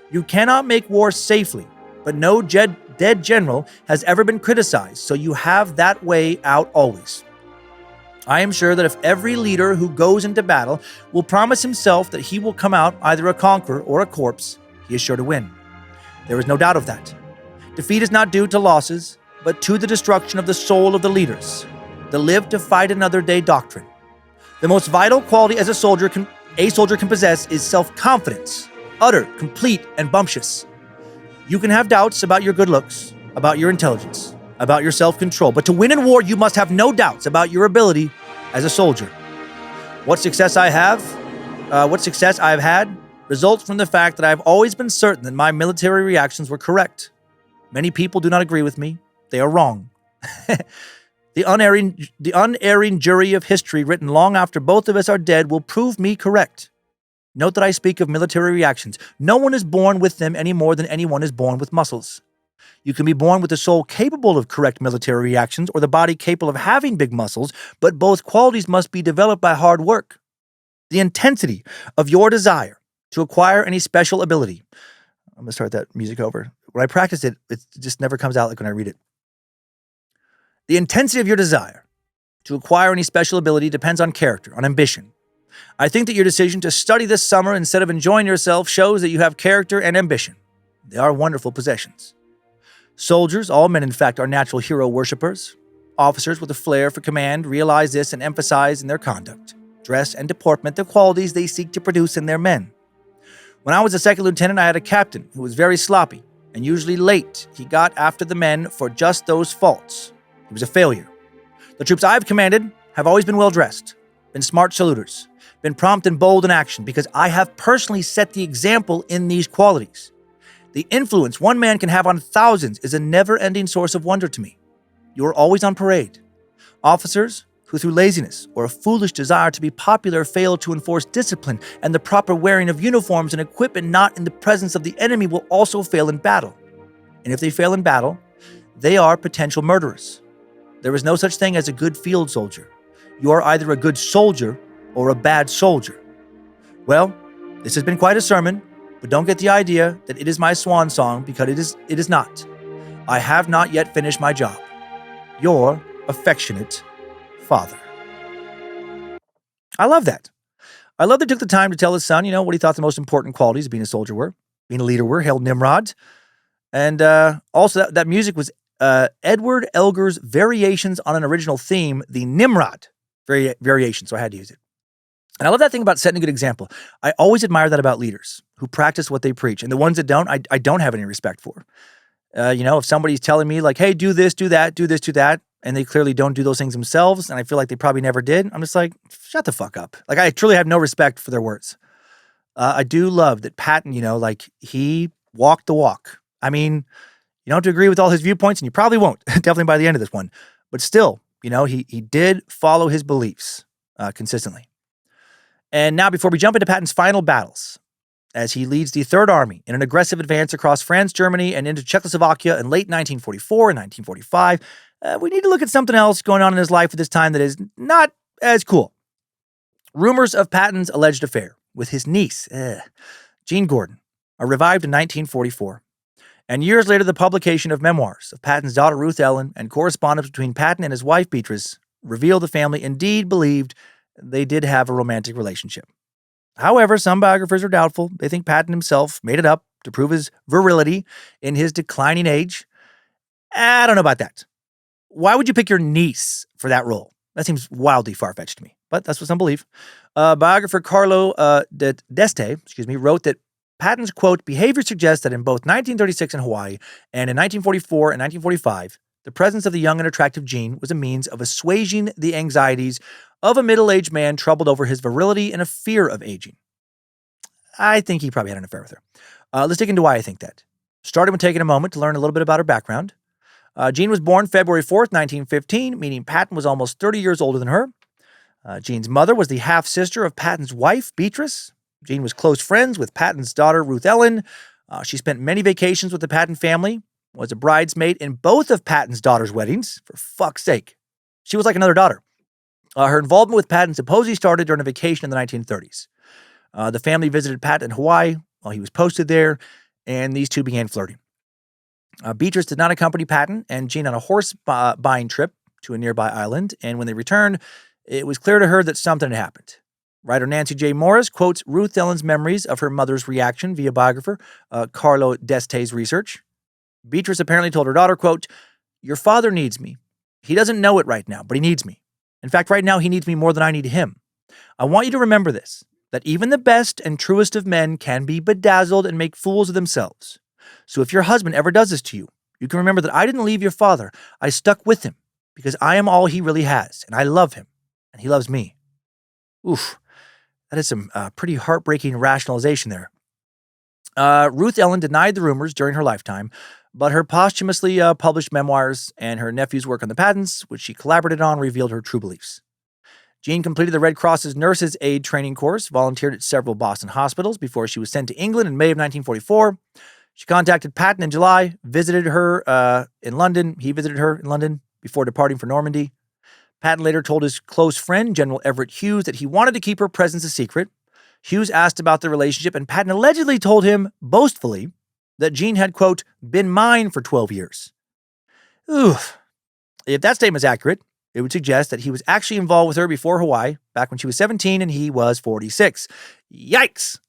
You cannot make war safely, but no dead general has ever been criticized, so you have that way out always. I am sure that if every leader who goes into battle will promise himself that he will come out either a conqueror or a corpse, he is sure to win. There is no doubt of that. Defeat is not due to losses, but to the destruction of the soul of the leaders. The live to fight another day doctrine. The most vital quality as a soldier can possess is self-confidence, utter, complete, and bumptious. You can have doubts about your good looks, about your intelligence, about your self-control, but to win in war, you must have no doubts about your ability as a soldier. What success I have had results from the fact that I have always been certain that my military reactions were correct. Many people do not agree with me. They are wrong. The unerring jury of history written long after both of us are dead will prove me correct. Note that I speak of military reactions. No one is born with them any more than anyone is born with muscles. You can be born with the soul capable of correct military reactions or the body capable of having big muscles, but both qualities must be developed by hard work. The intensity of your desire to acquire any special ability. I'm going to start that music over. When I practice it, it just never comes out like when I read it. The intensity of your desire to acquire any special ability depends on character, on ambition. I think that your decision to study this summer instead of enjoying yourself shows that you have character and ambition. They are wonderful possessions. Soldiers, all men in fact, are natural hero worshippers. Officers with a flair for command realize this and emphasize in their conduct, dress, and deportment the qualities they seek to produce in their men. When I was a second lieutenant, I had a captain who was very sloppy and usually late. He got after the men for just those faults. He was a failure. The troops I've commanded have always been well-dressed, been smart saluters, been prompt and bold in action because I have personally set the example in these qualities. The influence one man can have on thousands is a never-ending source of wonder to me. You are always on parade. Officers who through laziness or a foolish desire to be popular fail to enforce discipline and the proper wearing of uniforms and equipment not in the presence of the enemy will also fail in battle. And if they fail in battle, they are potential murderers. There is no such thing as a good field soldier. You are either a good soldier or a bad soldier. Well, this has been quite a sermon, but don't get the idea that it is my swan song because it is not. I have not yet finished my job. Your affectionate father. I love that. I love that he took the time to tell his son, what he thought the most important qualities of being a soldier were, being a leader were, hailed Nimrod. And also that music was Edward Elgar's variations on an original theme, the Nimrod variation, so I had to use it. And I love that thing about setting a good example. I always admire that about leaders who practice what they preach. And the ones that don't, I don't have any respect for. If somebody's telling me like, hey, do this, do that, do this, do that, and they clearly don't do those things themselves, and I feel like they probably never did, I'm just like, shut the fuck up. Like, I truly have no respect for their words. I do love that Patton, he walked the walk. I mean, you don't have to agree with all his viewpoints, and you probably won't, definitely by the end of this one. But still, he did follow his beliefs consistently. And now, before we jump into Patton's final battles, as he leads the Third Army in an aggressive advance across France, Germany, and into Czechoslovakia in late 1944 and 1945. We need to look at something else going on in his life at this time that is not as cool. Rumors of Patton's alleged affair with his niece, Jean Gordon, are revived in 1944. And years later, the publication of memoirs of Patton's daughter Ruth Ellen and correspondence between Patton and his wife Beatrice revealed the family indeed believed they did have a romantic relationship. However, some biographers are doubtful. They think Patton himself made it up to prove his virility in his declining age. I don't know about that. Why would you pick your niece for that role? That seems wildly far-fetched to me, but that's what some believe. Biographer Carlo D'Este, wrote that Patton's, quote, behavior suggests that in both 1936 in Hawaii and in 1944 and 1945, the presence of the young and attractive Jean was a means of assuaging the anxieties of a middle-aged man troubled over his virility and a fear of aging. I think he probably had an affair with her. Let's dig into why I think that. Starting with taking a moment to learn a little bit about her background. Jean was born February 4th, 1915, meaning Patton was almost 30 years older than her. Jean's mother was the half-sister of Patton's wife, Beatrice. Jean was close friends with Patton's daughter, Ruth Ellen. She spent many vacations with the Patton family, was a bridesmaid in both of Patton's daughters' weddings. For fuck's sake. She was like another daughter. Her involvement with Patton supposedly started during a vacation in the 1930s. The family visited Patton in Hawaii while he was posted there, and these two began flirting. Beatrice did not accompany Patton and Jean on a horse buying trip to a nearby island, and when they returned, it was clear to her that something had happened. Writer Nancy J. Morris quotes Ruth Ellen's memories of her mother's reaction via biographer Carlo D'Este's research. Beatrice apparently told her daughter, quote, "Your father needs me. He doesn't know it right now, but he needs me. In fact, right now he needs me more than I need him. I want you to remember this, that even the best and truest of men can be bedazzled and make fools of themselves. So if your husband ever does this to you, you can remember that I didn't leave your father. I stuck with him because I am all he really has, and I love him, and he loves me." Oof, that is some pretty heartbreaking rationalization there. Ruth Ellen denied the rumors during her lifetime, but her posthumously published memoirs and her nephew's work on the Pattons, which she collaborated on, revealed her true beliefs. Jean completed the Red Cross's nurses' aid training course, volunteered at several Boston hospitals before she was sent to England in May of 1944. She contacted Patton in July, visited her in London. He visited her in London before departing for Normandy. Patton later told his close friend, General Everett Hughes, that he wanted to keep her presence a secret. Hughes asked about the relationship, and Patton allegedly told him, boastfully, that Jean had, quote, been mine for 12 years. Oof. If that statement is accurate, it would suggest that he was actually involved with her before Hawaii, back when she was 17 and he was 46. Yikes.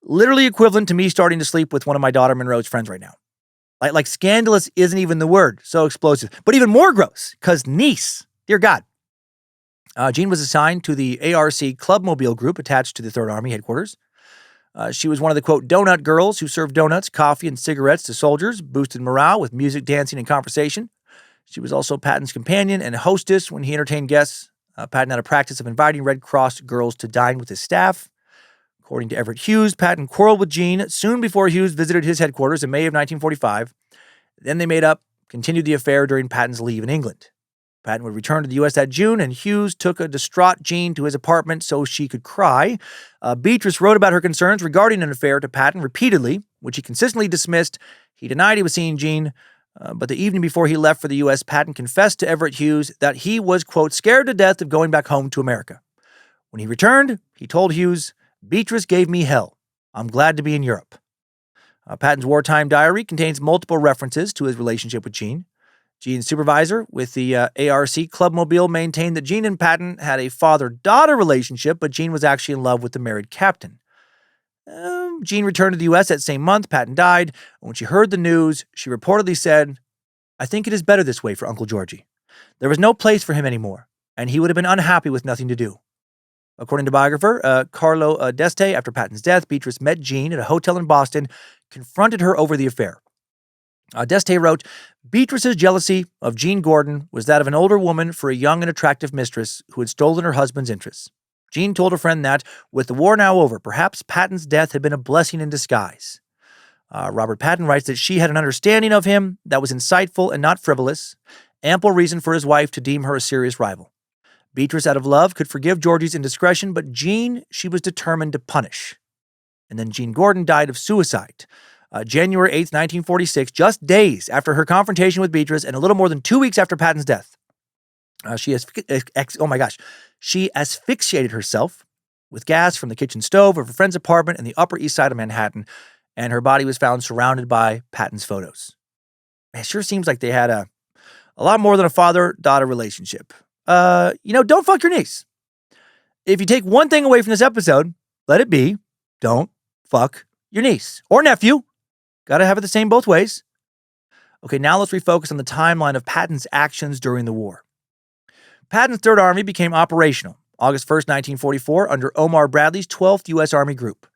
Literally equivalent to me starting to sleep with one of my daughter Monroe's friends right now. Like scandalous isn't even the word. So explosive. But even more gross, because niece. Dear God. Jean was assigned to the ARC Clubmobile group attached to the Third Army headquarters. She was one of the, quote, donut girls who served donuts, coffee, and cigarettes to soldiers, boosted morale with music, dancing, and conversation. She was also Patton's companion and hostess when he entertained guests. Patton had a practice of inviting Red Cross girls to dine with his staff. According to Everett Hughes, Patton quarreled with Jean soon before Hughes visited his headquarters in May of 1945. Then they made up, continued the affair during Patton's leave in England. Patton would return to the U.S. that June, and Hughes took a distraught Jean to his apartment so she could cry. Beatrice wrote about her concerns regarding an affair to Patton repeatedly, which he consistently dismissed. He denied he was seeing Jean, but the evening before he left for the U.S., Patton confessed to Everett Hughes that he was, quote, scared to death of going back home to America. When he returned, he told Hughes, "Beatrice gave me hell. I'm glad to be in Europe." Patton's wartime diary contains multiple references to his relationship with Jean. Jean's supervisor with the ARC Clubmobile maintained that Jean and Patton had a father-daughter relationship, but Jean was actually in love with the married captain. Jean returned to the U.S. that same month. Patton died. And when she heard the news, she reportedly said, "I think it is better this way for Uncle Georgie. There was no place for him anymore, and he would have been unhappy with nothing to do." According to biographer Carlo D'Este, after Patton's death, Beatrice met Jean at a hotel in Boston, confronted her over the affair. D'Este wrote, "Beatrice's jealousy of Jean Gordon was that of an older woman for a young and attractive mistress who had stolen her husband's interests. Jean told her friend that, with the war now over, perhaps Patton's death had been a blessing in disguise." Robert Patton writes that she had an understanding of him that was insightful and not frivolous, ample reason for his wife to deem her a serious rival. Beatrice, out of love, could forgive Georgie's indiscretion, but Jean she was determined to punish. And then Jean Gordon died of suicide. January 8th, 1946, just days after her confrontation with Beatrice and a little more than 2 weeks after Patton's death. She asphyxiated herself with gas from the kitchen stove of her friend's apartment in the Upper East Side of Manhattan, and her body was found surrounded by Patton's photos. Man, it sure seems like they had a lot more than a father-daughter relationship. Don't fuck your niece. If you take one thing away from this episode, let it be, don't fuck your niece or nephew. Gotta have it the same both ways. Okay, now let's refocus on the timeline of Patton's actions during the war. Patton's Third Army became operational August 1st, 1944, under Omar Bradley's 12th U.S. Army Group.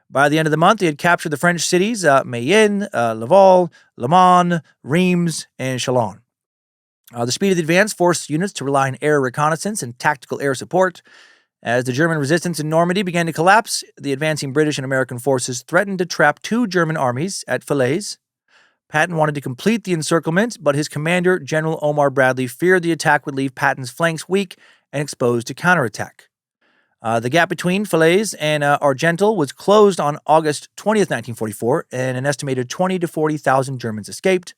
By the end of the month, they had captured the French cities Mayenne, Laval, Le Mans, Reims, and Chalon. The speed of the advance forced units to rely on air reconnaissance and tactical air support. As the German resistance in Normandy began to collapse, the advancing British and American forces threatened to trap 2 German armies at Falaise. Patton wanted to complete the encirclement, but his commander, General Omar Bradley, feared the attack would leave Patton's flanks weak and exposed to counterattack. The gap between Falaise and Argental was closed on August 20th, 1944, and an estimated 20,000 to 40,000 Germans escaped.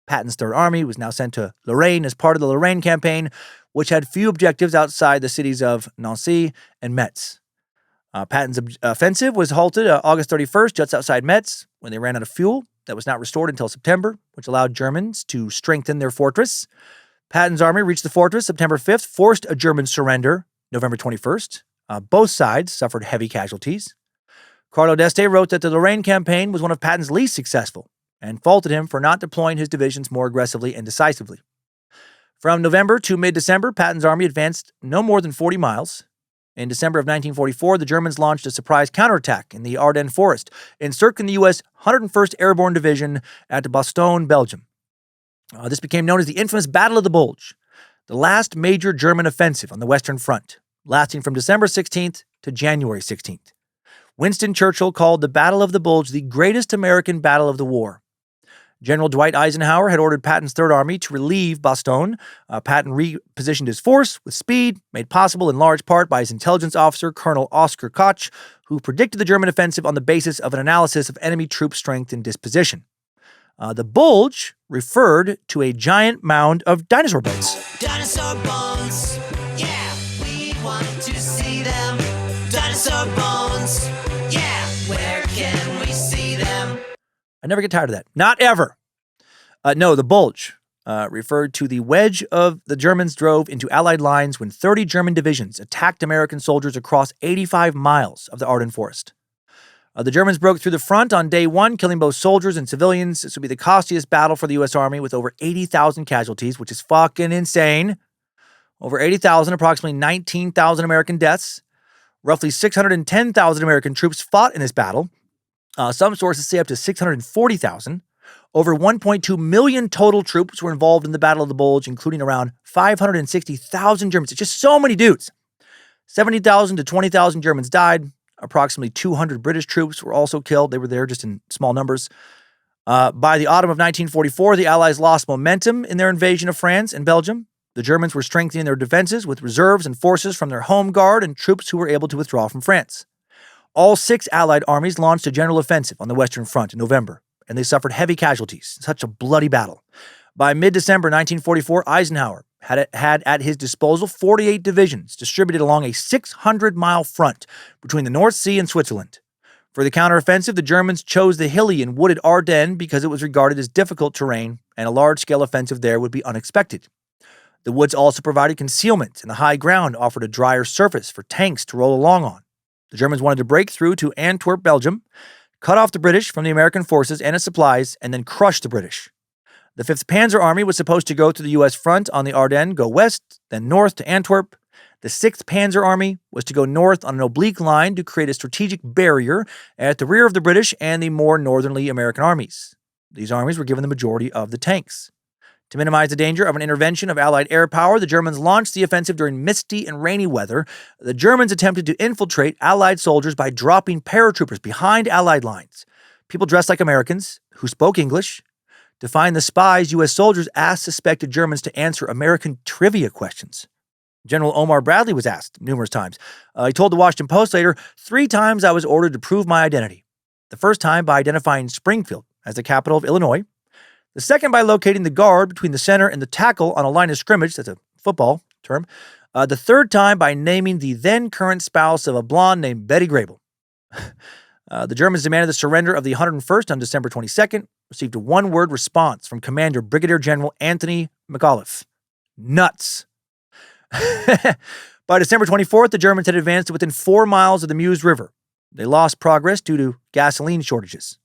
Patton's Third Army was now sent to Lorraine as part of the Lorraine campaign, which had few objectives outside the cities of Nancy and Metz. Patton's offensive was halted August 31st, just outside Metz, when they ran out of fuel that was not restored until September, which allowed Germans to strengthen their fortress. Patton's army reached the fortress September 5th, forced a German surrender November 21st. Both sides suffered heavy casualties. Carlo d'Este wrote that the Lorraine campaign was one of Patton's least successful and faulted him for not deploying his divisions more aggressively and decisively. From November to mid-December, Patton's army advanced no more than 40 miles. In December of 1944, the Germans launched a surprise counterattack in the Ardennes Forest, encircling the U.S. 101st Airborne Division at Bastogne, Belgium. This became known as the infamous Battle of the Bulge, the last major German offensive on the Western Front, lasting from December 16th to January 16th. Winston Churchill called the Battle of the Bulge the greatest American battle of the war. General Dwight Eisenhower had ordered Patton's Third Army to relieve Bastogne. Patton repositioned his force with speed, made possible in large part by his intelligence officer, Colonel Oskar Koch, who predicted the German offensive on the basis of an analysis of enemy troop strength and disposition. The bulge referred to a giant mound of dinosaur bones. Dinosaur bones, yeah, we want to see them. Dinosaur bones, yeah, where can we see them? I never get tired of that. Not ever. No, the bulge referred to the wedge of the Germans drove into Allied lines when 30 German divisions attacked American soldiers across 85 miles of the Ardennes Forest. The Germans broke through the front on day 1, killing both soldiers and civilians. This would be the costliest battle for the U.S. Army with over 80,000 casualties, which is fucking insane. Over 80,000, approximately 19,000 American deaths. Roughly 610,000 American troops fought in this battle. Some sources say up to 640,000. Over 1.2 million total troops were involved in the Battle of the Bulge, including around 560,000 Germans. It's just so many dudes. 70,000 to 20,000 Germans died. Approximately 200 British troops were also killed. They were there just in small numbers. By the autumn of 1944, the Allies lost momentum in their invasion of France and Belgium. The Germans were strengthening their defenses with reserves and forces from their home guard and troops who were able to withdraw from France. All 6 Allied armies launched a general offensive on the Western Front in November, and they suffered heavy casualties. Such a bloody battle. By mid-December 1944, Eisenhower had at his disposal 48 divisions distributed along a 600-mile front between the North Sea and Switzerland. For the counteroffensive, the Germans chose the hilly and wooded Ardennes because it was regarded as difficult terrain, and a large-scale offensive there would be unexpected. The woods also provided concealment, and the high ground offered a drier surface for tanks to roll along on. The Germans wanted to break through to Antwerp, Belgium, cut off the British from the American forces and its supplies, and then crush the British. The 5th Panzer Army was supposed to go to the U.S. front on the Ardennes, go west, then north to Antwerp. The 6th Panzer Army was to go north on an oblique line to create a strategic barrier at the rear of the British and the more northerly American armies. These armies were given the majority of the tanks. To minimize the danger of an intervention of Allied air power, the Germans launched the offensive during misty and rainy weather. The Germans attempted to infiltrate Allied soldiers by dropping paratroopers behind Allied lines. People dressed like Americans, who spoke English. To find the spies, U.S. soldiers asked suspected Germans to answer American trivia questions. General Omar Bradley was asked numerous times. He told the Washington Post later, 3 times I was ordered to prove my identity. The first time by identifying Springfield as the capital of Illinois. The second by locating the guard between the center and the tackle on a line of scrimmage. That's a football term. The third time by naming the then current spouse of a blonde named Betty Grable. The Germans demanded the surrender of the 101st on December 22nd, received a one-word response from Commander Brigadier General Anthony McAuliffe. Nuts. By December 24th, the Germans had advanced to within 4 miles of the Meuse River. They lost progress due to gasoline shortages.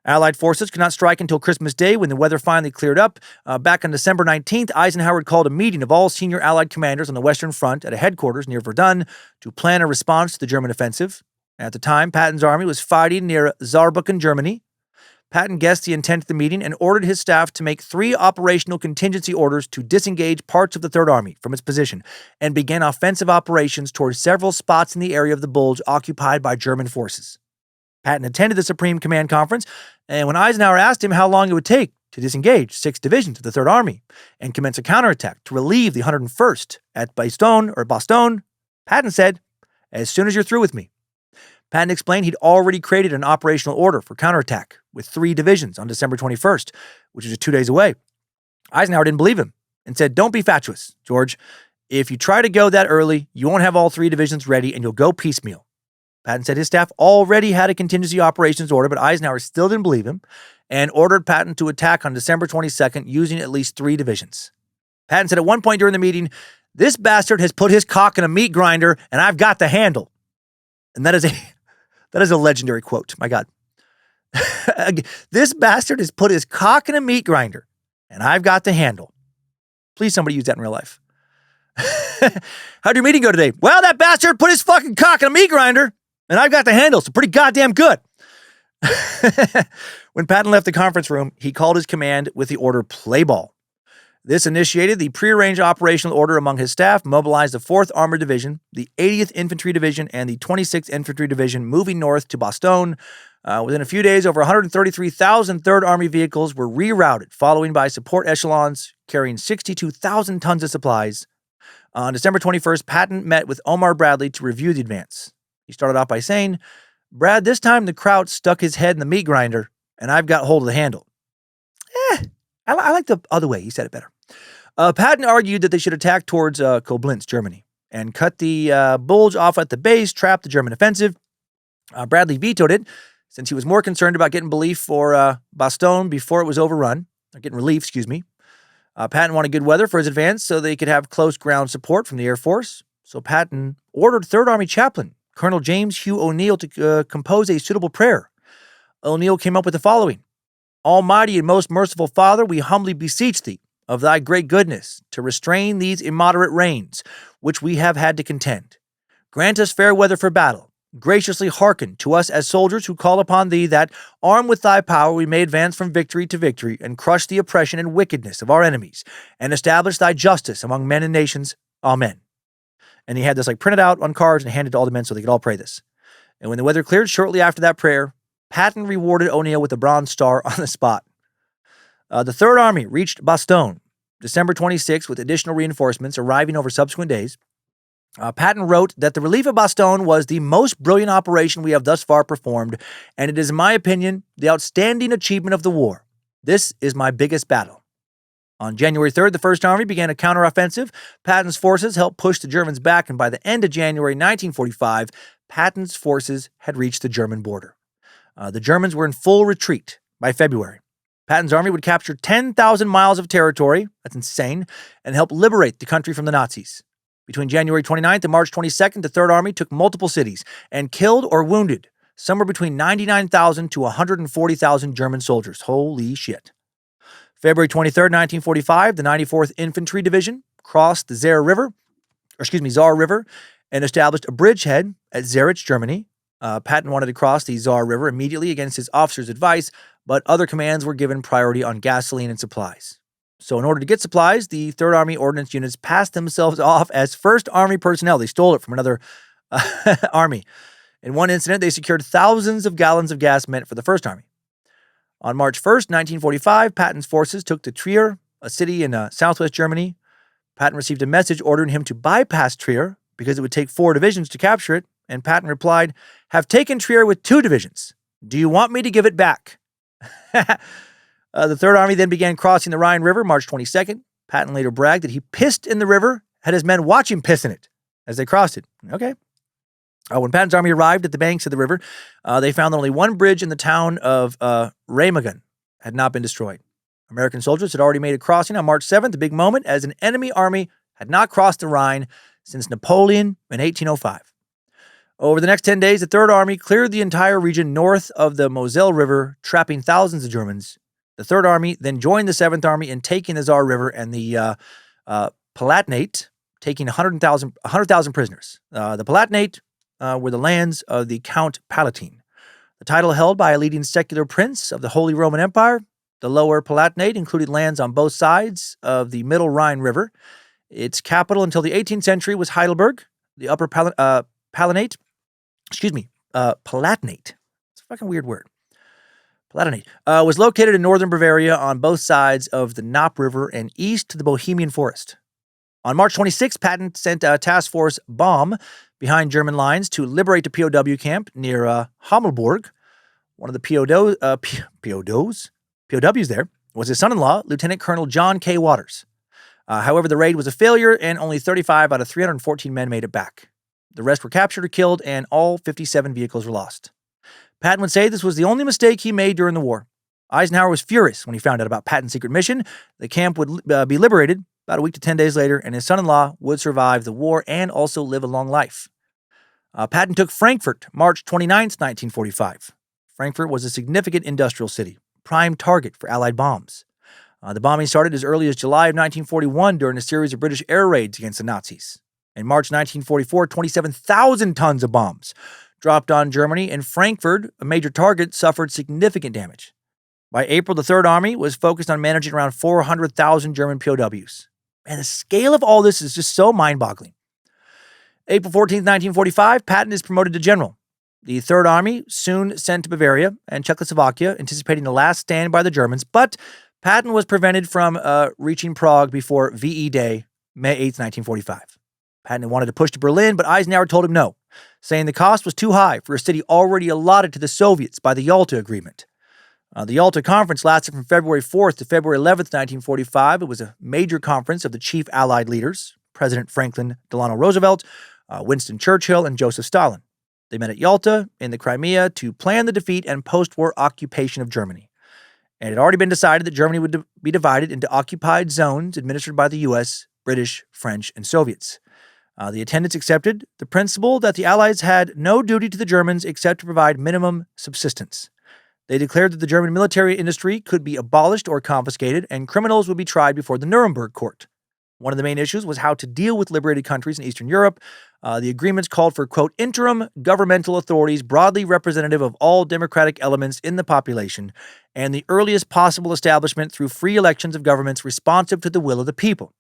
Allied forces could not strike until Christmas Day when the weather finally cleared up. Back on December 19th, Eisenhower had called a meeting of all senior Allied commanders on the Western Front at a headquarters near Verdun to plan a response to the German offensive. At the time, Patton's army was fighting near Saarbrücken, Germany. Patton guessed the intent of the meeting and ordered his staff to make 3 operational contingency orders to disengage parts of the Third Army from its position and begin offensive operations towards several spots in the area of the Bulge occupied by German forces. Patton attended the Supreme Command Conference, and when Eisenhower asked him how long it would take to disengage 6 divisions of the Third Army and commence a counterattack to relieve the 101st at Bastogne, Patton said, "As soon as you're through with me." Patton explained he'd already created an operational order for counterattack with 3 divisions on December 21st, which is just 2 days away. Eisenhower didn't believe him and said, "Don't be fatuous, George. If you try to go that early, you won't have all 3 divisions ready and you'll go piecemeal." Patton said his staff already had a contingency operations order, but Eisenhower still didn't believe him and ordered Patton to attack on December 22nd using at least 3 divisions. Patton said at one point during the meeting, "This bastard has put his cock in a meat grinder and I've got the handle." And that is a legendary quote. My God. "This bastard has put his cock in a meat grinder and I've got the handle." Please somebody use that in real life. "How'd your meeting go today?" "Well, that bastard put his fucking cock in a meat grinder and I've got the handle, so pretty goddamn good." When Patton left the conference room, he called his command with the order "play ball." This initiated the prearranged operational order among his staff, mobilized the 4th Armored Division, the 80th Infantry Division, and the 26th Infantry Division, moving north to Bastogne. Within a few days, over 133,000 Third Army vehicles were rerouted, following by support echelons carrying 62,000 tons of supplies. On December 21st, Patton met with Omar Bradley to review the advance. He started off by saying, "Brad, this time the Kraut stuck his head in the meat grinder, and I've got hold of the handle." I like the other way. He said it better. Patton argued that they should attack towards Koblenz, Germany, and cut the Bulge off at the base, trap the German offensive. Bradley vetoed it, since he was more concerned about getting relief for Bastogne before it was overrun. Patton wanted good weather for his advance so they could have close ground support from the Air Force. So Patton ordered 3rd Army chaplain, Colonel James Hugh O'Neill, to compose a suitable prayer. O'Neill came up with the following: "Almighty and most merciful Father, we humbly beseech thee, of thy great goodness, to restrain these immoderate rains, which we have had to contend. Grant us fair weather for battle. Graciously hearken to us as soldiers who call upon thee that, armed with thy power, we may advance from victory to victory and crush the oppression and wickedness of our enemies and establish thy justice among men and nations. Amen." And he had this printed out on cards and handed to all the men so they could all pray this. And when the weather cleared shortly after that prayer, Patton rewarded O'Neill with a Bronze Star on the spot. The Third Army reached Bastogne December 26th with additional reinforcements arriving over subsequent days. Patton wrote that the relief of Bastogne was the most brilliant operation we have thus far performed, and it is, in my opinion, the outstanding achievement of the war. This is my biggest battle. On January 3rd, the First Army began a counteroffensive. Patton's forces helped push the Germans back, and by the end of January 1945, Patton's forces had reached the German border. The Germans were in full retreat by February. Patton's army would capture 10,000 miles of territory, that's insane, and help liberate the country from the Nazis. Between January 29th and March 22nd, the Third Army took multiple cities and killed or wounded somewhere between 99,000 to 140,000 German soldiers. Holy shit. February 23rd, 1945, the 94th Infantry Division crossed the Saar River, and established a bridgehead at Zerich, Germany. Patton wanted to cross the Saar River immediately against his officers' advice, but other commands were given priority on gasoline and supplies. So in order to get supplies, the Third Army ordnance units passed themselves off as First Army personnel. They stole it from another army. In one incident, they secured thousands of gallons of gas meant for the First Army. On March 1st, 1945, Patton's forces took to Trier, a city in southwest Germany. Patton received a message ordering him to bypass Trier because it would take 4 divisions to capture it, and Patton replied, "Have taken Trier with 2 divisions. Do you want me to give it back?" The Third Army then began crossing the Rhine River March 22nd. Patton later bragged that he pissed in the river, had his men watch him piss in it as they crossed it. Okay. When Patton's army arrived at the banks of the river, they found that only one bridge in the town of Remagen had not been destroyed. American soldiers had already made a crossing on March 7th, a big moment, as an enemy army had not crossed the Rhine since Napoleon in 1805. Over the next 10 days, the Third Army cleared the entire region north of the Moselle River, trapping thousands of Germans. The Third Army then joined the Seventh Army in taking the Saar River and the Palatinate, taking 100,000 prisoners. The Palatinate were the lands of the Count Palatine, the title held by a leading secular prince of the Holy Roman Empire. The Lower Palatinate included lands on both sides of the Middle Rhine River. Its capital until the 18th century was Heidelberg. The Upper Palatinate. It's a fucking weird word. Palatinate was located in northern Bavaria on both sides of the Knop River and east to the Bohemian Forest. On March 26, Patton sent a task force bomb behind German lines to liberate the POW camp near Hommelburg. One of the POWs there was his son-in-law, Lieutenant Colonel John K. Waters. However, the raid was a failure, and only 35 out of 314 men made it back. The rest were captured or killed, and all 57 vehicles were lost. Patton would say this was the only mistake he made during the war. Eisenhower was furious when he found out about Patton's secret mission. The camp would be liberated about a week to 10 days later, and his son-in-law would survive the war and also live a long life. Patton took Frankfurt March 29, 1945. Frankfurt was a significant industrial city, prime target for Allied bombs. The bombing started as early as July of 1941 during a series of British air raids against the Nazis. In March 1944, 27,000 tons of bombs dropped on Germany, and Frankfurt, a major target, suffered significant damage. By April, the Third Army was focused on managing around 400,000 German POWs. Man, the scale of all this is just so mind-boggling. April 14, 1945, Patton is promoted to general. The Third Army soon sent to Bavaria and Czechoslovakia, anticipating the last stand by the Germans, but Patton was prevented from reaching Prague before VE Day, May 8, 1945. Patton wanted to push to Berlin, but Eisenhower told him no, saying the cost was too high for a city already allotted to the Soviets by the Yalta Agreement. The Yalta Conference lasted from February 4th to February 11th, 1945. It was a major conference of the chief Allied leaders, President Franklin Delano Roosevelt, Winston Churchill, and Joseph Stalin. They met at Yalta in the Crimea to plan the defeat and post-war occupation of Germany. And it had already been decided that Germany would be divided into occupied zones administered by the U.S., British, French, and Soviets. The attendants accepted the principle that the Allies had no duty to the Germans except to provide minimum subsistence. They declared that the German military industry could be abolished or confiscated, and criminals would be tried before the Nuremberg court. One of the main issues was how to deal with liberated countries in Eastern Europe. The agreements called for, quote, interim governmental authorities broadly representative of all democratic elements in the population, and the earliest possible establishment through free elections of governments responsive to the will of the people.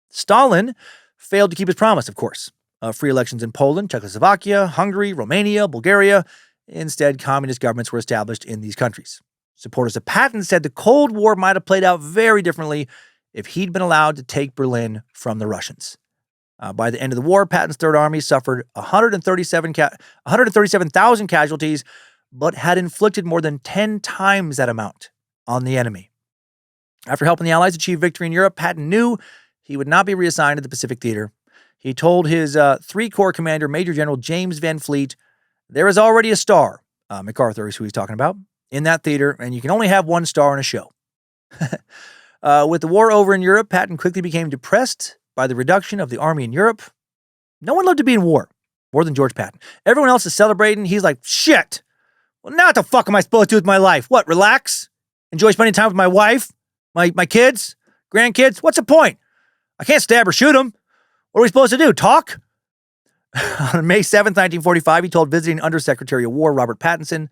Stalin failed to keep his promise, of course. Free elections in Poland, Czechoslovakia, Hungary, Romania, Bulgaria. Instead, communist governments were established in these countries. Supporters of Patton said the Cold War might have played out very differently if he'd been allowed to take Berlin from the Russians. By the end of the war, Patton's Third Army suffered 137,000 casualties, but had inflicted more than 10 times that amount on the enemy. After helping the Allies achieve victory in Europe, Patton knew he would not be reassigned to the Pacific Theater. He told his 3-Corps commander, Major General James Van Fleet, "There is already a star," MacArthur is who he's talking about, "in that theater, and you can only have one star in a show." With the war over in Europe, Patton quickly became depressed by the reduction of the army in Europe. No one loved to be in war more than George Patton. Everyone else is celebrating. He's like, shit. Well, now what the fuck am I supposed to do with my life? What, relax? Enjoy spending time with my wife? My kids? Grandkids? What's the point? I can't stab or shoot them. What are we supposed to do? Talk? On May 7th, 1945, he told visiting Undersecretary of War Robert Pattinson,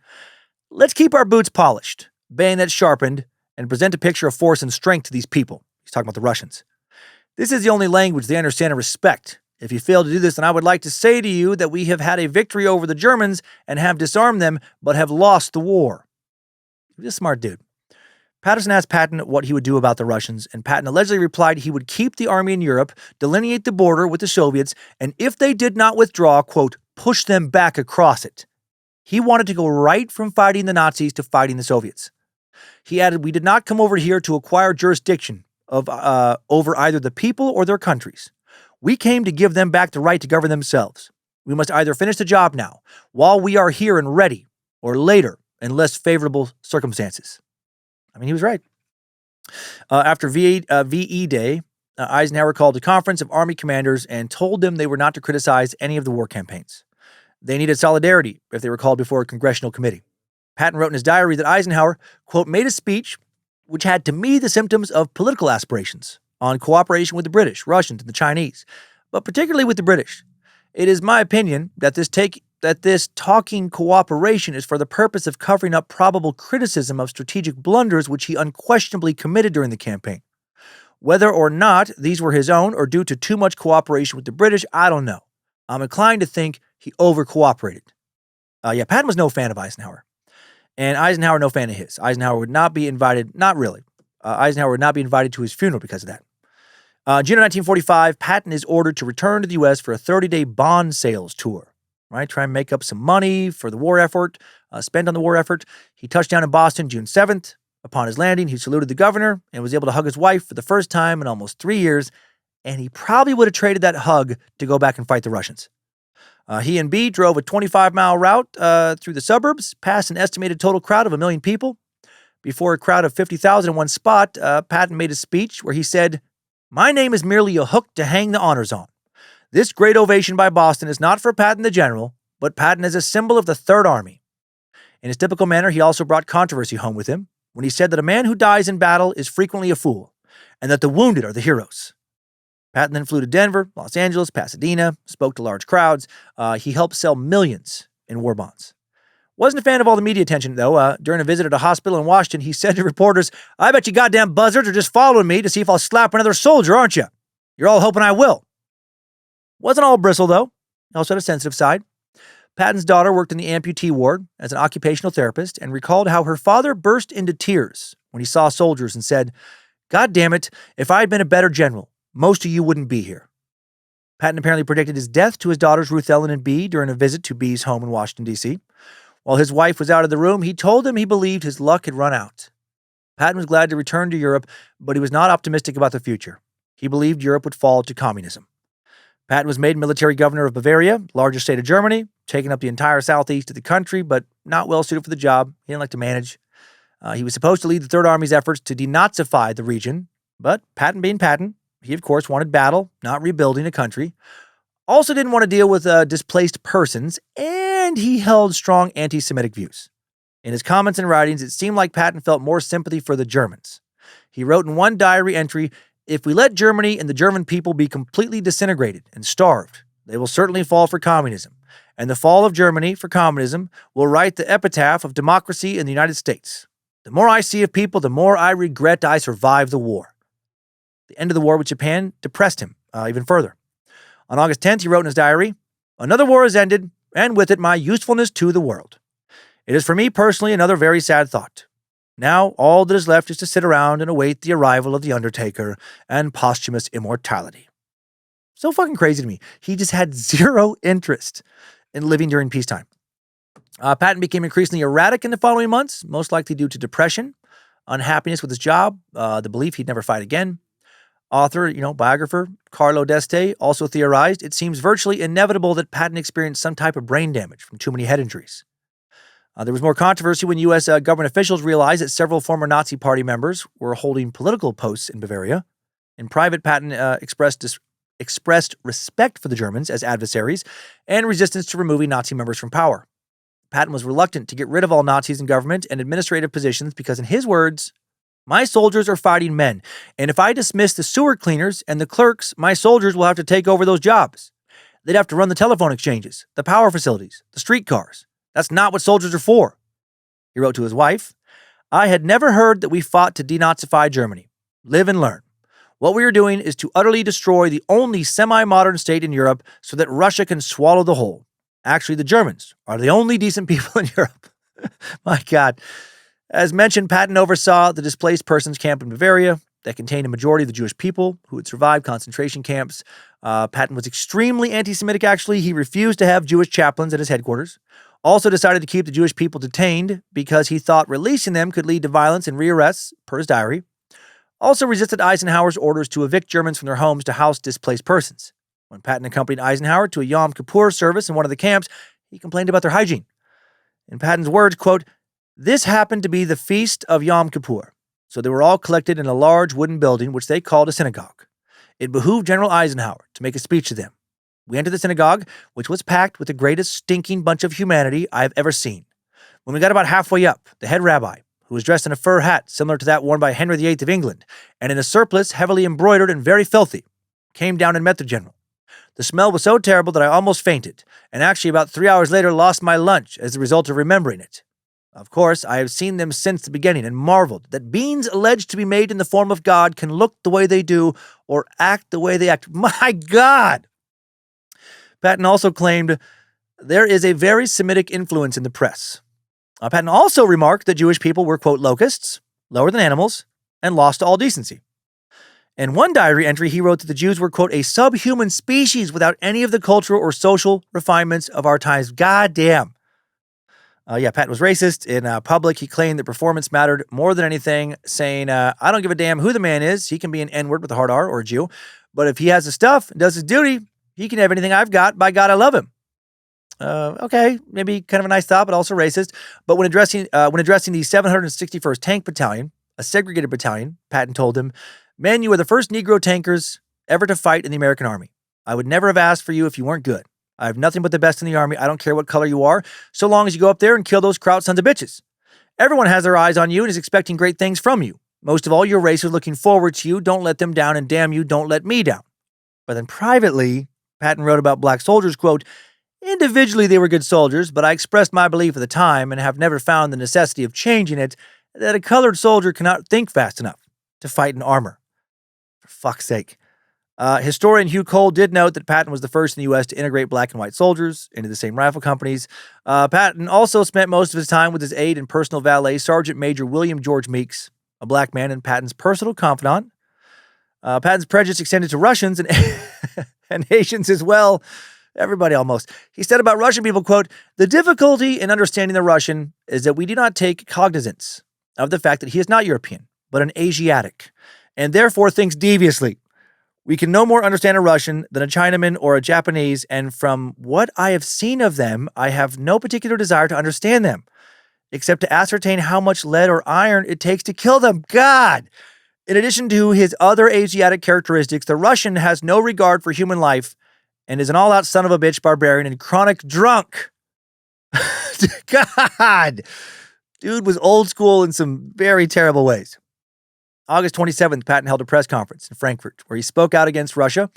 "Let's keep our boots polished, bayonets sharpened, and present a picture of force and strength to these people." He's talking about the Russians. "This is the only language they understand and respect. If you fail to do this, then I would like to say to you that we have had a victory over the Germans and have disarmed them, but have lost the war." He's a smart dude. Patterson asked Patton what he would do about the Russians, and Patton allegedly replied he would keep the army in Europe, delineate the border with the Soviets, and if they did not withdraw, quote, push them back across it. He wanted to go right from fighting the Nazis to fighting the Soviets. He added, we did not come over here to acquire jurisdiction over either the people or their countries. We came to give them back the right to govern themselves. We must either finish the job now, while we are here and ready, or later in less favorable circumstances. I mean, he was right. After VE Day, Eisenhower called a conference of Army commanders and told them they were not to criticize any of the war campaigns. They needed solidarity if they were called before a congressional committee. Patton wrote in his diary that Eisenhower, quote, made a speech which had to me the symptoms of political aspirations on cooperation with the British, Russians, and the Chinese, but particularly with the British. It is my opinion that this talking cooperation is for the purpose of covering up probable criticism of strategic blunders which he unquestionably committed during the campaign. Whether or not these were his own or due to too much cooperation with the British, I don't know. I'm inclined to think he over-cooperated. Patton was no fan of Eisenhower. And Eisenhower, no fan of his. Eisenhower would not be invited, not really. Eisenhower would not be invited to his funeral because of that. June of 1945, Patton is ordered to return to the U.S. for a 30-day bond sales tour. Right, try and make up some money for the war effort, spend on the war effort. He touched down in Boston June 7th. Upon his landing, he saluted the governor and was able to hug his wife for the first time in almost 3 years, and he probably would have traded that hug to go back and fight the Russians. He and B drove a 25-mile route through the suburbs, past an estimated total crowd of 1 million people. Before a crowd of 50,000 in one spot, Patton made a speech where he said, my name is merely a hook to hang the honors on. This great ovation by Boston is not for Patton the general, but Patton as a symbol of the Third Army. In his typical manner, he also brought controversy home with him when he said that a man who dies in battle is frequently a fool, and that the wounded are the heroes. Patton then flew to Denver, Los Angeles, Pasadena, spoke to large crowds. He helped sell millions in war bonds. Wasn't a fan of all the media attention, though. During a visit at a hospital in Washington, he said to reporters, I bet you goddamn buzzards are just following me to see if I'll slap another soldier, aren't you? You're all hoping I will. Wasn't all bristle, though. He also had a sensitive side. Patton's daughter worked in the amputee ward as an occupational therapist and recalled how her father burst into tears when he saw soldiers and said, God damn it, if I had been a better general, most of you wouldn't be here. Patton apparently predicted his death to his daughters Ruth Ellen and Bee during a visit to Bee's home in Washington, D.C. While his wife was out of the room, he told them he believed his luck had run out. Patton was glad to return to Europe, but he was not optimistic about the future. He believed Europe would fall to communism. Patton was made military governor of Bavaria, largest state of Germany, taking up the entire southeast of the country, but not well suited for the job. He didn't like to manage. He was supposed to lead the Third Army's efforts to denazify the region, but Patton being Patton, he of course wanted battle, not rebuilding a country. Also didn't want to deal with displaced persons, and he held strong anti-Semitic views. In his comments and writings, it seemed like Patton felt more sympathy for the Germans. He wrote in one diary entry, if we let Germany and the German people be completely disintegrated and starved, they will certainly fall for communism. And the fall of Germany for communism will write the epitaph of democracy in the United States. The more I see of people, the more I regret I survived the war. The end of the war with Japan depressed him even further. On August 10th, he wrote in his diary, another war has ended, and with it my usefulness to the world. It is for me personally another very sad thought. Now all that is left is to sit around and await the arrival of the Undertaker and posthumous immortality. So fucking crazy to me. He just had zero interest in living during peacetime. Patton became increasingly erratic in the following months, most likely due to depression, unhappiness with his job, the belief he'd never fight again. Author, biographer Carlo D'Este also theorized it seems virtually inevitable that Patton experienced some type of brain damage from too many head injuries. There was more controversy when U.S. government officials realized that several former Nazi Party members were holding political posts in Bavaria. In private, Patton expressed respect for the Germans as adversaries and resistance to removing Nazi members from power. Patton was reluctant to get rid of all Nazis in government and administrative positions because, in his words, my soldiers are fighting men, and if I dismiss the sewer cleaners and the clerks, my soldiers will have to take over those jobs. They'd have to run the telephone exchanges, the power facilities, the streetcars. That's not what soldiers are for. He wrote to his wife, I had never heard that we fought to denazify Germany. Live and learn. What we are doing is to utterly destroy the only semi-modern state in Europe so that Russia can swallow the whole. Actually, the Germans are the only decent people in Europe. My God. As mentioned, Patton oversaw the displaced persons camp in Bavaria that contained a majority of the Jewish people who had survived concentration camps. Patton was extremely anti-Semitic, actually. He refused to have Jewish chaplains at his headquarters. Also decided to keep the Jewish people detained because he thought releasing them could lead to violence and rearrests, per his diary. Also resisted Eisenhower's orders to evict Germans from their homes to house displaced persons. When Patton accompanied Eisenhower to a Yom Kippur service in one of the camps, he complained about their hygiene. In Patton's words, quote, "This happened to be the feast of Yom Kippur, so they were all collected in a large wooden building, which they called a synagogue. It behooved General Eisenhower to make a speech to them. We entered the synagogue, which was packed with the greatest stinking bunch of humanity I have ever seen. When we got about halfway up, the head rabbi, who was dressed in a fur hat similar to that worn by Henry VIII of England, and in a surplice heavily embroidered and very filthy, came down and met the general. The smell was so terrible that I almost fainted, and actually about 3 hours later lost my lunch as a result of remembering it. Of course, I have seen them since the beginning and marveled that beings alleged to be made in the form of God can look the way they do or act the way they act. My God!" Patton also claimed there is a very Semitic influence in the press. Patton also remarked that Jewish people were, quote, locusts, lower than animals, and lost to all decency. In one diary entry, he wrote that the Jews were, quote, a subhuman species without any of the cultural or social refinements of our times. God damn. Patton was racist. In public, he claimed that performance mattered more than anything, saying, I don't give a damn who the man is. He can be an N-word with a hard R or a Jew. But if he has the stuff and does his duty, he can have anything I've got. By God, I love him. Okay, maybe kind of a nice thought, but also racist. But when addressing the 761st Tank Battalion, a segregated battalion, Patton told him, "Men, you are the first Negro tankers ever to fight in the American Army. I would never have asked for you if you weren't good. I have nothing but the best in the Army. I don't care what color you are, so long as you go up there and kill those Kraut sons of bitches. Everyone has their eyes on you and is expecting great things from you. Most of all, your race is looking forward to you. Don't let them down, and damn you, don't let me down." But then privately, Patton wrote about black soldiers, quote, "Individually, they were good soldiers, but I expressed my belief at the time and have never found the necessity of changing it that a colored soldier cannot think fast enough to fight in armor." For fuck's sake. Historian Hugh Cole did note that Patton was the first in the U.S. to integrate black and white soldiers into the same rifle companies. Patton also spent most of his time with his aide and personal valet, Sergeant Major William George Meeks, a black man and Patton's personal confidant. Patton's prejudice extended to Russians and, and Asians as well. Everybody almost. He said about Russian people, quote, "The difficulty in understanding the Russian is that we do not take cognizance of the fact that he is not European, but an Asiatic, and therefore thinks deviously. We can no more understand a Russian than a Chinaman or a Japanese, and from what I have seen of them, I have no particular desire to understand them, except to ascertain how much lead or iron it takes to kill them." God! In addition to his other Asiatic characteristics, the Russian has no regard for human life and is an all-out son of a bitch barbarian and chronic drunk. God! Dude was old school in some very terrible ways. August 27th, Patton held a press conference in Frankfurt where he spoke out against Russia,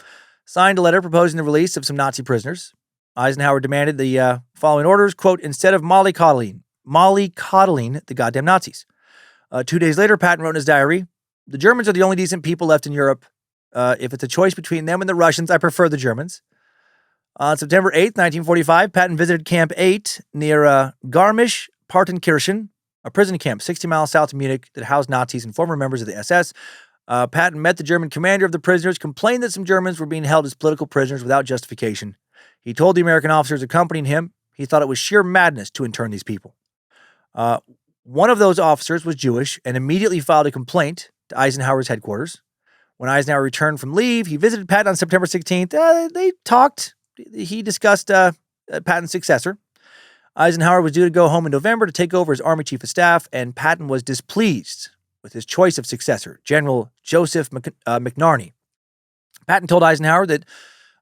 signed a letter proposing the release of some Nazi prisoners. Eisenhower demanded the following orders, quote, "instead of mollycoddling the goddamn Nazis." 2 days later, Patton wrote in his diary, "The Germans are the only decent people left in Europe. If it's a choice between them and the Russians, I prefer the Germans." On September 8th, 1945, Patton visited Camp 8 near Garmisch-Partenkirchen, a prison camp 60 miles south of Munich that housed Nazis and former members of the SS. Patton met the German commander of the prisoners, complained that some Germans were being held as political prisoners without justification. He told the American officers accompanying him he thought it was sheer madness to intern these people. One of those officers was Jewish and immediately filed a complaint to Eisenhower's headquarters. When Eisenhower returned from leave, he visited Patton on September 16th. They talked. He discussed Patton's successor. Eisenhower was due to go home in November to take over as Army Chief of Staff, and Patton was displeased with his choice of successor, General Joseph McNarney. Patton told Eisenhower that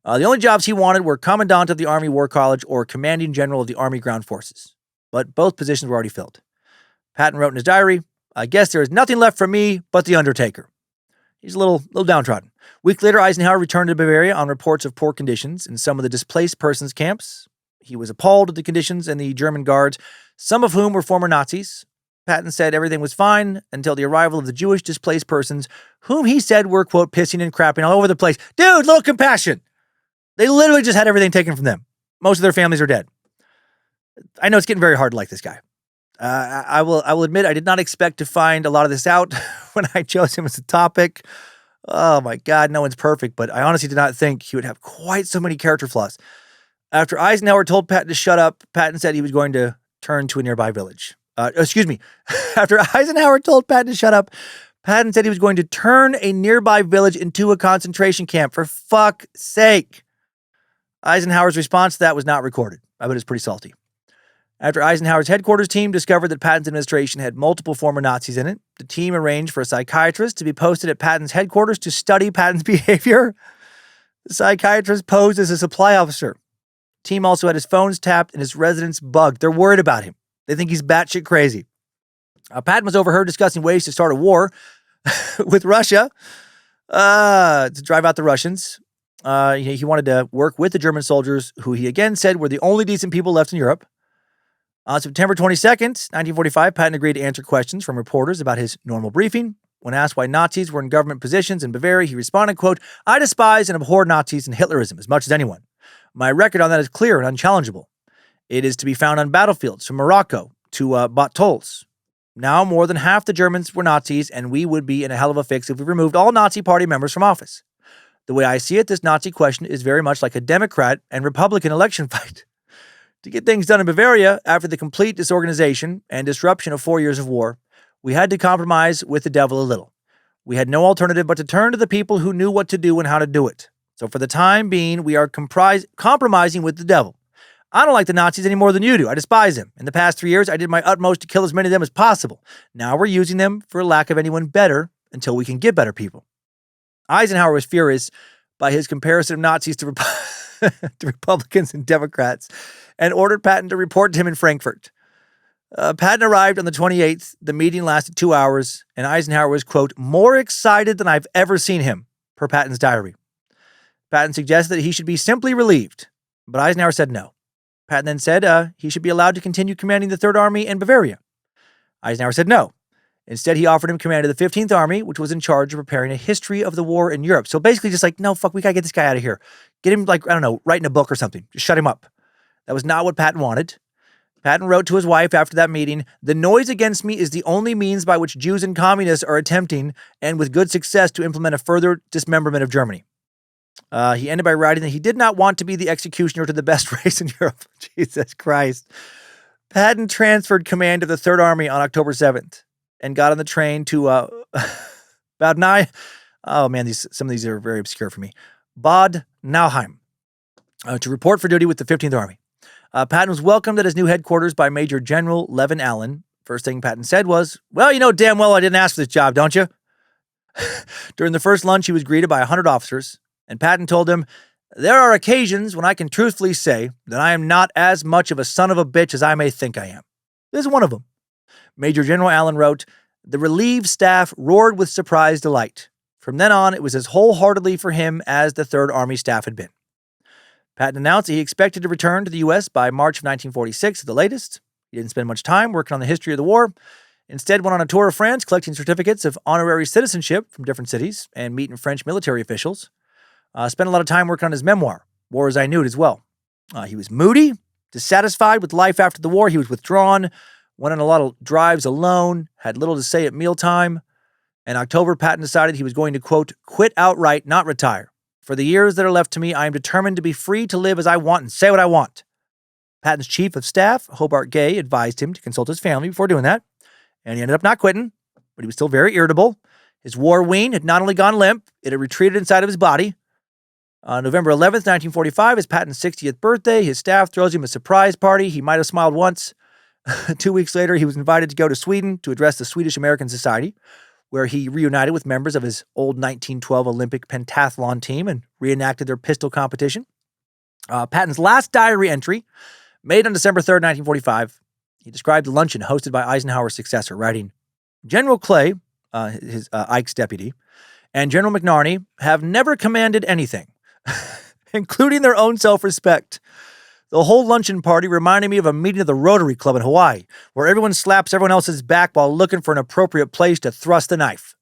the only jobs he wanted were Commandant of the Army War College or Commanding General of the Army Ground Forces, but both positions were already filled. Patton wrote in his diary, "I guess there is nothing left for me but the Undertaker." He's a little downtrodden. A week later, Eisenhower returned to Bavaria on reports of poor conditions in some of the displaced persons camps. He was appalled at the conditions and the German guards, some of whom were former Nazis. Patton said everything was fine until the arrival of the Jewish displaced persons, whom he said were, quote, pissing and crapping all over the place. Dude, little compassion. They literally just had everything taken from them. Most of their families are dead. I know it's getting very hard to like this guy. I will admit I did not expect to find a lot of this out when I chose him as a topic. Oh my God, no one's perfect, but I honestly did not think he would have quite so many character flaws. After Eisenhower told Patton to shut up, Patton said he was going to turn to a nearby village. After Eisenhower told Patton to shut up, Patton said he was going to turn a nearby village into a concentration camp. For fuck's sake. Eisenhower's response to that was not recorded. I bet it's pretty salty. After Eisenhower's headquarters team discovered that Patton's administration had multiple former Nazis in it, the team arranged for a psychiatrist to be posted at Patton's headquarters to study Patton's behavior. The psychiatrist posed as a supply officer. The team also had his phones tapped and his residence bugged. They're worried about him. They think he's batshit crazy. Patton was overheard discussing ways to start a war with Russia to drive out the Russians. He wanted to work with the German soldiers, who he again said were the only decent people left in Europe. On September 22nd, 1945, Patton agreed to answer questions from reporters about his normal briefing. When asked why Nazis were in government positions in Bavaria, he responded, quote, "I despise and abhor Nazis and Hitlerism as much as anyone. My record on that is clear and unchallengeable. It is to be found on battlefields from Morocco to Bottols. Now more than half the Germans were Nazis, and we would be in a hell of a fix if we removed all Nazi party members from office. The way I see it, this Nazi question is very much like a Democrat and Republican election fight. To get things done in Bavaria, after the complete disorganization and disruption of 4 years of war, we had to compromise with the devil a little. We had no alternative but to turn to the people who knew what to do and how to do it. So for the time being, we are compromising with the devil. I don't like the Nazis any more than you do. I despise them. In the past 3 years, I did my utmost to kill as many of them as possible. Now we're using them for lack of anyone better until we can get better people." Eisenhower was furious by his comparison of Nazis to Republicans and Democrats and ordered Patton to report to him in Frankfurt. Patton arrived on the 28th. The meeting lasted 2 hours, and Eisenhower was, quote, "more excited than I've ever seen him," per Patton's diary. Patton suggested that he should be simply relieved, but Eisenhower said no. Patton then said he should be allowed to continue commanding the 3rd Army in Bavaria. Eisenhower said no. Instead, he offered him command of the 15th Army, which was in charge of preparing a history of the war in Europe. So basically just like, no, fuck, we gotta get this guy out of here. Get him, like, I don't know, writing a book or something. Just shut him up. That was not what Patton wanted. Patton wrote to his wife after that meeting, "The noise against me is the only means by which Jews and communists are attempting, and with good success, to implement a further dismemberment of Germany." He ended by writing that he did not want to be the executioner to the best race in Europe. Jesus Christ. Patton transferred command of the 3rd Army on October 7th and got on the train to about 9. Oh man, some of these are very obscure for me. Bad Nauheim to report for duty with the 15th Army. Patton was welcomed at his new headquarters by Major General Levin Allen. First thing Patton said was, "Well, you know damn well I didn't ask for this job, don't you?" During the first lunch, he was greeted by 100 officers, and Patton told him, "There are occasions when I can truthfully say that I am not as much of a son of a bitch as I may think I am. This is one of them." Major General Allen wrote, "The relieved staff roared with surprised delight. From then on, it was as wholeheartedly for him as the 3rd Army staff had been." Patton announced that he expected to return to the U.S. by March of 1946 at the latest. He didn't spend much time working on the history of the war. Instead, went on a tour of France, collecting certificates of honorary citizenship from different cities and meeting French military officials. Spent a lot of time working on his memoir, War as I Knew It, as well. He was moody, dissatisfied with life after the war. He was withdrawn, went on a lot of drives alone, had little to say at mealtime. In October, Patton decided he was going to, quote, "quit outright, not retire. For the years that are left to me, I am determined to be free to live as I want and say what I want." Patton's chief of staff, Hobart Gay, advised him to consult his family before doing that, and he ended up not quitting, but he was still very irritable. His war ween had not only gone limp, it had retreated inside of his body. On November 11th, 1945, is Patton's 60th birthday. His staff throws him a surprise party. He might have smiled once. 2 weeks later, he was invited to go to Sweden to address the Swedish American Society, where he reunited with members of his old 1912 Olympic pentathlon team and reenacted their pistol competition. Patton's last diary entry, made on December 3rd, 1945, he described the luncheon hosted by Eisenhower's successor, writing, "General Clay, Ike's deputy, and General McNarney have never commanded anything, including their own self-respect. The whole luncheon party reminded me of a meeting of the Rotary Club in Hawaii, where everyone slaps everyone else's back while looking for an appropriate place to thrust the knife.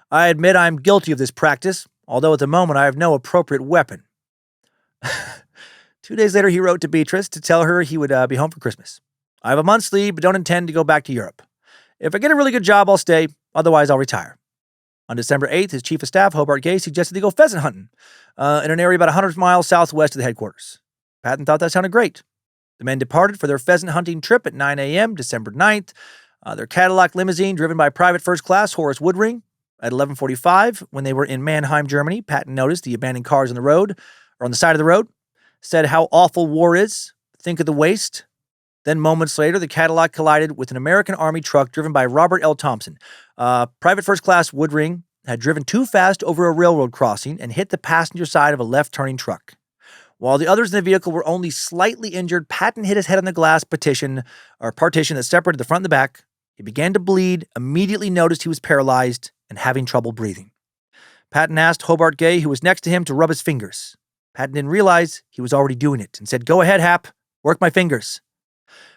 I admit I am guilty of this practice, although at the moment I have no appropriate weapon." 2 days later, he wrote to Beatrice to tell her he would be home for Christmas. I have a month's leave, but don't intend to go back to Europe. If I get a really good job, I'll stay. Otherwise, I'll retire. On December 8th, his chief of staff, Hobart Gay, suggested they go pheasant hunting in an area about 100 miles southwest of the headquarters. Patton thought that sounded great. The men departed for their pheasant hunting trip at 9 a.m., December 9th. Their Cadillac limousine, driven by Private First Class Horace Woodring. At 11:45, when they were in Mannheim, Germany, Patton noticed the abandoned cars on the side of the road, said how awful war is, think of the waste. Then moments later, the Cadillac collided with an American Army truck driven by Robert L. Thompson. Private First Class Woodring had driven too fast over a railroad crossing and hit the passenger side of a left-turning truck. While the others in the vehicle were only slightly injured, Patton hit his head on the glass partition that separated the front and the back. He began to bleed, immediately noticed he was paralyzed and having trouble breathing. Patton asked Hobart Gay, who was next to him, to rub his fingers. Patton didn't realize he was already doing it and said, "Go ahead, Hap, work my fingers."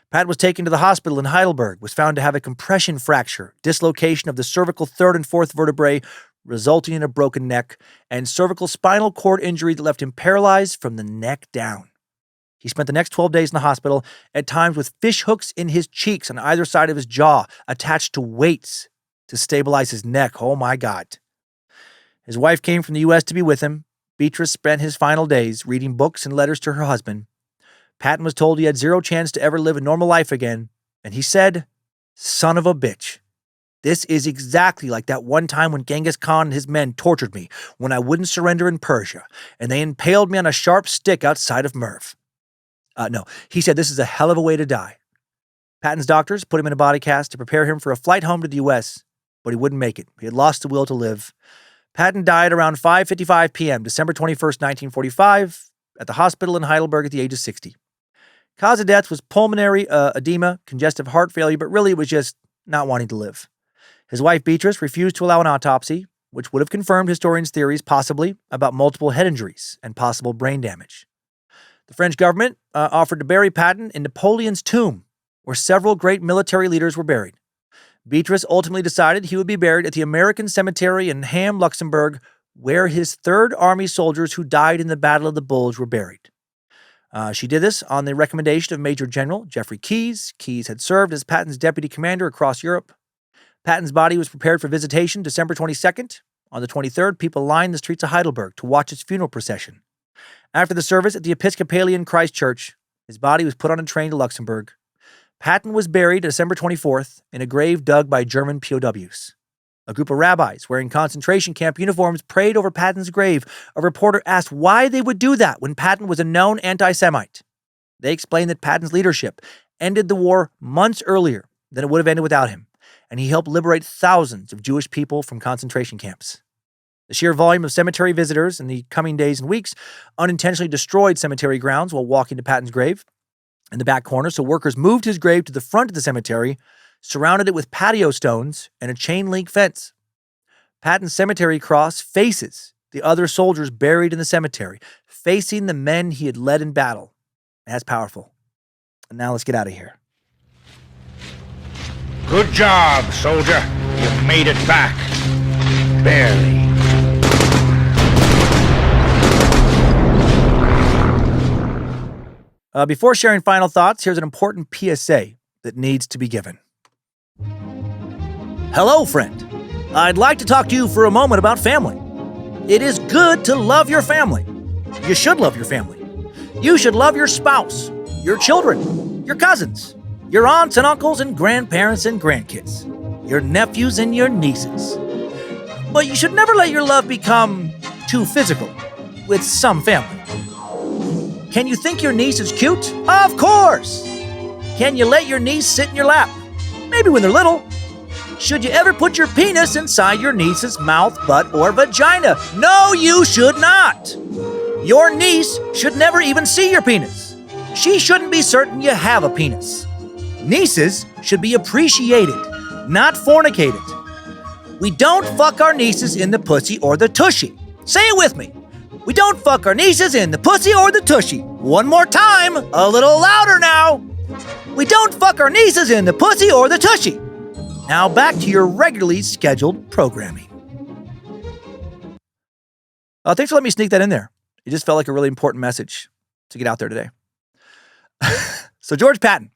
Patton was taken to the hospital in Heidelberg, was found to have a compression fracture, dislocation of the cervical third and fourth vertebrae, resulting in a broken neck, and cervical spinal cord injury that left him paralyzed from the neck down. He spent the next 12 days in the hospital, at times with fish hooks in his cheeks on either side of his jaw, attached to weights to stabilize his neck. Oh my God. His wife came from the U.S. to be with him. Beatrice spent his final days reading books and letters to her husband. Patton was told he had zero chance to ever live a normal life again, and he said, "Son of a bitch. This is exactly like that one time when Genghis Khan and his men tortured me when I wouldn't surrender in Persia, and they impaled me on a sharp stick outside of Merv." No, he said this is a hell of a way to die. Patton's doctors put him in a body cast to prepare him for a flight home to the U.S., but he wouldn't make it. He had lost the will to live. Patton died around 5:55 p.m., December 21st, 1945, at the hospital in Heidelberg at the age of 60. Cause of death was pulmonary edema, congestive heart failure, but really it was just not wanting to live. His wife Beatrice refused to allow an autopsy, which would have confirmed historians' theories possibly about multiple head injuries and possible brain damage. The French government offered to bury Patton in Napoleon's tomb, where several great military leaders were buried. Beatrice ultimately decided he would be buried at the American Cemetery in Ham, Luxembourg, where his Third Army soldiers who died in the Battle of the Bulge were buried. She did this on the recommendation of Major General Jeffrey Keyes. Keyes had served as Patton's deputy commander across Europe. Patton's body was prepared for visitation December 22nd. On the 23rd, people lined the streets of Heidelberg to watch his funeral procession. After the service at the Episcopalian Christ Church, his body was put on a train to Luxembourg. Patton was buried December 24th in a grave dug by German POWs. A group of rabbis wearing concentration camp uniforms prayed over Patton's grave. A reporter asked why they would do that when Patton was a known anti-Semite. They explained that Patton's leadership ended the war months earlier than it would have ended without him, and he helped liberate thousands of Jewish people from concentration camps. The sheer volume of cemetery visitors in the coming days and weeks unintentionally destroyed cemetery grounds while walking to Patton's grave in the back corner, so workers moved his grave to the front of the cemetery, surrounded it with patio stones and a chain-link fence. Patton's cemetery cross faces the other soldiers buried in the cemetery, facing the men he had led in battle. That's powerful. And now let's get out of here. Good job, soldier. You made it back. Barely. Before sharing final thoughts, here's an important PSA that needs to be given. Hello, friend. I'd like to talk to you for a moment about family. It is good to love your family. You should love your family. You should love your spouse, your children, your cousins, your aunts and uncles and grandparents and grandkids, your nephews and your nieces. But you should never let your love become too physical with some family. Can you think your niece is cute? Of course! Can you let your niece sit in your lap? Maybe when they're little. Should you ever put your penis inside your niece's mouth, butt, or vagina? No, you should not! Your niece should never even see your penis. She shouldn't be certain you have a penis. Nieces should be appreciated, not fornicated. We don't fuck our nieces in the pussy or the tushy. Say it with me. We don't fuck our nieces in the pussy or the tushy. One more time, a little louder now. We don't fuck our nieces in the pussy or the tushy. Now back to your regularly scheduled programming. Thanks for letting me sneak that in there. It just felt like a really important message to get out there today. So George Patton,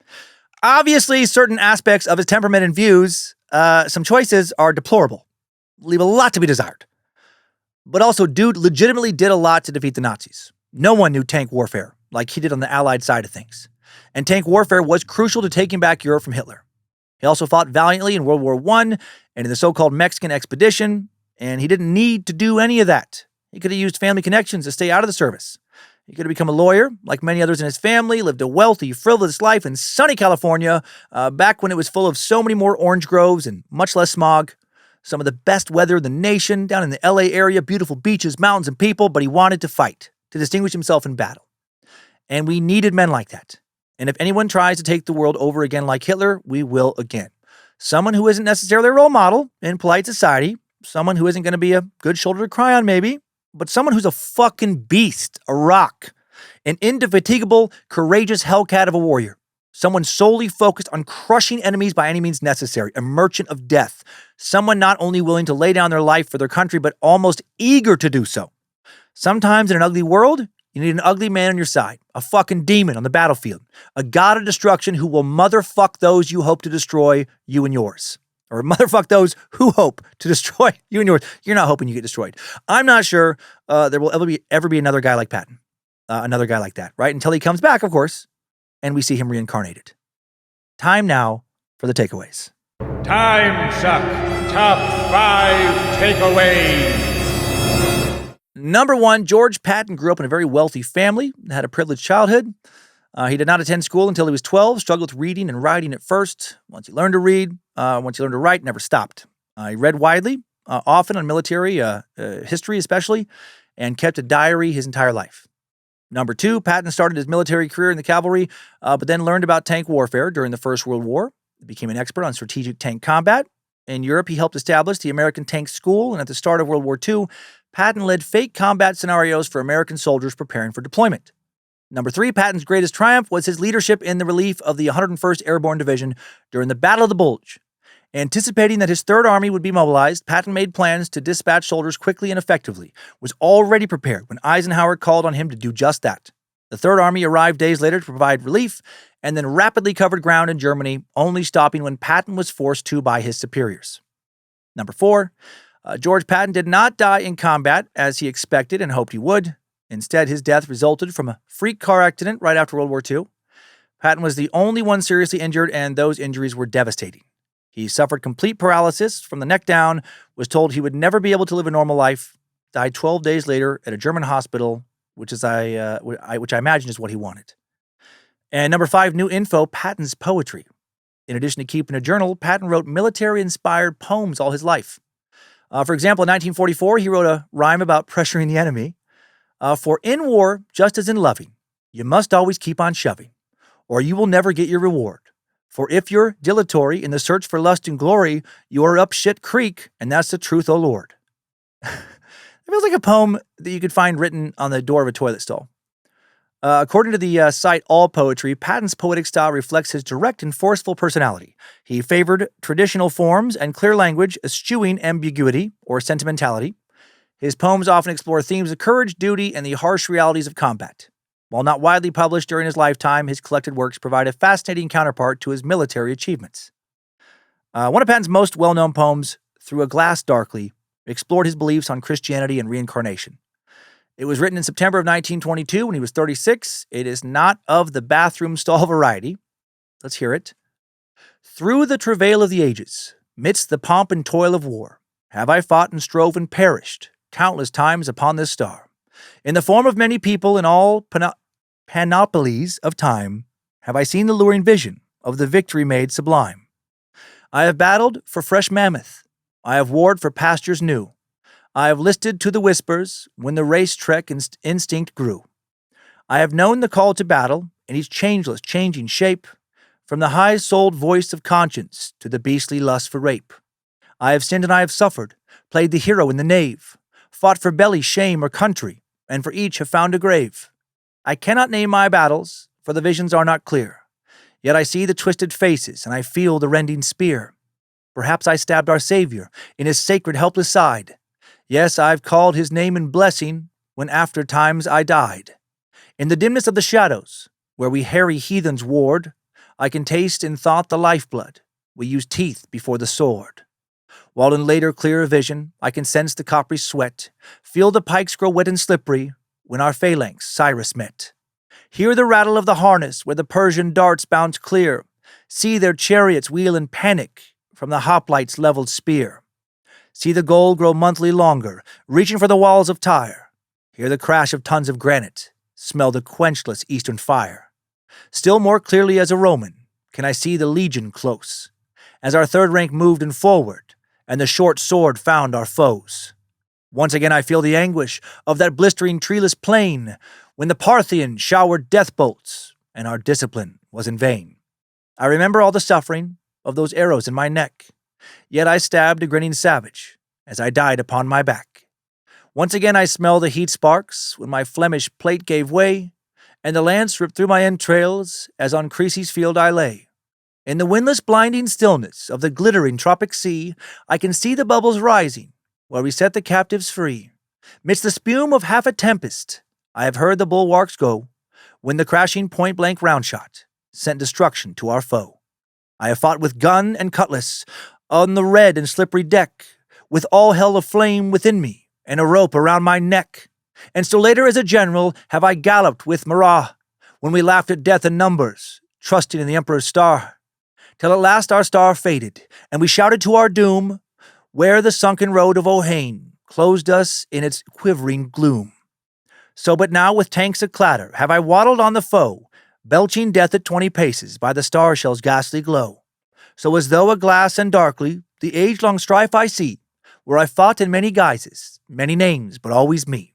Obviously, certain aspects of his temperament and views, some choices are deplorable, leave a lot to be desired. But also, dude legitimately did a lot to defeat the Nazis. No one knew tank warfare like he did on the Allied side of things. And tank warfare was crucial to taking back Europe from Hitler. He also fought valiantly in World War I and in the so-called Mexican expedition, and he didn't need to do any of that. He could have used family connections to stay out of the service. He could have become a lawyer, like many others in his family, lived a wealthy, frivolous life in sunny California, back when it was full of so many more orange groves and much less smog. Some of the best weather in the nation, down in the LA area, beautiful beaches, mountains, and people, but he wanted to fight, to distinguish himself in battle. And we needed men like that. And if anyone tries to take the world over again like Hitler, we will again. Someone who isn't necessarily a role model in polite society, someone who isn't going to be a good shoulder to cry on maybe, but someone who's a fucking beast, a rock, an indefatigable, courageous hellcat of a warrior, someone solely focused on crushing enemies by any means necessary, a merchant of death, someone not only willing to lay down their life for their country, but almost eager to do so. Sometimes in an ugly world, you need an ugly man on your side, a fucking demon on the battlefield, a god of destruction who will motherfuck those you hope to destroy, you and yours. Or motherfuck those who hope to destroy you and yours. You're not hoping you get destroyed. I'm not sure there will ever be another guy like Patton. Another guy like that, right? Until he comes back, of course, and we see him reincarnated. Time now for the takeaways. Timesuck Top 5 Takeaways. Number 1, George Patton grew up in a very wealthy family, had a privileged childhood. He did not attend school until he was 12, struggled with reading and writing at first. Once he learned to read, once he learned to write, never stopped. He read widely, often on military history especially, and kept a diary his entire life. Number 2, Patton started his military career in the cavalry, but then learned about tank warfare during the First World War. He became an expert on strategic tank combat. In Europe, he helped establish the American Tank School, and at the start of World War II, Patton led fake combat scenarios for American soldiers preparing for deployment. Number 3, Patton's greatest triumph was his leadership in the relief of the 101st Airborne Division during the Battle of the Bulge. Anticipating that his Third Army would be mobilized, Patton made plans to dispatch soldiers quickly and effectively, was already prepared when Eisenhower called on him to do just that. The Third Army arrived days later to provide relief, and then rapidly covered ground in Germany, only stopping when Patton was forced to by his superiors. Number 4, George Patton did not die in combat as he expected and hoped he would. Instead, his death resulted from a freak car accident right after World War II. Patton was the only one seriously injured, and those injuries were devastating. He suffered complete paralysis from the neck down, was told he would never be able to live a normal life, died 12 days later at a German hospital, which I imagine is what he wanted. And number 5, new info, Patton's poetry. In addition to keeping a journal, Patton wrote military-inspired poems all his life. For example, in 1944, he wrote a rhyme about pressuring the enemy. For in war, just as in loving, you must always keep on shoving, or you will never get your reward. For if you're dilatory in the search for lust and glory, you are up shit creek, and that's the truth, O Lord. It feels like a poem that you could find written on the door of a toilet stall. According to the site All Poetry, Patton's poetic style reflects his direct and forceful personality. He favored traditional forms and clear language, eschewing ambiguity or sentimentality. His poems often explore themes of courage, duty, and the harsh realities of combat. While not widely published during his lifetime, his collected works provide a fascinating counterpart to his military achievements. One of Patton's most well-known poems, Through a Glass Darkly, explored his beliefs on Christianity and reincarnation. It was written in September of 1922 when he was 36. It is not of the bathroom stall variety. Let's hear it. Through the travail of the ages, midst the pomp and toil of war, have I fought and strove and perished countless times upon this star. In the form of many people in all panoplies of time, have I seen the luring vision of the victory made sublime. I have battled for fresh mammoth. I have warred for pastures new. I have listed to the whispers when the race trek instinct grew. I have known the call to battle in each changeless, changing shape, from the high-souled voice of conscience to the beastly lust for rape. I have sinned and I have suffered, played the hero in the knave, fought for belly, shame, or country, and for each have found a grave. I cannot name my battles, for the visions are not clear. Yet I see the twisted faces, and I feel the rending spear. Perhaps I stabbed our Savior in his sacred helpless side. Yes, I've called his name in blessing when after times I died. In the dimness of the shadows, where we hairy heathens warred, I can taste in thought the lifeblood. We use teeth before the sword. While in later clearer vision, I can sense the coppery sweat, feel the pikes grow wet and slippery, when our phalanx Cyrus met. Hear the rattle of the harness where the Persian darts bounce clear, see their chariots wheel in panic from the hoplites' leveled spear. See the goal grow monthly longer, reaching for the walls of Tyre. Hear the crash of tons of granite, smell the quenchless eastern fire. Still more clearly as a Roman can I see the legion close, as our third rank moved and forward, and the short sword found our foes. Once again I feel the anguish of that blistering treeless plain, when the Parthian showered death bolts, and our discipline was in vain. I remember all the suffering of those arrows in my neck, yet I stabbed a grinning savage as I died upon my back. Once again I smell the heat sparks when my Flemish plate gave way, and the lance ripped through my entrails as on Crecy's field I lay. In the windless blinding stillness of the glittering tropic sea, I can see the bubbles rising where we set the captives free. Midst the spume of half a tempest, I have heard the bulwarks go, when the crashing point-blank round shot sent destruction to our foe. I have fought with gun and cutlass on the red and slippery deck, with all hell aflame within me and a rope around my neck. And still later as a general have I galloped with Marat, when we laughed at death in numbers, trusting in the Emperor's star, till at last our star faded, and we shouted to our doom, where the sunken road of Ohain closed us in its quivering gloom. So but now with tanks a-clatter have I waddled on the foe, belching death at 20 paces by the star shell's ghastly glow. So as though a glass and darkly, the age-long strife I see, where I fought in many guises, many names, but always me.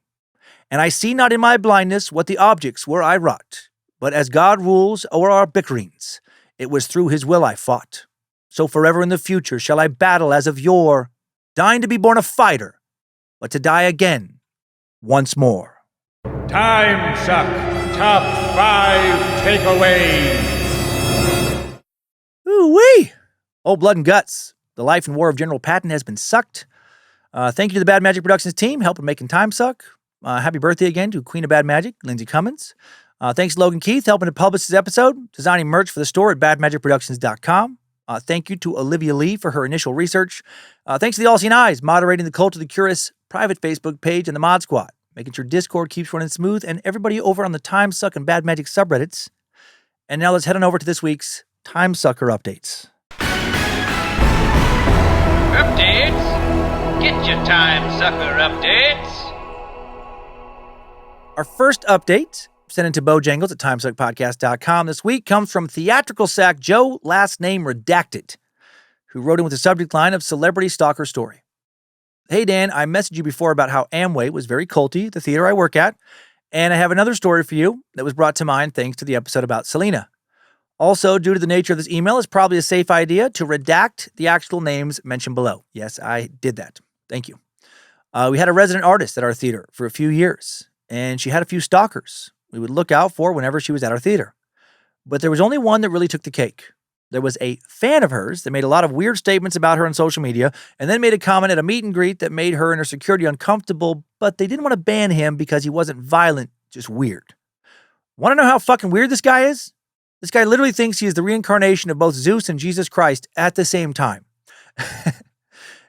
And I see not in my blindness what the objects were I wrought, but as God rules o'er our bickerings, it was through his will I fought. So forever in the future shall I battle as of yore, dying to be born a fighter, but to die again, once more. Timesuck Top 5 Takeaways. Ooh-wee! Old blood and guts. The life and war of General Patton has been sucked. Thank you to the Bad Magic Productions team, helping making Timesuck. Happy birthday again to Queen of Bad Magic, Lindsay Cummins. Thanks to Logan Keith, helping to publish this episode, designing merch for the store at badmagicproductions.com. Thank you to Olivia Lee for her initial research. Thanks to the All-Seeing Eyes, moderating the Cult of the Curious private Facebook page and the Mod Squad, making sure Discord keeps running smooth, and everybody over on the Timesuck and Bad Magic subreddits. And now let's head on over to this week's Timesucker updates. Updates? Get your Timesucker updates. Our first update, sent into Bojangles at timesuckpodcast.com this week, comes from Theatrical Sack Joe, last name redacted, who wrote in with the subject line of Celebrity Stalker Story. Hey Dan, I messaged you before about how Amway was very culty, the theater I work at, and I have another story for you that was brought to mind thanks to the episode about Selena. Also, due to the nature of this email, it's probably a safe idea to redact the actual names mentioned below. Yes, I did that. Thank you. We had a resident artist at our theater for a few years, and she had a few stalkers we would look out for whenever she was at our theater. But there was only one that really took the cake. There was a fan of hers that made a lot of weird statements about her on social media, and then made a comment at a meet and greet that made her and her security uncomfortable, but they didn't want to ban him because he wasn't violent, just weird. Want to know how fucking weird this guy is? This guy literally thinks he is the reincarnation of both Zeus and Jesus Christ at the same time.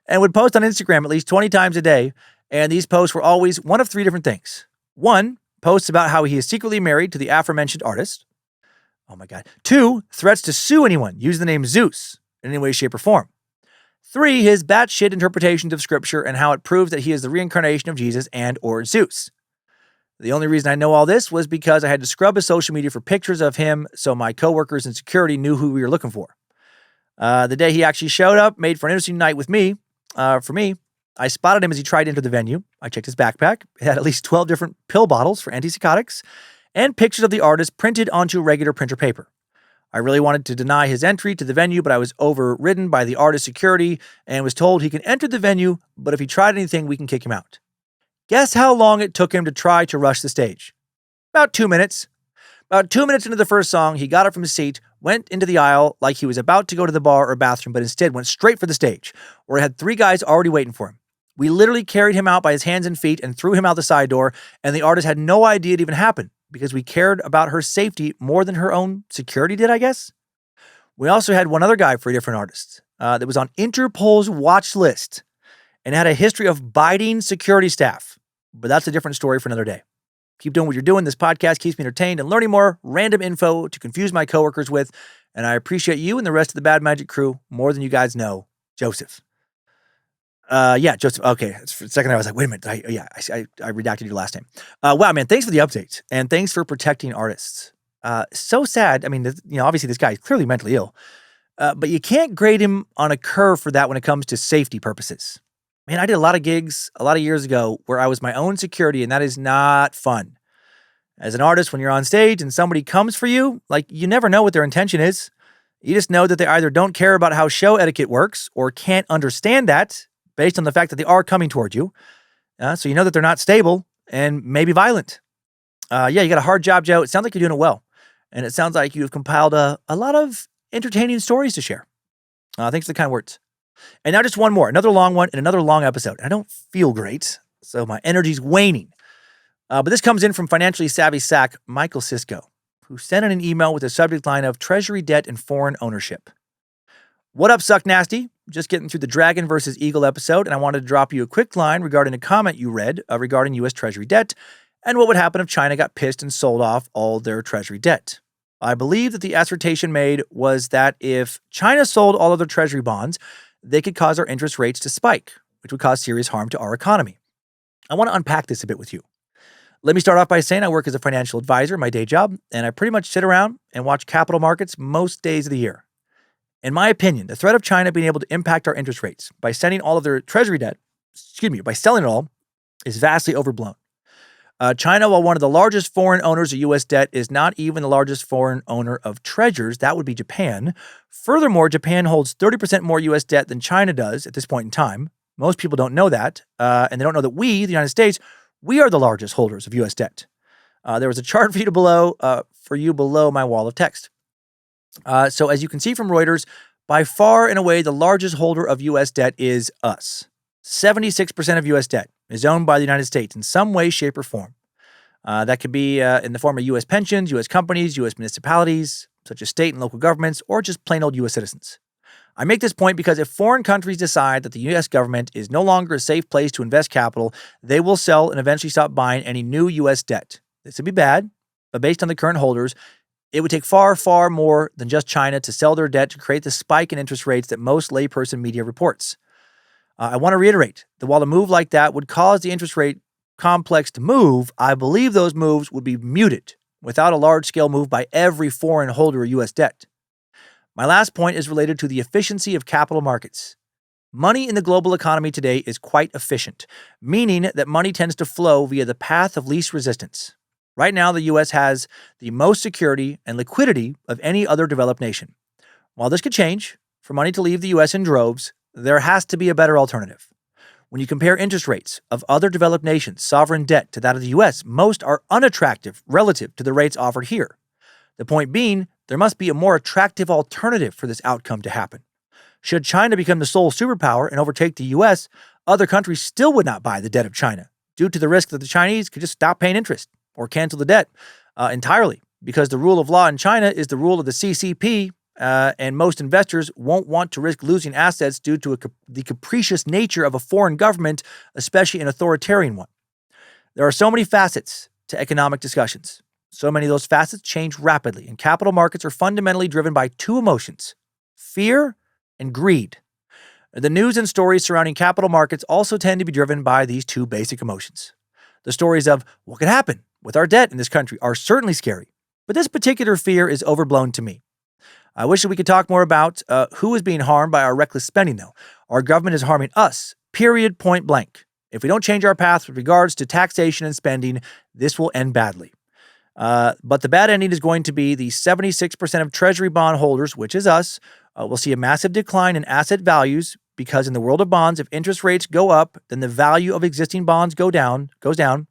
And would post on Instagram at least 20 times a day, and these posts were always one of three different things. One, posts about how he is secretly married to the aforementioned artist. Oh my God. 2, threats to sue anyone using the name Zeus in any way, shape, or form. 3, his batshit interpretations of scripture and how it proves that he is the reincarnation of Jesus and or Zeus. The only reason I know all this was because I had to scrub his social media for pictures of him so my coworkers and security knew who we were looking for. The day he actually showed up made for an interesting night with me. For me, I spotted him as he tried to enter the venue. I checked his backpack. It had at least 12 different pill bottles for antipsychotics and pictures of the artist printed onto regular printer paper. I really wanted to deny his entry to the venue, but I was overridden by the artist's security and was told he can enter the venue, but if he tried anything, we can kick him out. Guess how long it took him to try to rush the stage? About 2 minutes. About 2 minutes into the first song, he got up from his seat, went into the aisle like he was about to go to the bar or bathroom, but instead went straight for the stage, where it had 3 guys already waiting for him. We literally carried him out by his hands and feet and threw him out the side door, and the artist had no idea it even happened, because we cared about her safety more than her own security did, I guess? We also had one other guy for a different artist that was on Interpol's watch list and had a history of biting security staff. But that's a different story for another day. Keep doing what you're doing. This podcast keeps me entertained and learning more random info to confuse my coworkers with. And I appreciate you and the rest of the Bad Magic crew more than you guys know. Joseph. Joseph. Okay. For a second, I was like, wait a minute. I redacted your last name. Wow, man. Thanks for the update. And thanks for protecting artists. So sad. I mean, obviously this guy is clearly mentally ill. But you can't grade him on a curve for that when it comes to safety purposes. Man, I did a lot of gigs a lot of years ago where I was my own security, and that is not fun. As an artist, when you're on stage and somebody comes for you, you never know what their intention is. You just know that they either don't care about how show etiquette works or can't understand that based on the fact that they are coming toward you. So you know that they're not stable and maybe violent. You got a hard job, Joe. It sounds like you're doing it well. And it sounds like you've compiled a lot of entertaining stories to share. Thanks for the kind words. And now just one more, another long one and another long episode. I don't feel great, so my energy's waning. But this comes in from financially savvy sack Michael Sisko, who sent in an email with a subject line of Treasury debt and foreign ownership. What up, Suck Nasty? Just getting through the Dragon versus Eagle episode, and I wanted to drop you a quick line regarding a comment you read regarding U.S. Treasury debt and what would happen if China got pissed and sold off all their Treasury debt. I believe that the assertion made was that if China sold all of their Treasury bonds, they could cause our interest rates to spike, which would cause serious harm to our economy. I want to unpack this a bit with you. Let me start off by saying I work as a financial advisor in my day job, and I pretty much sit around and watch capital markets most days of the year. In my opinion, the threat of China being able to impact our interest rates by sending all of their Treasury debt, by selling it all, is vastly overblown. China, while one of the largest foreign owners of U.S. debt, is not even the largest foreign owner of treasures. That would be Japan. Furthermore, Japan holds 30% more U.S. debt than China does at this point in time. Most people don't know that, and they don't know that we, the United States, we are the largest holders of U.S. debt. There was a chart for you below my wall of text. So as you can see from Reuters, by far and away, the largest holder of U.S. debt is us. 76% of U.S. debt is owned by the United States in some way, shape, or form. That could be in the form of U.S. pensions, U.S. companies, U.S. municipalities, such as state and local governments, or just plain old U.S. citizens. I make this point because if foreign countries decide that the U.S. government is no longer a safe place to invest capital, they will sell and eventually stop buying any new U.S. debt. This would be bad, but based on the current holders, it would take far, far more than just China to sell their debt to create the spike in interest rates that most layperson media reports. I want to reiterate that while a move like that would cause the interest rate complex to move, I believe those moves would be muted without a large-scale move by every foreign holder of U.S. debt. My last point is related to the efficiency of capital markets. Money in the global economy today is quite efficient, meaning that money tends to flow via the path of least resistance. Right now, the U.S. has the most security and liquidity of any other developed nation. While this could change, for money to leave the U.S. in droves, there has to be a better alternative. When you compare interest rates of other developed nations' sovereign debt to that of the U.S., most are unattractive relative to the rates offered here. The point being, there must be a more attractive alternative for this outcome to happen. Should China become the sole superpower and overtake the U.S., other countries still would not buy the debt of China due to the risk that the Chinese could just stop paying interest or cancel the debt entirely, because the rule of law in China is the rule of the CCP, and most investors won't want to risk losing assets due to the capricious nature of a foreign government, especially an authoritarian one. There are so many facets to economic discussions. So many of those facets change rapidly, and capital markets are fundamentally driven by two emotions: fear and greed. The news and stories surrounding capital markets also tend to be driven by these two basic emotions. The stories of what could happen with our debt in this country are certainly scary, but this particular fear is overblown to me. I wish that we could talk more about who is being harmed by our reckless spending, though. Our government is harming us, period, point blank. If we don't change our path with regards to taxation and spending, this will end badly. But the bad ending is going to be the 76% of Treasury bond holders, which is us, will see a massive decline in asset values because in the world of bonds, if interest rates go up, then the value of existing bonds goes down.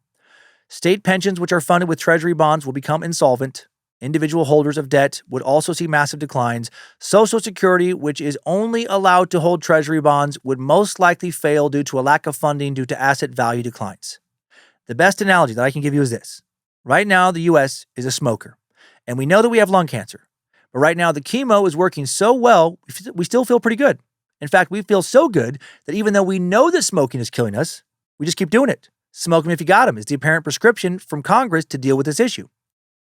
State pensions, which are funded with Treasury bonds, will become insolvent. Individual holders of debt would also see massive declines. Social Security, which is only allowed to hold Treasury bonds, would most likely fail due to a lack of funding due to asset value declines. The best analogy that I can give you is this. Right now, the U.S. is a smoker, and we know that we have lung cancer. But right now, the chemo is working so well, we still feel pretty good. In fact, we feel so good that even though we know that smoking is killing us, we just keep doing it. Smoke 'em if you got 'em is the apparent prescription from Congress to deal with this issue.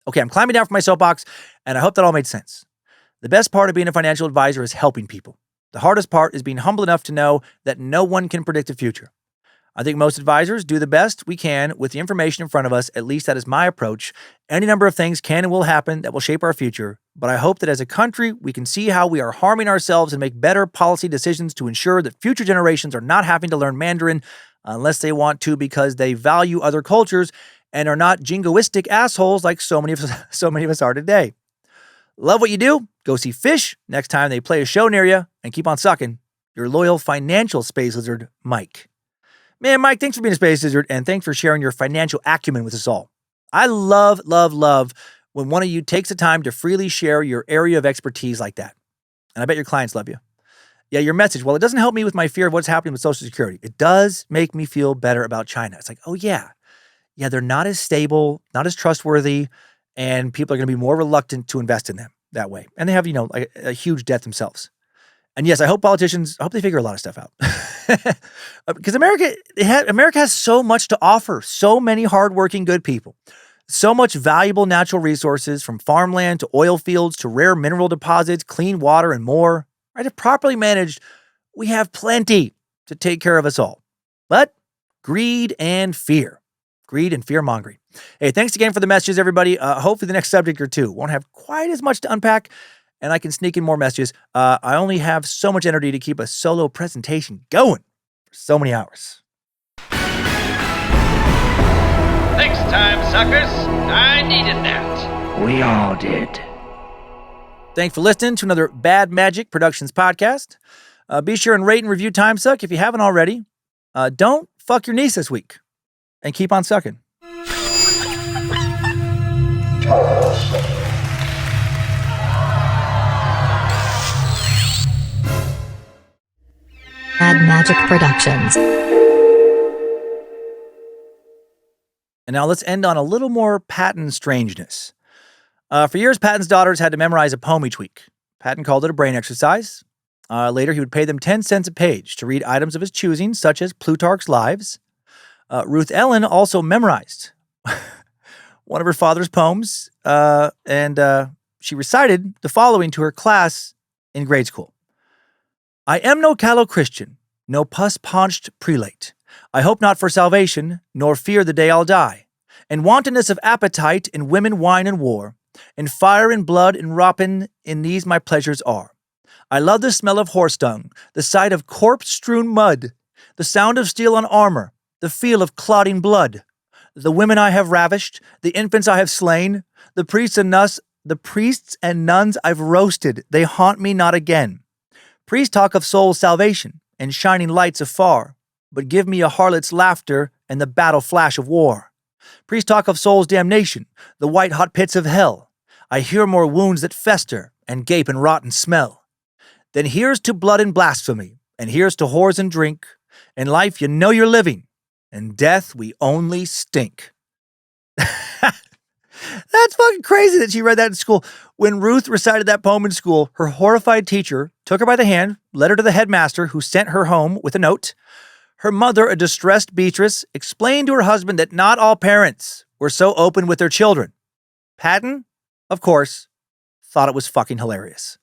Okay, I'm climbing down from my soapbox, and I hope that all made sense. The best part of being a financial advisor is helping people. The hardest part is being humble enough to know that no one can predict the future. I think most advisors do the best we can with the information in front of us. At least that is my approach. Any number of things can and will happen that will shape our future, but I hope that as a country, we can see how we are harming ourselves and make better policy decisions to ensure that future generations are not having to learn Mandarin unless they want to because they value other cultures and are not jingoistic assholes like so many of us are today. Love what you do. Go see Fish next time they play a show near you, and keep on sucking. Your loyal financial space lizard, Mike. Man, Mike, thanks for being a space lizard, and thanks for sharing your financial acumen with us all. I love when one of you takes the time to freely share your area of expertise like that. And I bet your clients love you. Yeah, your message, well, it doesn't help me with my fear of what's happening with Social Security. It does make me feel better about China. It's like, oh yeah, they're not as stable, not as trustworthy, and people are going to be more reluctant to invest in them that way. And they have, like a huge debt themselves. And yes, I hope they figure a lot of stuff out. Because America has so much to offer, so many hardworking, good people, so much valuable natural resources from farmland to oil fields to rare mineral deposits, clean water, and more. Right? If properly managed, we have plenty to take care of us all. But greed and fear mongering. Hey, thanks again for the messages, everybody. Hopefully the next subject or two won't have quite as much to unpack, and I can sneak in more messages. I only have so much energy to keep a solo presentation going for so many hours. Thanks, time suckers. I needed that. We all did. Thanks for listening to another Bad Magic Productions podcast. Be sure and rate and review Timesuck if you haven't already. Don't fuck your niece this week. And keep on sucking. Bad Magic Productions. And now let's end on a little more Patton strangeness. For years, Patton's daughters had to memorize a poem each week. Patton called it a brain exercise. Later, he would pay them 10 cents a page to read items of his choosing, such as Plutarch's Lives. Ruth Ellen also memorized one of her father's poems, and she recited the following to her class in grade school. I am no callow Christian, no pus-paunched prelate. I hope not for salvation, nor fear the day I'll die. And wantonness of appetite in women, wine, and war, and fire and blood and rapine, in these my pleasures are. I love the smell of horse dung, the sight of corpse-strewn mud, the sound of steel on armor, the feel of clotting blood. The women I have ravished, the infants I have slain, the priests and nuns I've roasted, they haunt me not again. Priests talk of soul's salvation and shining lights afar, but give me a harlot's laughter and the battle flash of war. Priests talk of soul's damnation, the white-hot pits of hell. I hear more wounds that fester and gape and rot and smell. Then here's to blood and blasphemy, and here's to whores and drink. In life you know you're living, in death we only stink. That's fucking crazy that she read that in school. When Ruth recited that poem in school, her horrified teacher took her by the hand, led her to the headmaster, who sent her home with a note. Her mother, a distressed Beatrice, explained to her husband that not all parents were so open with their children. Patton, of course, thought it was fucking hilarious.